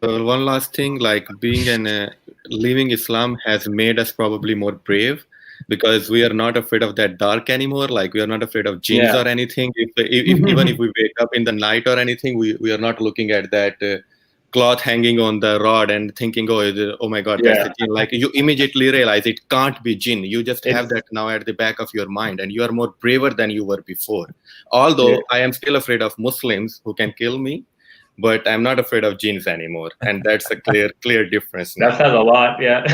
and one last thing, like being leaving Islam has made us probably more brave because we are not afraid of that dark anymore. Like we are not afraid of jinns or anything. Even if we wake up in the night or anything, we are not looking at that cloth hanging on the rod and thinking, oh my God, that's the jinn. Like you immediately realize it can't be jinn. You just have that now at the back of your mind, and you are more braver than you were before. Although I am still afraid of Muslims who can kill me, but I'm not afraid of jinns anymore, and that's a clear difference now. That says a lot, yeah.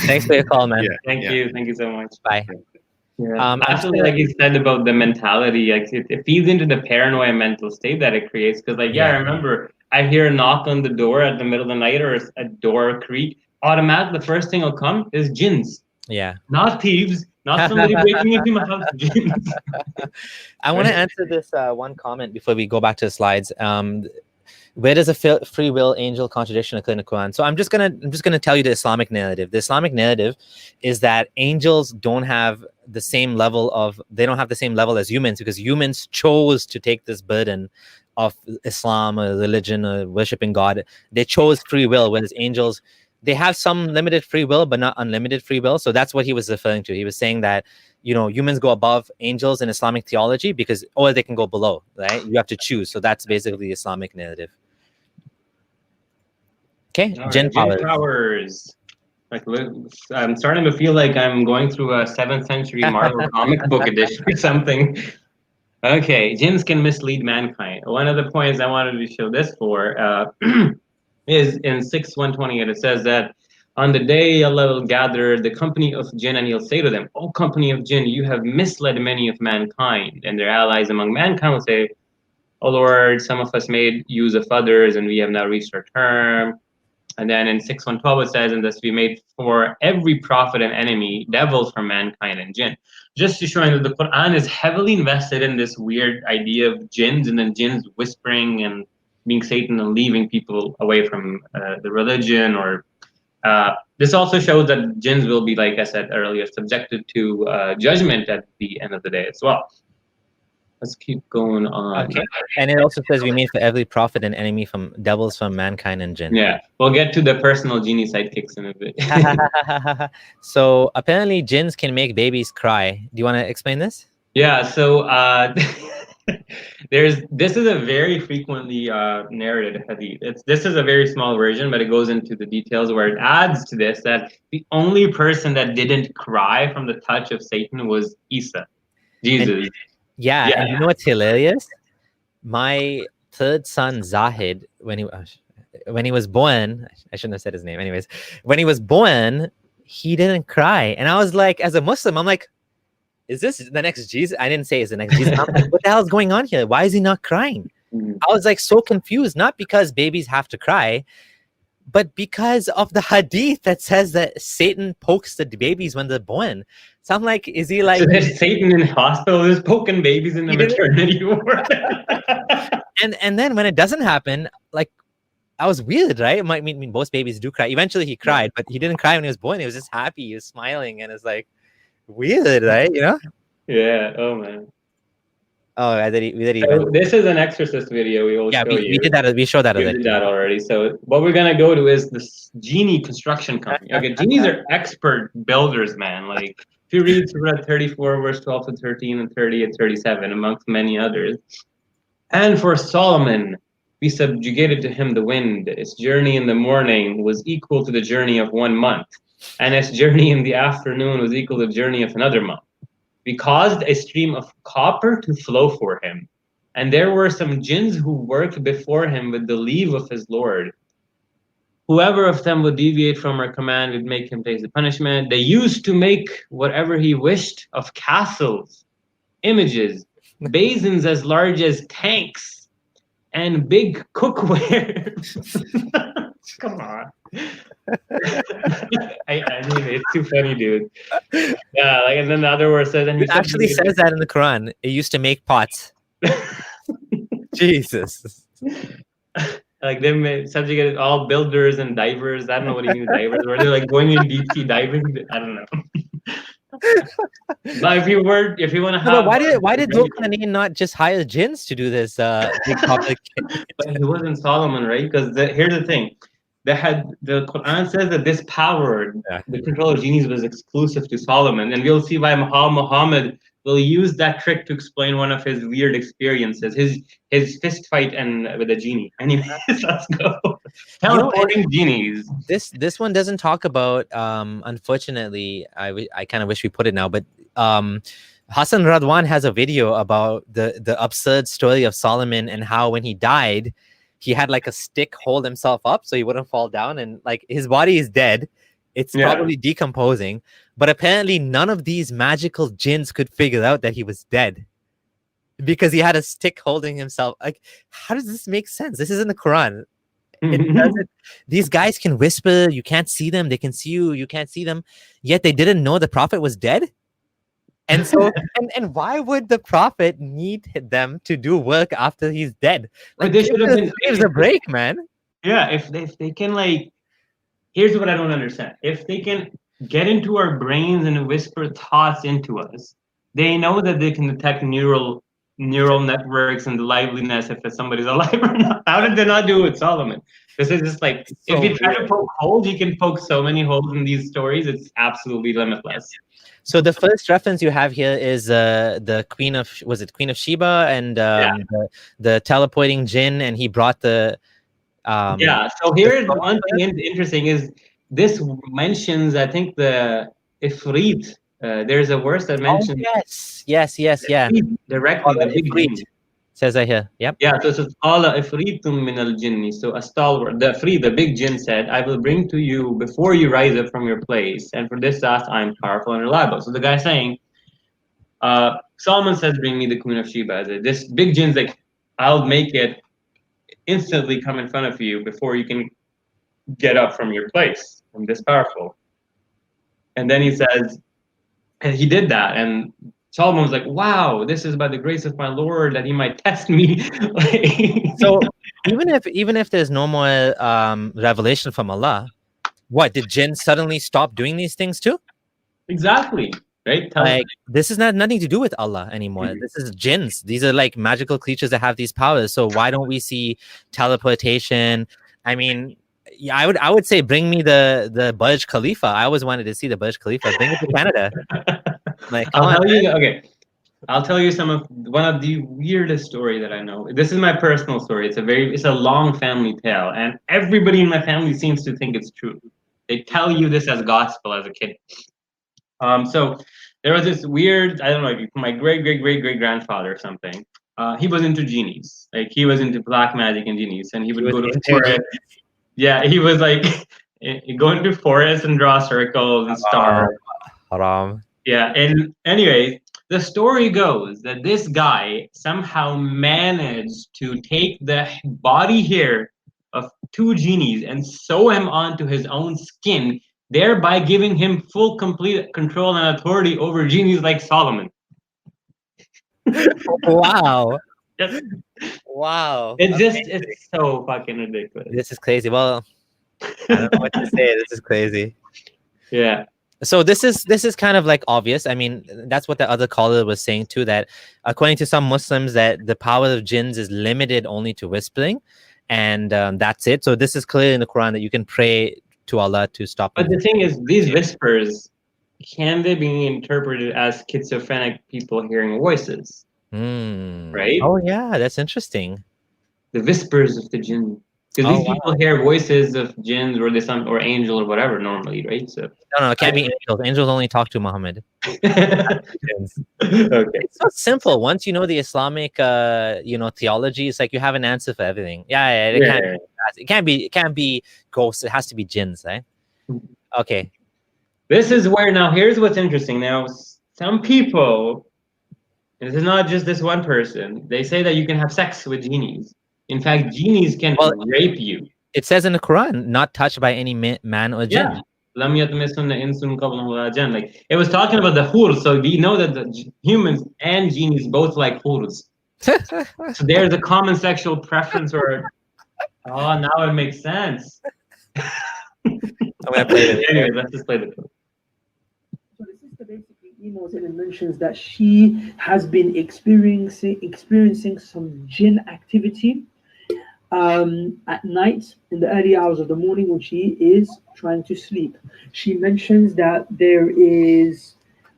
Thanks for your call, man. Thank you so much. Bye. Actually, like you said about the mentality, like it feeds into the paranoia mental state that it creates. Because, like, I remember I hear a knock on the door at the middle of the night or a door creak. Automatically, the first thing will come is jinns. Yeah. Not thieves. Not somebody breaking into my house. Jinns. I want to answer this one comment before we go back to the slides. Where does a free will angel contradiction occur in the Quran? So I'm just gonna tell you the Islamic narrative. The Islamic narrative is that angels don't have the same level as humans, because humans chose to take this burden of Islam or religion or worshiping God. They chose free will, whereas angels, they have some limited free will, but not unlimited free will. So that's what he was referring to. He was saying that, you know, humans go above angels in Islamic theology because, or they can go below, right? You have to choose. So that's basically the Islamic narrative. Okay, Jinn powers. Like, I'm starting to feel like I'm going through a 7th century Marvel comic book edition or something. Okay, jinns can mislead mankind. One of the points I wanted to show this for is in 6:128. It says that on the day Allah will gather the company of jinn, and he'll say to them, "O company of jinn, you have misled many of mankind." And their allies among mankind will say, "O Lord, some of us made use of others, and we have now reached our term." And then in 6:112 it says, "And thus we made for every prophet and enemy devils from mankind and jinn." Just to show you that the Quran is heavily invested in this weird idea of jinns, and then jinns whispering and being Satan and leaving people away from the religion. Or this also shows that jinns will be, like I said earlier, subjected to judgment at the end of the day as well. Let's keep going on. Okay. And it also says we made for every prophet and enemy from devils from mankind and jinn. Yeah, we'll get to the personal genie sidekicks in a bit. So apparently jinns can make babies cry. Do you want to explain this? Yeah, so This is a very frequently narrated hadith. This is a very small version, but it goes into the details where it adds to this that the only person that didn't cry from the touch of Satan was Isa, Jesus. And you know what's hilarious? My third son Zahid, when he was born, I shouldn't have said his name. Anyways, when he was born, he didn't cry, and I was like, as a Muslim, I'm like, is this the next Jesus? I didn't say it's the next Jesus. I'm like, what the hell is going on here? Why is he not crying? I was like so confused, not because babies have to cry, but because of the hadith that says that Satan pokes the babies when they're born. So I'm like, is he like... So there's Satan in hospital, there's poking babies in the maternity ward. and then when it doesn't happen, like, I was weird, right? I mean, most babies do cry. Eventually he cried, but he didn't cry when he was born. He was just happy. He was smiling, and it's like, weird, right? You know? Yeah. Oh man. Oh, this is an exorcist video. We will show you. We did that. We showed that already. We did that already. So what we're gonna go to is this Genie construction company. Okay, Genies are expert builders, man. Like if you read Surah 34, verse 12 to 13, and 30 and 37, amongst many others. And for Solomon, we subjugated to him the wind. Its journey in the morning was equal to the journey of 1 month. And its journey in the afternoon was equal to the journey of another month. We caused a stream of copper to flow for him. And there were some jinns who worked before him with the leave of his Lord. Whoever of them would deviate from our command would make him face the punishment. They used to make whatever he wished of castles, images, basins as large as tanks, and big cookware. Come on. I mean, it's too funny, dude. Yeah, like, and then the other word says, and it actually says that in the Quran. It used to make pots. Jesus. Like they subjugated all builders and divers. I don't know what he means divers. Were they like going in deep sea diving? I don't know. But if you want to have, why did Zulkarnain not just hire jinns to do this big public? But he wasn't Solomon, right? Because here's the thing. The Quran says that this power, the control of genies, was exclusive to Solomon, and we'll see why Muhammad will use that trick to explain one of his weird experiences, his fist fight with a genie. Anyways, let's go. Teleporting genies. This one doesn't talk about. Unfortunately, I kind of wish we put it now, but Hassan Radwan has a video about the absurd story of Solomon and how when he died, he had like a stick hold himself up so he wouldn't fall down, and like his body is dead. It's probably decomposing, but apparently none of these magical jinns could figure out that he was dead because he had a stick holding himself. Like, how does this make sense? This is in the Quran. It doesn't. These guys can whisper. You can't see them. They can see you. You can't see them. Yet they didn't know the Prophet was dead. And so, and why would the Prophet need them to do work after he's dead? Like, they should have been. Gives a break, man. Yeah, if they can, like, here's what I don't understand. If they can get into our brains and whisper thoughts into us, they know that they can detect neural networks and the liveliness if somebody's alive or not. How did they not do it with Solomon? This is just like, if you try to poke holes, you can poke so many holes in these stories. It's absolutely limitless. So the first reference you have here is the Queen of Sheba and the teleporting jinn, and he brought the So here's the one thing interesting is this mentions, I think, the Ifrit. There's a verse that mentions yes directly the big jinn. Says I here. Yep. Yeah, so it's Qala Ifritum min al-Jinni. So a stalwart, the big jinn said, I will bring to you before you rise up from your place, and for this task I am powerful and reliable. So the guy saying, Solomon says, bring me the Queen of Sheba. This big jinn's like, I'll make it instantly come in front of you before you can get up from your place. I'm this powerful. And then he says, and he did that, and Solomon was like, wow, this is by the grace of my Lord that he might test me. So even if there's no more revelation from Allah, what, did jinn suddenly stop doing these things too? Exactly. Right? Like, this is nothing to do with Allah anymore. This is jinns. These are like magical creatures that have these powers. So why don't we see teleportation? I mean, yeah, I would say bring me the Burj Khalifa. I always wanted to see the Burj Khalifa. Bring it to Canada. Like, I'll tell you, okay. I'll tell you one of the weirdest story that I know. This is my personal story. It's a long family tale, and everybody in my family seems to think it's true. They tell you this as gospel as a kid. So there was this weird, I don't know, my great grandfather or something. He was into genies. Like, he was into black magic and genies, and he would go to forest. Yeah, he was like going to forest and draw circles and stars. Haram. Yeah, and anyway, the story goes that this guy somehow managed to take the body hair of 2 genies and sew him onto his own skin, thereby giving him full, complete control and authority over genies like Solomon. Wow. Yes. Wow. It's so fucking ridiculous. This is crazy. Well, I don't know what to say. This is crazy. Yeah. So this is kind of like obvious. I mean, that's what the other caller was saying too, that according to some Muslims, that the power of jinns is limited only to whispering, and that's it. So this is clear in the Quran that you can pray to Allah to stop. But the thing is, these whispers, can they be interpreted as schizophrenic people hearing voices? Right? Oh yeah, that's interesting. The whispers of the jinn. Because these people hear voices of jinns or angel or whatever normally, right? So no, it can't be angels. Angels only talk to Muhammad. Okay. It's so simple. Once you know the Islamic theology, it's like you have an answer for everything. It can't be ghosts. It has to be jinns, right? Okay. This is where now here's what's interesting. Now some people, and this is not just this one person, they say that you can have sex with genies. In fact, genies can rape you. It says in the Quran, not touched by any man or jinn. Yeah. Like, it was talking about the hur, so we know that the humans and genies both like hurs. So there's a common sexual preference, or now it makes sense. I'm gonna play it. Anyway, let's just play the clip. So the sister basically emails in and mentions that she has been experiencing some jinn activity at night in the early hours of the morning when she is trying to sleep. She mentions that there is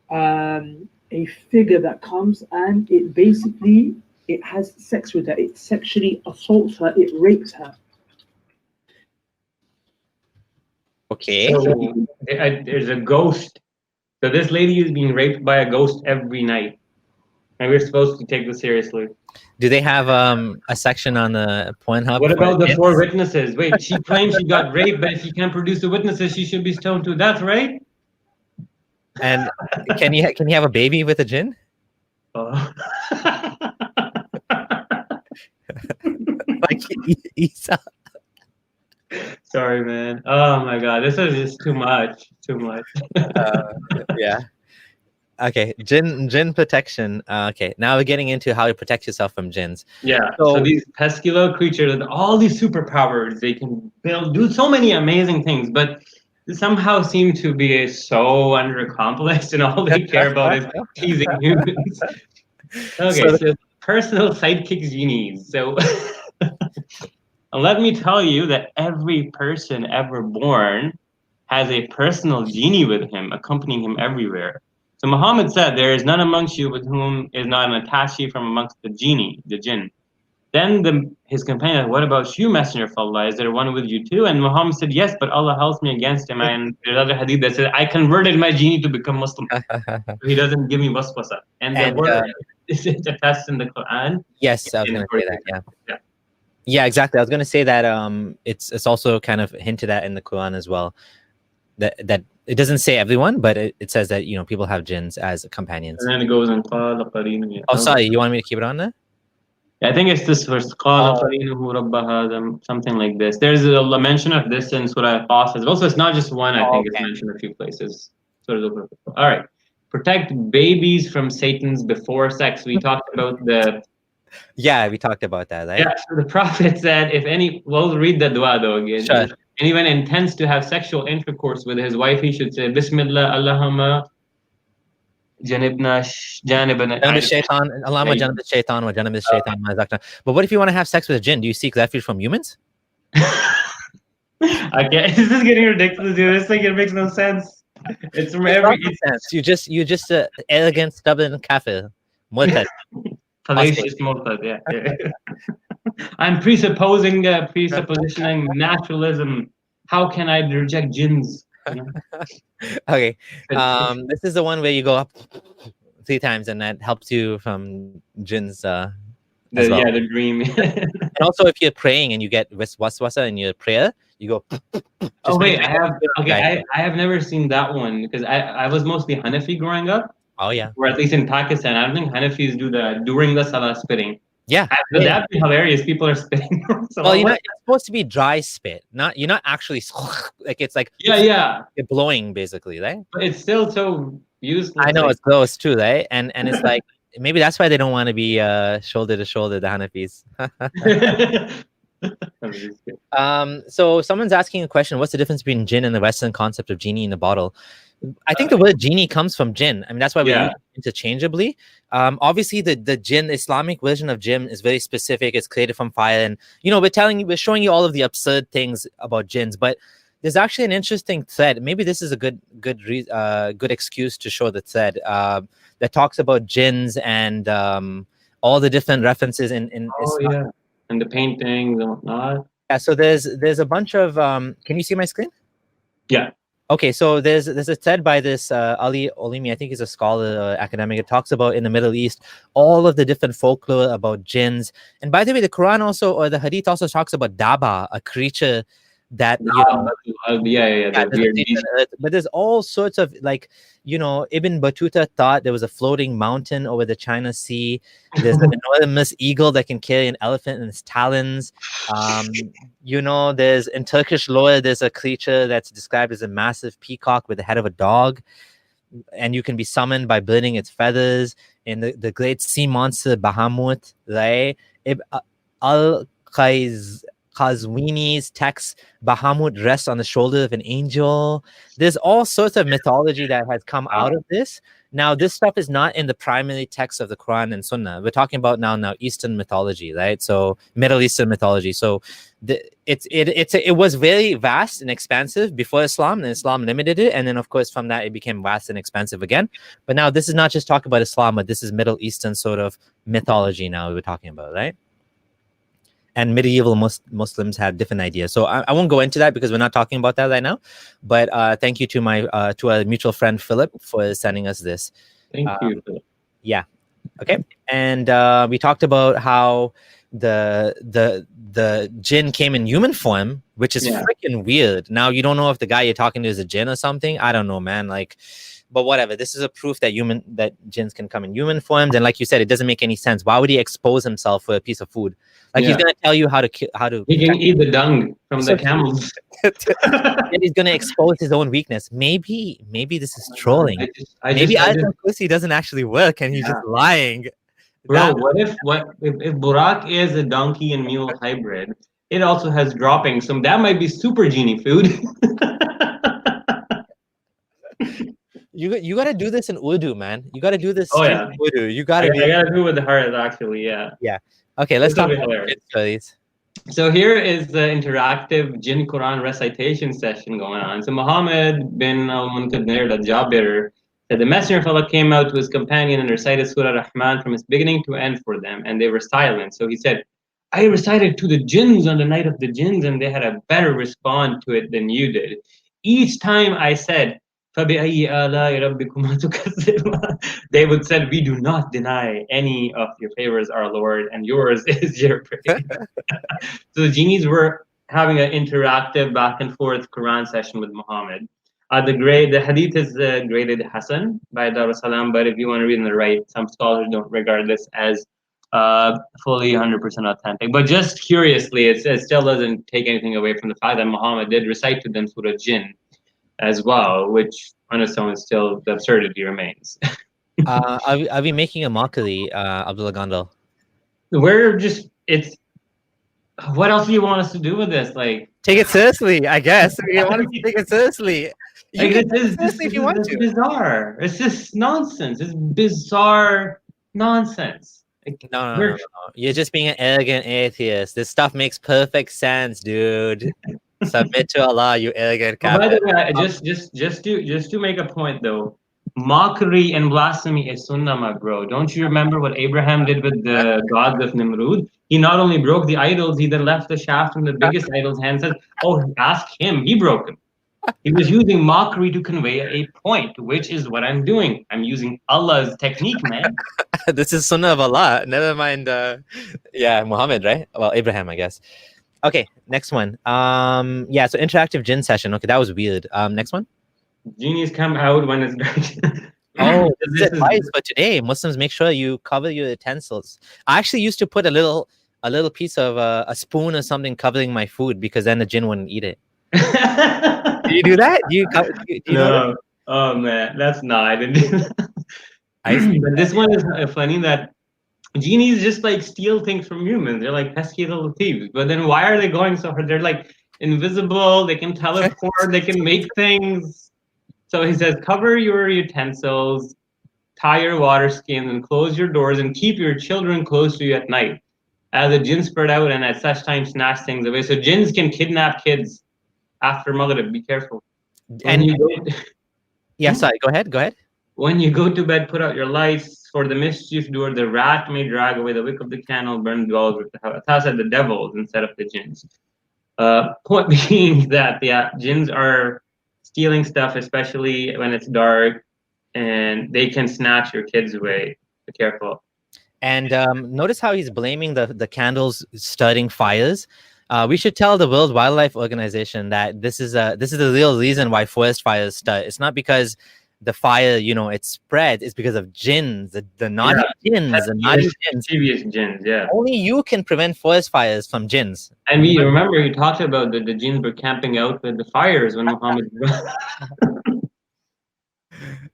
a figure that comes and it has sex with her. It sexually assaults her. It rapes her. Okay. So there's a ghost. So this lady is being raped by a ghost every night, and we're supposed to take this seriously. Do they have a section on the Pornhub? What about the 4 witnesses? Wait, she claims she got raped, but if she can't produce the witnesses, she should be stoned to death, right? And can you have a baby with a jinn? Like Isa. Sorry, man. Oh my God, this is just too much. Yeah. Okay, jinn protection. Okay, now we're getting into how to protect yourself from jinns. Yeah. So these pesky little creatures, all these superpowers, they can do so many amazing things, but they somehow seem to be so underaccomplished, and all they care about is teasing humans. Okay, so personal sidekick genies. So let me tell you that every person ever born has a personal genie with him, accompanying him everywhere. So Muhammad said, there is none amongst you with whom is not an attaché from amongst the jinn. Then his companion said, what about you, Messenger of Allah? Is there one with you too? And Muhammad said, yes, but Allah helps me against him. And there's other hadith that said, I converted my genie to become Muslim. He doesn't give me waswasa. And the word is attested in the Quran. Yes, I was going to say that, yeah, exactly. I was going to say that it's also kind of hinted at in the Quran as well. That it doesn't say everyone, but it says that people have jinns as companions. And then it goes on. Oh, sorry, you want me to keep it on there? Yeah, I think it's this verse. Something like this. There's a mention of this in Surah Apostate. Also, it's not just one. I think it's mentioned a few places. All right. Protect babies from Satan's before sex. We talked about Yeah, we talked about that, right? Yeah, so the Prophet said, we'll read the dua though again. Sure. If anyone intends to have sexual intercourse with his wife, he should say, Bismillah, Allahumma janibna janibna. Allahumma janib shaitan wa janib shaitan ma zakna. But what if you want to have sex with a jinn? Do you seek refuge from humans? Okay, this is getting ridiculous, dude. This thing, it makes no sense. It's from every sense. You're just an arrogant, stubborn kafir. Murtad. Fallacious murtad, yeah. I'm presuppositioning naturalism. How can I reject jinns? You know? Okay. This is the one where you go up 3 times and that helps you from jinns as well. Yeah, the dream. And also if you're praying and you get waswasa in your prayer, you go oh wait, I have never seen that one because I was mostly Hanafi growing up. Oh yeah. Or at least in Pakistan. I don't think Hanafis do that during the salah spitting. Yeah. That'd be hilarious. People are spitting. Well, it's supposed to be dry spit. You're not actually like it's like you're blowing basically, right? But it's still so useless. I know it's gross too, right? And it's like maybe that's why they don't want to be shoulder to shoulder, the Hanafis. So someone's asking a question: what's the difference between jinn and the Western concept of genie in a bottle? I think the word genie comes from jinn. I mean, that's why we use it interchangeably. Obviously, the jinn, Islamic version of jinn, is very specific. It's created from fire, and we're showing you all of the absurd things about jinns. But there's actually an interesting thread. Maybe this is a good excuse to show the thread that talks about jinns and all the different references in Islam. Yeah, and the paintings and whatnot. Yeah. So there's a bunch of. Can you see my screen? Yeah. Okay, so there's a thread by this Ali Olimi, I think he's a scholar, academic. It talks about in the Middle East all of the different folklore about jinns. And by the way, the Quran also, or the Hadith also talks about Dawah, a creature that but there's all sorts of Ibn Battuta thought there was a floating mountain over the China Sea. There's an enormous eagle that can carry an elephant in its talons. There's in Turkish lore there's a creature that's described as a massive peacock with the head of a dog, and you can be summoned by burning its feathers. In the great sea monster Bahamut, right? Qazwini's text, Bahamut rests on the shoulder of an angel. There's all sorts of mythology that has come out of this. Now, this stuff is not in the primary text of the Quran and Sunnah. We're talking about now Eastern mythology, right? So Middle Eastern mythology. So it was very vast and expansive before Islam, and Islam limited it. And then, of course, from that, it became vast and expansive again. But now this is not just talking about Islam, but this is Middle Eastern sort of mythology now we're talking about, right? And medieval Muslims had different ideas. So I won't go into that because we're not talking about that right now. But thank you to to our mutual friend Philip for sending us this. Thank you, Philip. Yeah. Okay. And we talked about how the jinn came in human form, which is freaking weird. Now you don't know if the guy you're talking to is a jinn or something. I don't know, man. But whatever. This is a proof that jinns can come in human forms. And like you said, it doesn't make any sense. Why would he expose himself for a piece of food? He's gonna tell you how to. He can eat the dung from the camels. And he's gonna expose his own weakness. Maybe this is trolling. Maybe pussy doesn't actually work, and he's just lying. Bro, what if Burak is a donkey and mule hybrid? It also has droppings, so that might be super genie food. You gotta do this in Urdu, man. You gotta do this. Oh yeah, Urdu. I gotta do it with the heart, actually. Yeah. Yeah. Okay, let's talk about studies. So here is the interactive Jinn Quran recitation session going on. So Muhammad bin al-Munkadir, the Jabir, said the Messenger of Allah came out to his companion and recited Surah Rahman from its beginning to end for them, and they were silent. So he said, I recited to the jinns on the night of the jinns, and they had a better response to it than you did. Each time I said, they would say, we do not deny any of your favors, our Lord, and yours is your praise. So the genies were having an interactive back and forth Quran session with Muhammad. The Hadith is graded Hasan by Darussalam, but if you want to read in the right, some scholars don't regard this as fully 100% authentic. But just curiously, it still doesn't take anything away from the fact that Muhammad did recite to them Surah Jinn as well, which on its own still the absurdity remains. Are we making a mockery, Abdullah Gondal? What else do you want us to do with this? Take it seriously, I guess. We want to take it seriously. This is bizarre. It's just nonsense. It's bizarre nonsense. No. You're just being an arrogant atheist. This stuff makes perfect sense, dude. Submit to Allah, you arrogant By the way, just to make a point though, Mockery and blasphemy is sunnah, my bro. Don't you remember what Abraham did with the gods of Nimrud? He not only broke the idols, he then left the shaft from the biggest idol's hand and said, oh, ask him. He broke them. He was using mockery to convey a point, which is what I'm doing. I'm using Allah's technique, man. This is Sunnah of Allah. Never mind. Yeah, Muhammad, right? Well, Abraham, I guess. Okay, next one. Yeah, so interactive jinn session. Okay, that was weird. Next one. Genies come out when it's dark. Oh, this is advice for today. Muslims, make sure you cover your utensils. I actually used to put a little piece of a spoon or something covering my food because then the jinn wouldn't eat it. Do you do that? Do you know that? Oh man, that's not. I didn't do that. But this one is funny that genies just like steal things from humans. They're like pesky little thieves. But then why are they going so hard? They're like invisible. They can teleport. They can make things. So he says, cover your utensils, tie your water skins, and close your doors, and keep your children close to you at night, as the jinn spread out and at such time snatch things away. So jinns can kidnap kids after Maghrib. Be careful. Yeah, sorry. Go ahead. When you go to bed, put out your lights. For the mischief doer, the rat may drag away the wick of the candle, burn dwells with the devils instead of the jinns. Point being that, yeah, jinns are stealing stuff, especially when it's dark, and they can snatch your kids away. Be careful. And notice how he's blaming the candles starting fires. We should tell the World Wildlife Organization that this is the real reason why forest fires start. It's not because the fire, it spread. It's because of jinns, the naughty jinns, the naughty jinns. Serious jinns, yeah. Only you can prevent forest fires from jinns. And we remember you talked about the jinns were camping out with the fires when Muhammad.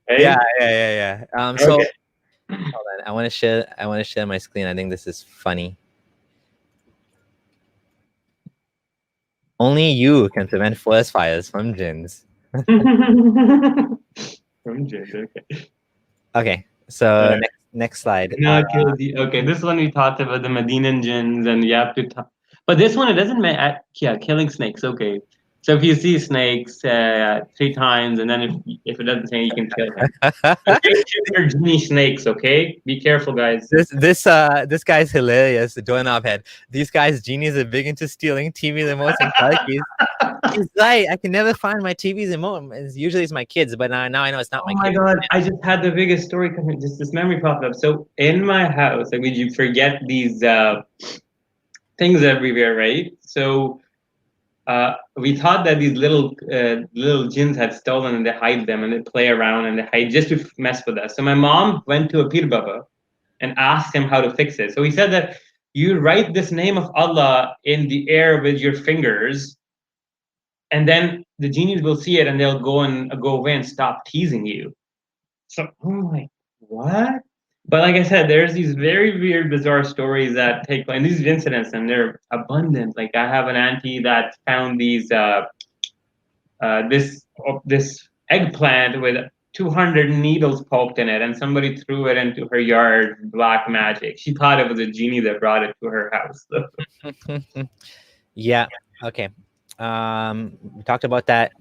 Hey? Yeah. So hold on, I want to share my screen. I think this is funny. Only you can prevent forest fires from jinns. From jinns, okay. Okay, so next slide. Okay, this one we talked about the Medinan jinns, and you have to but this one, it doesn't matter. Yeah, killing snakes, okay. So if you see snakes 3 times, and then if it doesn't say, you can kill them. Okay, they're Genie snakes, okay? Be careful, guys. This guy's hilarious, the doorknob head. These guys, genies, are big into stealing TV remotes and car keys. He's right. I can never find my TV remote. Usually it's my kids, but now I know it's not my kids. Oh my God, I just had the biggest story coming. Just this memory popped up. So in my house, like, you forget these things everywhere, right? So we thought that these little jinns had stolen, and they hide them, and they play around, and they hide just to mess with us. So my mom went to a Pir Baba and asked him how to fix it. So he said that you write this name of Allah in the air with your fingers, and then the genies will see it, and they'll go away and stop teasing you. So I'm like, what? But like I said, there's these very weird, bizarre stories that take place, and these incidents, and they're abundant. Like, I have an auntie that found these this eggplant with 200 needles poked in it, and somebody threw it into her yard. Black magic. She thought it was a genie that brought it to her house. Yeah. Okay. We talked about that.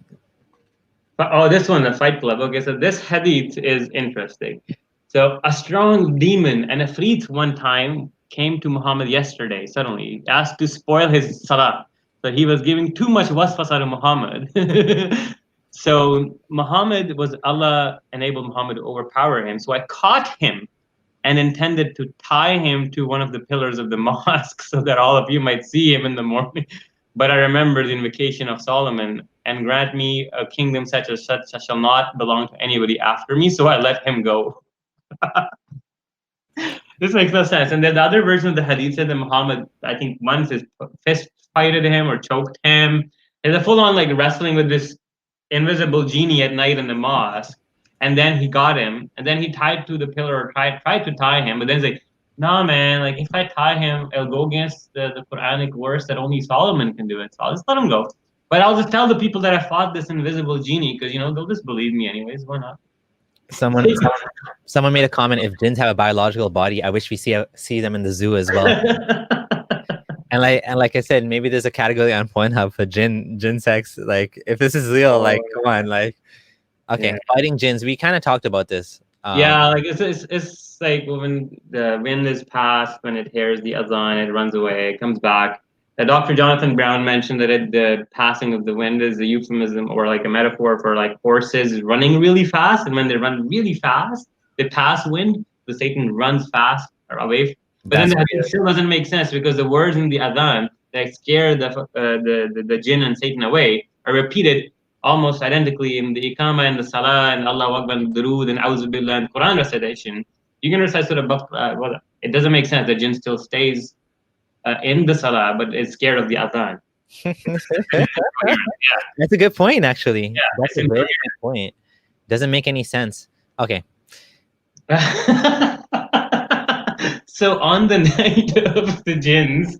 Oh, this one, the Fight Club. Okay, so this hadith is interesting. So a strong demon and a Ifrit one time came to Muhammad yesterday. Suddenly, asked to spoil his salah. So he was giving too much waswasa to Muhammad. So Allah enabled Muhammad to overpower him. So I caught him and intended to tie him to one of the pillars of the mosque so that all of you might see him in the morning. But I remember the invocation of Solomon, and grant me a kingdom such as shall not belong to anybody after me. So I let him go. This makes no sense. And then the other version of the hadith said that Muhammad, I think, once his fist fighted him or choked him. It's a full-on like wrestling with this invisible genie at night in the mosque. And then he got him, and then he tied to the pillar, or tried to tie him, but then he's like, nah, man, like, if I tie him, it'll go against the Quranic verse that only Solomon can do it. So I'll just let him go. But I'll just tell the people that I fought this invisible genie, because, they'll just believe me anyways. Why not? Someone made a comment, if jinns have a biological body, I wish we see them in the zoo as well. and like I said, maybe there's a category on Pornhub for jinn sex. Like, if this is real, like, come on, like, Okay, fighting jinns. We kind of talked about this. Yeah, like it's like when the wind is past, when it hears the adhan, it runs away, it comes back. Dr. Jonathan Brown mentioned that the passing of the wind is a euphemism or like a metaphor for like horses running really fast, and when they run really fast, they pass wind. The Satan runs fast or away. But then the hadith still doesn't make sense because the words in the adhan that scare the jinn and Satan away are repeated almost identically in the Iqamah and the Salah and Allahu Akbar and Durood and A'udhu Billah and Quran recitation. You can recite Surah Baqarah. Well, it doesn't make sense. The jinn still stays in the Salah, but is scared of the adhan. That's a good point, actually. Yeah, that's a very good point. Doesn't make any sense. Okay. So on the night of the jinns,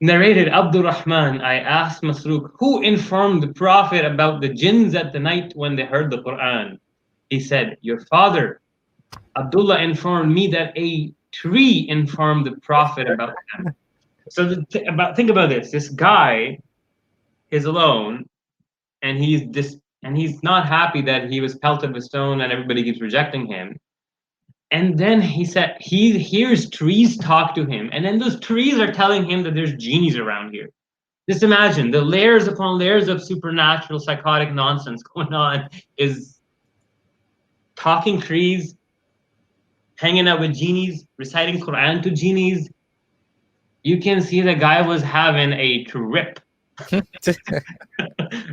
narrated Abdul Rahman, I asked Masruq, who informed the Prophet about the jinns at the night when they heard the Quran? He said, your father. Abdullah informed me that a tree informed the Prophet about them. So think about this. This guy is alone, and he's not happy that he was pelted with stone and everybody keeps rejecting him. And then he said he hears trees talk to him, and then those trees are telling him that there's genies around here. Just imagine the layers upon layers of supernatural psychotic nonsense going on. Is talking trees, hanging out with genies, reciting Quran to genies. You can see the guy was having a trip.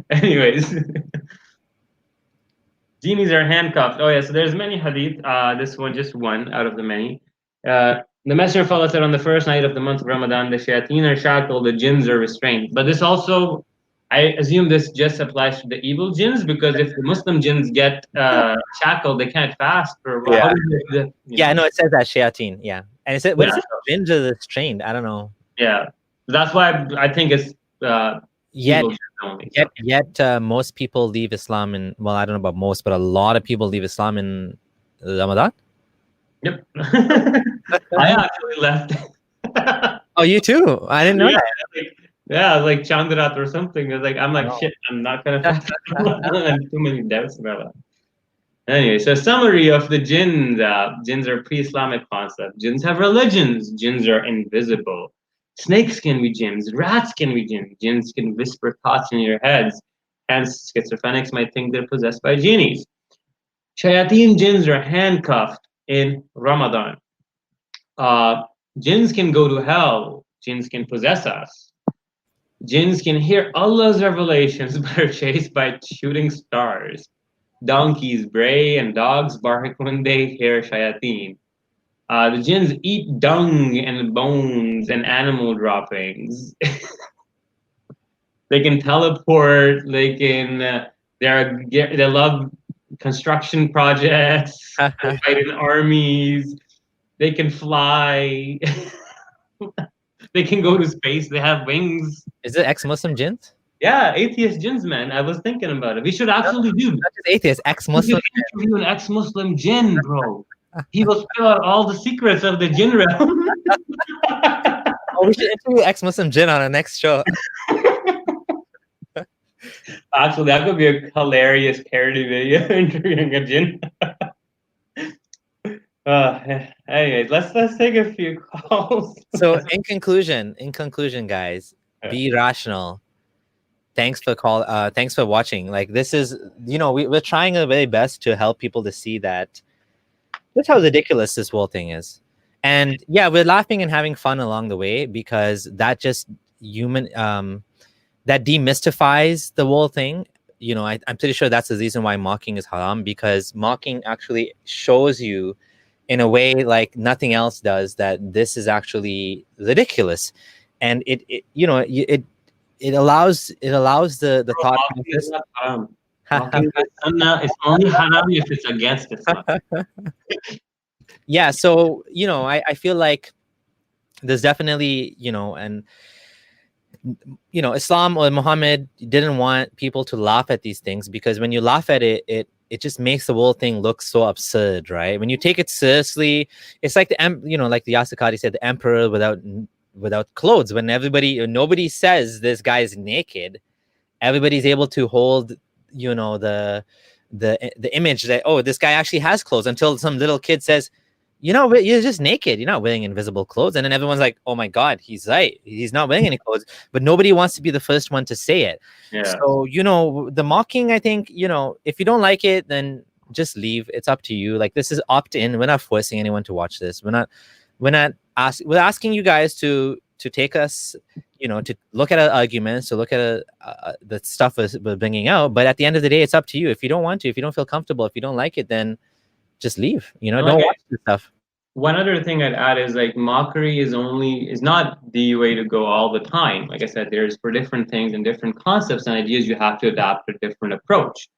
Anyways. Genies are handcuffed. Oh yeah, so there's many hadith. This one, just one out of the many. The Messenger of Allah said on the first night of the month of Ramadan, the shayateen are shackled, the jinns are restrained. But this also, I assume this just applies to the evil jinns, because if the Muslim jinns get shackled, they can't fast. Or Yeah, no, it says that shayateen. Yeah, and it said, what is it? Jinns are restrained. I don't know. Yeah, that's why I think it's Yet most people leave Islam in, well, I don't know about most, but a lot of people leave Islam in Ramadan. Yep. I actually left. Oh, you too? I didn't know that. Like Chandrat or something. I'm like, shit, I'm not gonna fast. I have too many doubts about that. Anyway, so summary of the jinns. Jinns are pre-Islamic concept. Jinns have religions. Jinns are invisible. Snakes can be jinns, rats can be jinns, jinns can whisper thoughts in your heads, hence schizophrenics might think they're possessed by genies. Shayateen jinns are handcuffed in Ramadan. Jinns can go to hell, jinns can possess us. Jinns can hear Allah's revelations but are chased by shooting stars. Donkeys bray and dogs bark when they hear shayateen. The jinns eat dung and bones and animal droppings. They can teleport. They can. They love construction projects. They fight in armies. They can fly. They can go to space. They have wings. Is it ex-Muslim jinns? Yeah, atheist jinns, man. I was thinking about it. We should actually do. Not just atheist, ex-Muslim. We should interview an ex-Muslim jinn, bro. He will spill out all the secrets of the jinn realm. We should interview ex-Muslim jinn on our next show. Actually, that could be a hilarious parody video, interviewing a jinn. Anyways, let's take a few calls. So in conclusion, guys, be rational. Thanks for watching. Like, this is, we're trying our very best to help people to see that that's how ridiculous this whole thing is. And yeah, we're laughing and having fun along the way, because that just that demystifies the whole thing. I'm pretty sure that's the reason why mocking is haram, because mocking actually shows you in a way like nothing else does that this is actually ridiculous. And it allows the thought process. Sunnah is only haram if it's against Islam. Yeah, so I feel like there's definitely Islam or Muhammad didn't want people to laugh at these things, because when you laugh at it, it just makes the whole thing look so absurd, right? When you take it seriously, it's like like the Yasakari said, the emperor without clothes. When nobody says this guy is naked, everybody's able to hold the the image that, oh, this guy actually has clothes, until some little kid says, you know, you're just naked, you're not wearing invisible clothes, and then everyone's like, oh my god, he's right, he's not wearing any clothes, but nobody wants to be the first one to say it. So, you know, the mocking, I think, you know, if you don't like it, then just leave. It's up to you. Like, this is opt-in. We're not forcing anyone to watch this. We're asking you guys to take us, you know, to look at our arguments, to look at the stuff we're bringing out. But at the end of the day, it's up to you. If you don't want to, if you don't feel comfortable, if you don't like it, then just leave. You know, don't watch this stuff. One other thing I'd add is, like, mockery is not the way to go all the time. Like I said, there's, for different things and different concepts and ideas, you have to adapt a different approach.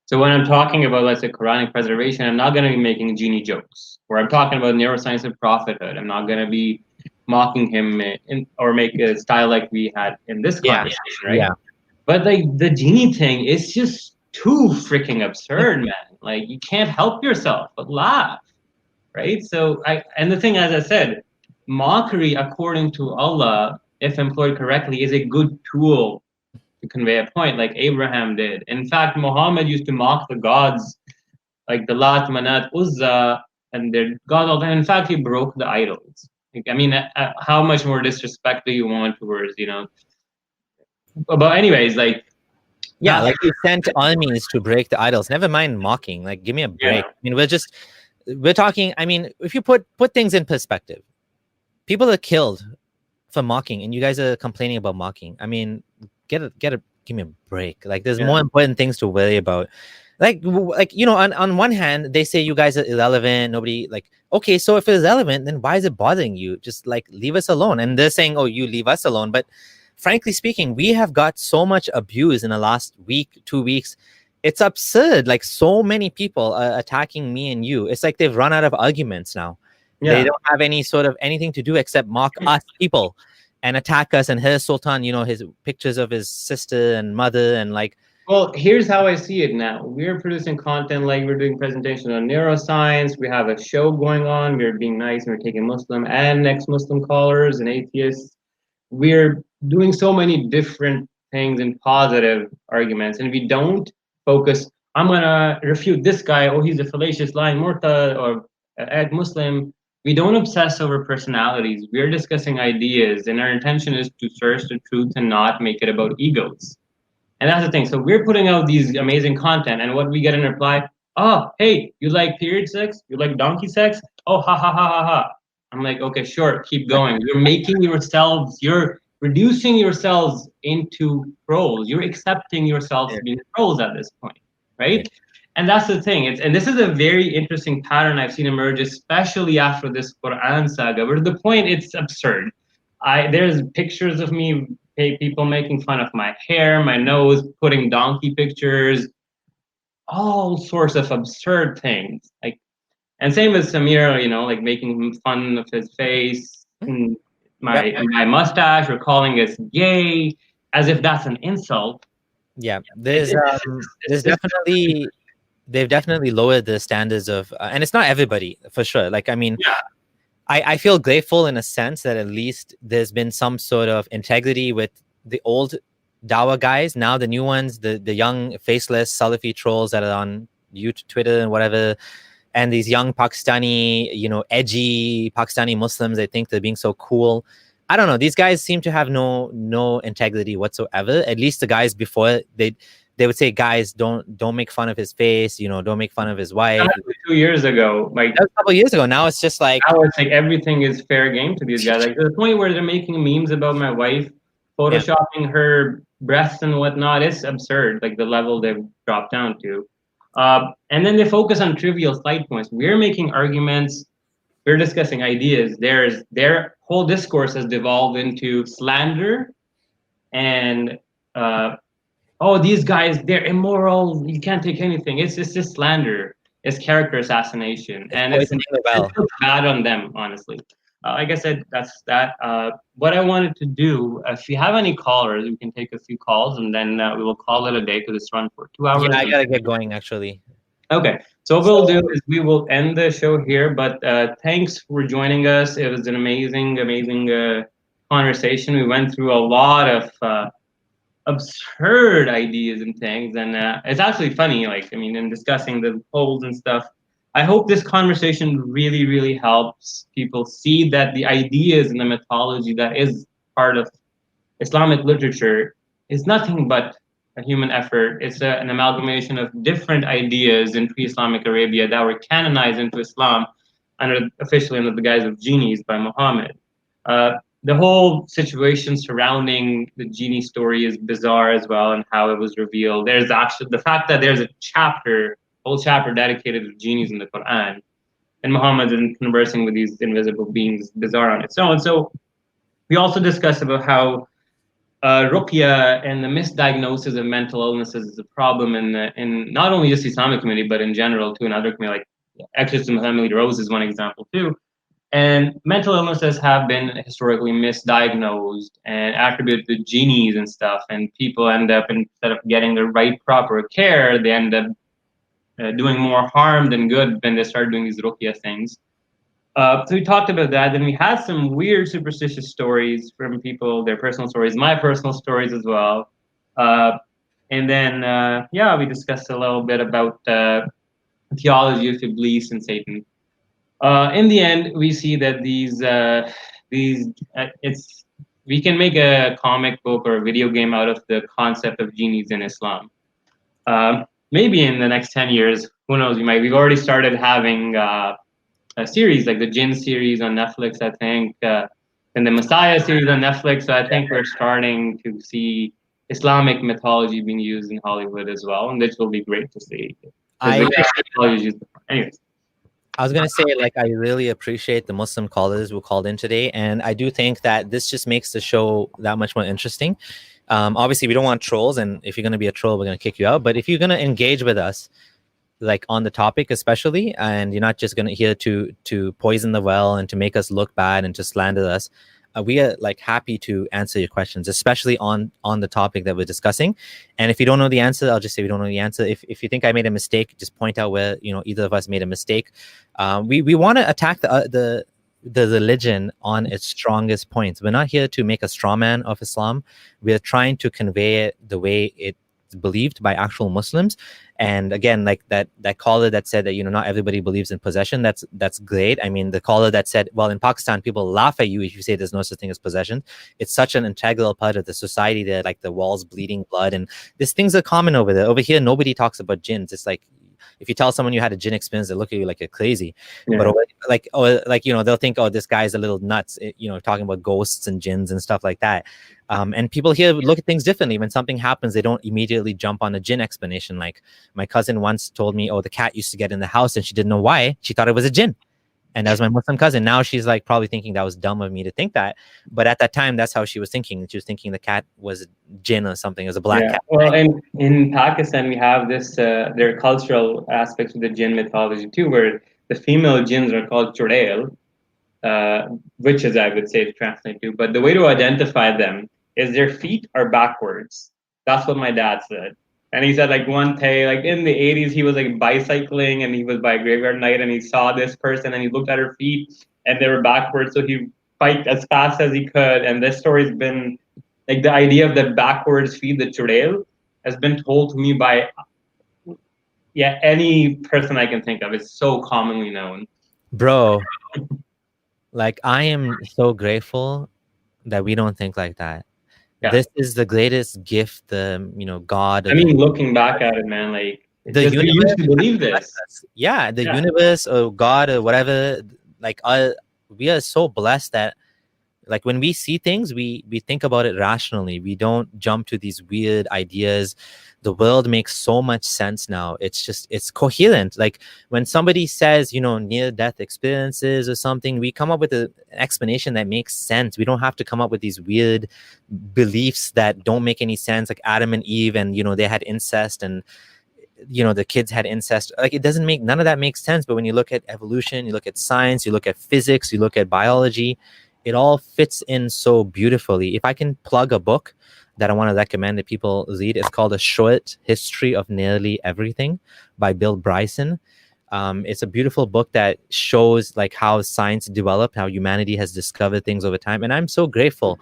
So when I'm talking about, let's say, Quranic preservation, I'm not going to be making Genie jokes. Or I'm talking about neuroscience of prophethood, I'm not going to be mocking him or make a style like we had in this conversation, right? Yeah. But like the Genie thing is just too freaking absurd, man. Like, you can't help yourself but laugh, right? So and the thing, as I said, mockery, according to Allah, if employed correctly, is a good tool to convey a point, like Abraham did. In fact, Muhammad used to mock the gods, like the Lat, Manat, Uzza, and their gods all the time. In fact, he broke the idols. Like, I mean, how much more disrespect do you want towards, you know? But anyways, like, yeah, like, you sent armies to break the idols. Never mind mocking. Like, give me a break. I mean, we're talking. I mean, if you put things in perspective, people are killed for mocking, and you guys are complaining about mocking. I mean, give me a break. Like, there's more important things to worry about. Like, you know, on one hand, they say you guys are irrelevant. Nobody, like, okay, so if it's irrelevant, then why is it bothering you? Just, like, leave us alone. And they're saying, oh, you leave us alone. But frankly speaking, we have got so much abuse in the last week, 2 weeks. It's absurd. Like, so many people are attacking me and you. It's like they've run out of arguments now. They don't have any sort of anything to do except mock us people and attack us and her Sultan, you know, his pictures of his sister and mother, and like. Well, here's how I see it now. We're producing content, like we're doing presentations on neuroscience. We have a show going on. We're being nice. We're taking Muslim and ex-Muslim callers and atheists. We're doing so many different things and positive arguments. And we don't focus, I'm going to refute this guy. Oh, he's a fallacious, lying Murtad or ex-Muslim. We don't obsess over personalities. We're discussing ideas. And our intention is to search the truth and not make it about egos. And that's the thing. So we're putting out these amazing content, and what we get in reply, oh, hey, you like period sex? You like donkey sex? Oh, ha, ha, ha, ha, ha. I'm like, okay, sure, keep going. You're reducing yourselves into trolls. You're accepting yourselves being trolls at this point, right? And that's the thing. And this is a very interesting pattern I've seen emerge, especially after this Quran saga, where the point, it's absurd. There's pictures of me, people making fun of my hair, my nose, putting donkey pictures, all sorts of absurd things. Like, and same with Samir, you know, like making fun of his face, and my mustache, or calling us gay, as if that's an insult. Yeah, there's definitely, they've definitely lowered the standards of, and it's not everybody for sure. Like, I mean, I feel grateful in a sense that at least there's been some sort of integrity with the old Dawah guys. Now the new ones, the young faceless Salafi trolls that are on YouTube, Twitter and whatever, and these young Pakistani, you know, edgy Pakistani Muslims, they think they're being so cool. I don't know. These guys seem to have no integrity whatsoever. At least the guys before, they would say, guys, don't make fun of his face, you know, don't make fun of his wife. That was 2 years ago. Like, that was a couple of years ago. Now it's just like, now it's like everything is fair game to these guys. Like, to the point where they're making memes about my wife, photoshopping her breasts and whatnot. It's absurd, like the level they've dropped down to. And then they focus on trivial side points. We're making arguments, we're discussing ideas. Their whole discourse has devolved into slander and oh, these guys, they're immoral, you can't take anything. It's just slander. It's character assassination. And it's bad on them, honestly. Like I said, that's that. What I wanted to do, if you have any callers, we can take a few calls, and then we will call it a day because it's run for 2 hours. Yeah, I gotta get going, actually. Okay, so what we'll do is we will end the show here, but thanks for joining us. It was an amazing conversation. We went through a lot of absurd ideas and things. And it's actually funny, like, I mean, in discussing the polls and stuff, I hope this conversation really, really helps people see that the ideas and the mythology that is part of Islamic literature is nothing but a human effort. It's an amalgamation of different ideas in pre-Islamic Arabia that were canonized into Islam officially under the guise of genies by Muhammad. The whole situation surrounding the genie story is bizarre as well, and how it was revealed. There's actually the fact that there's a whole chapter dedicated to genies in the Quran, and Muhammad is conversing with these invisible beings, bizarre on its own. So we also discussed about how ruqya and the misdiagnosis of mental illnesses is a problem in not only just the Islamic community, but in general too, in other communities, like exorcism, Emily Rose is one example too. And mental illnesses have been historically misdiagnosed and attributed to genies and stuff, and people end up, instead of getting the right proper care, they end up doing more harm than good when they start doing these ruqya things. So we talked about that. Then we had some weird superstitious stories from people, their personal stories, my personal stories as well. And then, yeah, we discussed a little bit about theology of Iblees and Satan. In the end, we see that we can make a comic book or a video game out of the concept of genies in Islam. Maybe in the next 10 years, who knows, we've already started having a series like the Jinn series on Netflix, I think, and the Messiah series on Netflix. So I think we're starting to see Islamic mythology being used in Hollywood as well, and this will be great to see. Anyways. I was going to say, like, I really appreciate the Muslim callers who called in today. And I do think that this just makes the show that much more interesting. Obviously, we don't want trolls. And if you're going to be a troll, we're going to kick you out. But if you're going to engage with us, like on the topic especially, and you're not just going to here to poison the well and to make us look bad and to slander us, we are like happy to answer your questions, especially on the topic that we're discussing. And if you don't know the answer, I'll just say we don't know the answer. If you think I made a mistake, just point out where either of us made a mistake. We want to attack the religion on its strongest points. We're not here to make a straw man of Islam. We're trying to convey it the way it's believed by actual Muslims. And again, like that caller that said that not everybody believes in possession, that's great. I mean, the caller that said, well, in Pakistan people laugh at you if you say there's no such thing as possession. It's such an integral part of the society there, like the walls bleeding blood, and these things are common over there. Over here nobody talks about jinns. It's like if you tell someone you had a jinn experience, they look at you like you're crazy. Yeah. But they'll think, oh, this guy's a little nuts, talking about ghosts and jinns and stuff like that. And people here look at things differently. When something happens, they don't immediately jump on a jinn explanation. Like my cousin once told me, oh, the cat used to get in the house and she didn't know why. She thought it was a jinn. And that was my Muslim cousin. Now she's like probably thinking that was dumb of me to think that. But at that time, that's how she was thinking. She was thinking the cat was a jinn or something. It was a black cat. Well, in Pakistan, we have this, there are cultural aspects of the jinn mythology too, where the female jinns are called churail, witches, I would say to translate to. But the way to identify them is their feet are backwards. That's what my dad said. And he said, like, one day, like in the 80s, he was like bicycling and he was by graveyard night and he saw this person and he looked at her feet and they were backwards. So he biked as fast as he could. And this story's been, like, the idea of the backwards feet, the churail, has been told to me by, any person I can think of. It's so commonly known. Bro, like, I am so grateful that we don't think like that. Yeah. This is the greatest gift, God. I mean, looking back at it, man, like, the universe used to believe this. Yeah, the universe or God or whatever, like, we are so blessed that, like, when we see things, we think about it rationally. We don't jump to these weird ideas. The world makes so much sense now. It's coherent. Like when somebody says, near-death experiences or something, we come up with an explanation that makes sense. We don't have to come up with these weird beliefs that don't make any sense, like Adam and Eve and, they had incest and, the kids had incest. Like, none of that makes sense. But when you look at evolution, you look at science, you look at physics, you look at biology, it all fits in so beautifully. If I can plug a book that I want to recommend that people read, it's called A Short History of Nearly Everything by Bill Bryson. It's a beautiful book that shows like how science developed, how humanity has discovered things over time. And I'm so grateful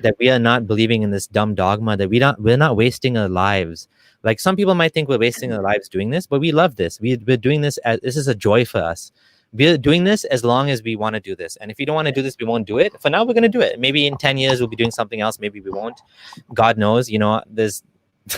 that we are not believing in this dumb dogma, that we're not wasting our lives. Like some people might think we're wasting our lives doing this, but we love this. We're doing this as this is a joy for us. We're doing this as long as we want to do this. And if we don't want to do this, we won't do it. For now, we're going to do it. Maybe in 10 years, we'll be doing something else. Maybe we won't. God knows, you know, there's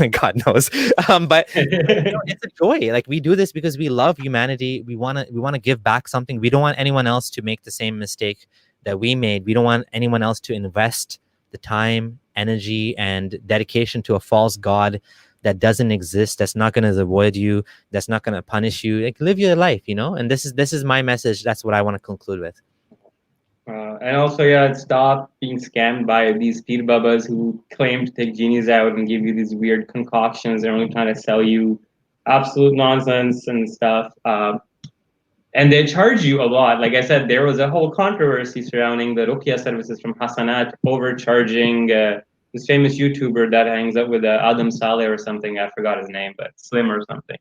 God knows. But you know, it's a joy. Like we do this because we love humanity. We want to give back something. We don't want anyone else to make the same mistake that we made. We don't want anyone else to invest the time, energy, and dedication to a false god that doesn't exist, that's not going to reward you, that's not going to punish you. Like live your life, you know. And this is my message. That's what I want to conclude with. And also, yeah, stop being scammed by these peer babas who claim to take genies out and give you these weird concoctions. They're only trying to sell you absolute nonsense and stuff. And they charge you a lot. Like I said, there was a whole controversy surrounding the Ruqya services from Hasanat overcharging this famous YouTuber that hangs up with Adam Saleh or something. I forgot his name, but Slim or something.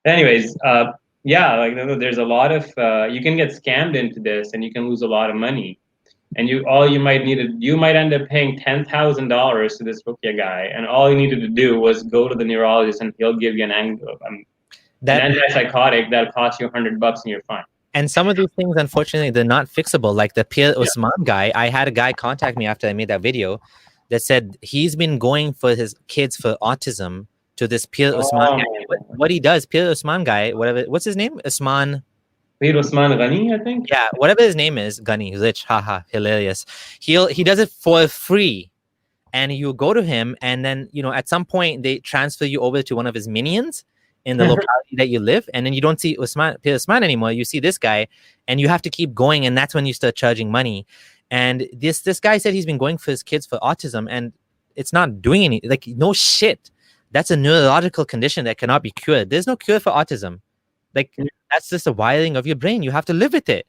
Anyways, yeah, like there's a lot of you can get scammed into this, and you can lose a lot of money. And you might end up paying $10,000 to this Ruqya guy, and all you needed to do was go to the neurologist, and he'll give you an antipsychotic that'll cost you $100 and you're fine. And some of these things, unfortunately, they're not fixable. Like the Pir Usman guy, I had a guy contact me after I made that video that said he's been going for his kids for autism to this Pir Usman guy. What he does, Pir Usman guy, what's his name? Usman. Pir Usman Ghani, I think. Yeah, whatever his name is, Ghani, rich, haha, hilarious. He does it for free. And you go to him, and then, you know, at some point they transfer you over to one of his minions in the locality that you live, and then you don't see Pir Usman anymore. You see this guy, and you have to keep going, and that's when you start charging money. And this guy said he's been going for his kids for autism, and it's not doing any, like, no shit. That's a neurological condition that cannot be cured. There's no cure for autism. Like, that's just a wiring of your brain. You have to live with it.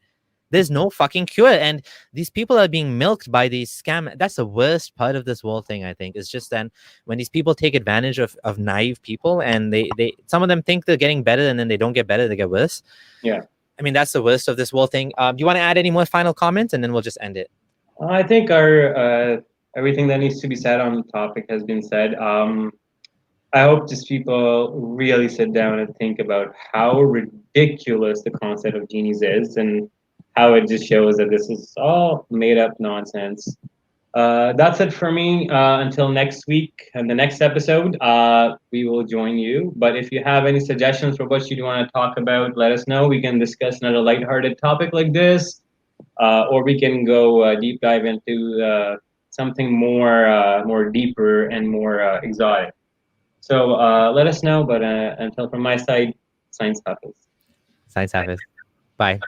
There's no fucking cure. And these people are being milked by these scam. That's the worst part of this whole thing, I think. It's just then when these people take advantage of naive people, and they some of them think they're getting better, and then they don't get better, they get worse. Yeah. I mean, that's the worst of this whole thing. Do you want to add any more final comments, and then we'll just end it? I think our everything that needs to be said on the topic has been said. I hope just people really sit down and think about how ridiculous the concept of genies is, and how it just shows that this is all made up nonsense. That's it for me. Until next week and the next episode, we will join you. But if you have any suggestions for what you want to talk about, let us know. We can discuss another lighthearted topic like this, or we can go deep dive into something more deeper and more exotic. So let us know. But until from my side, Science Hafiz. Science Hafiz. Bye.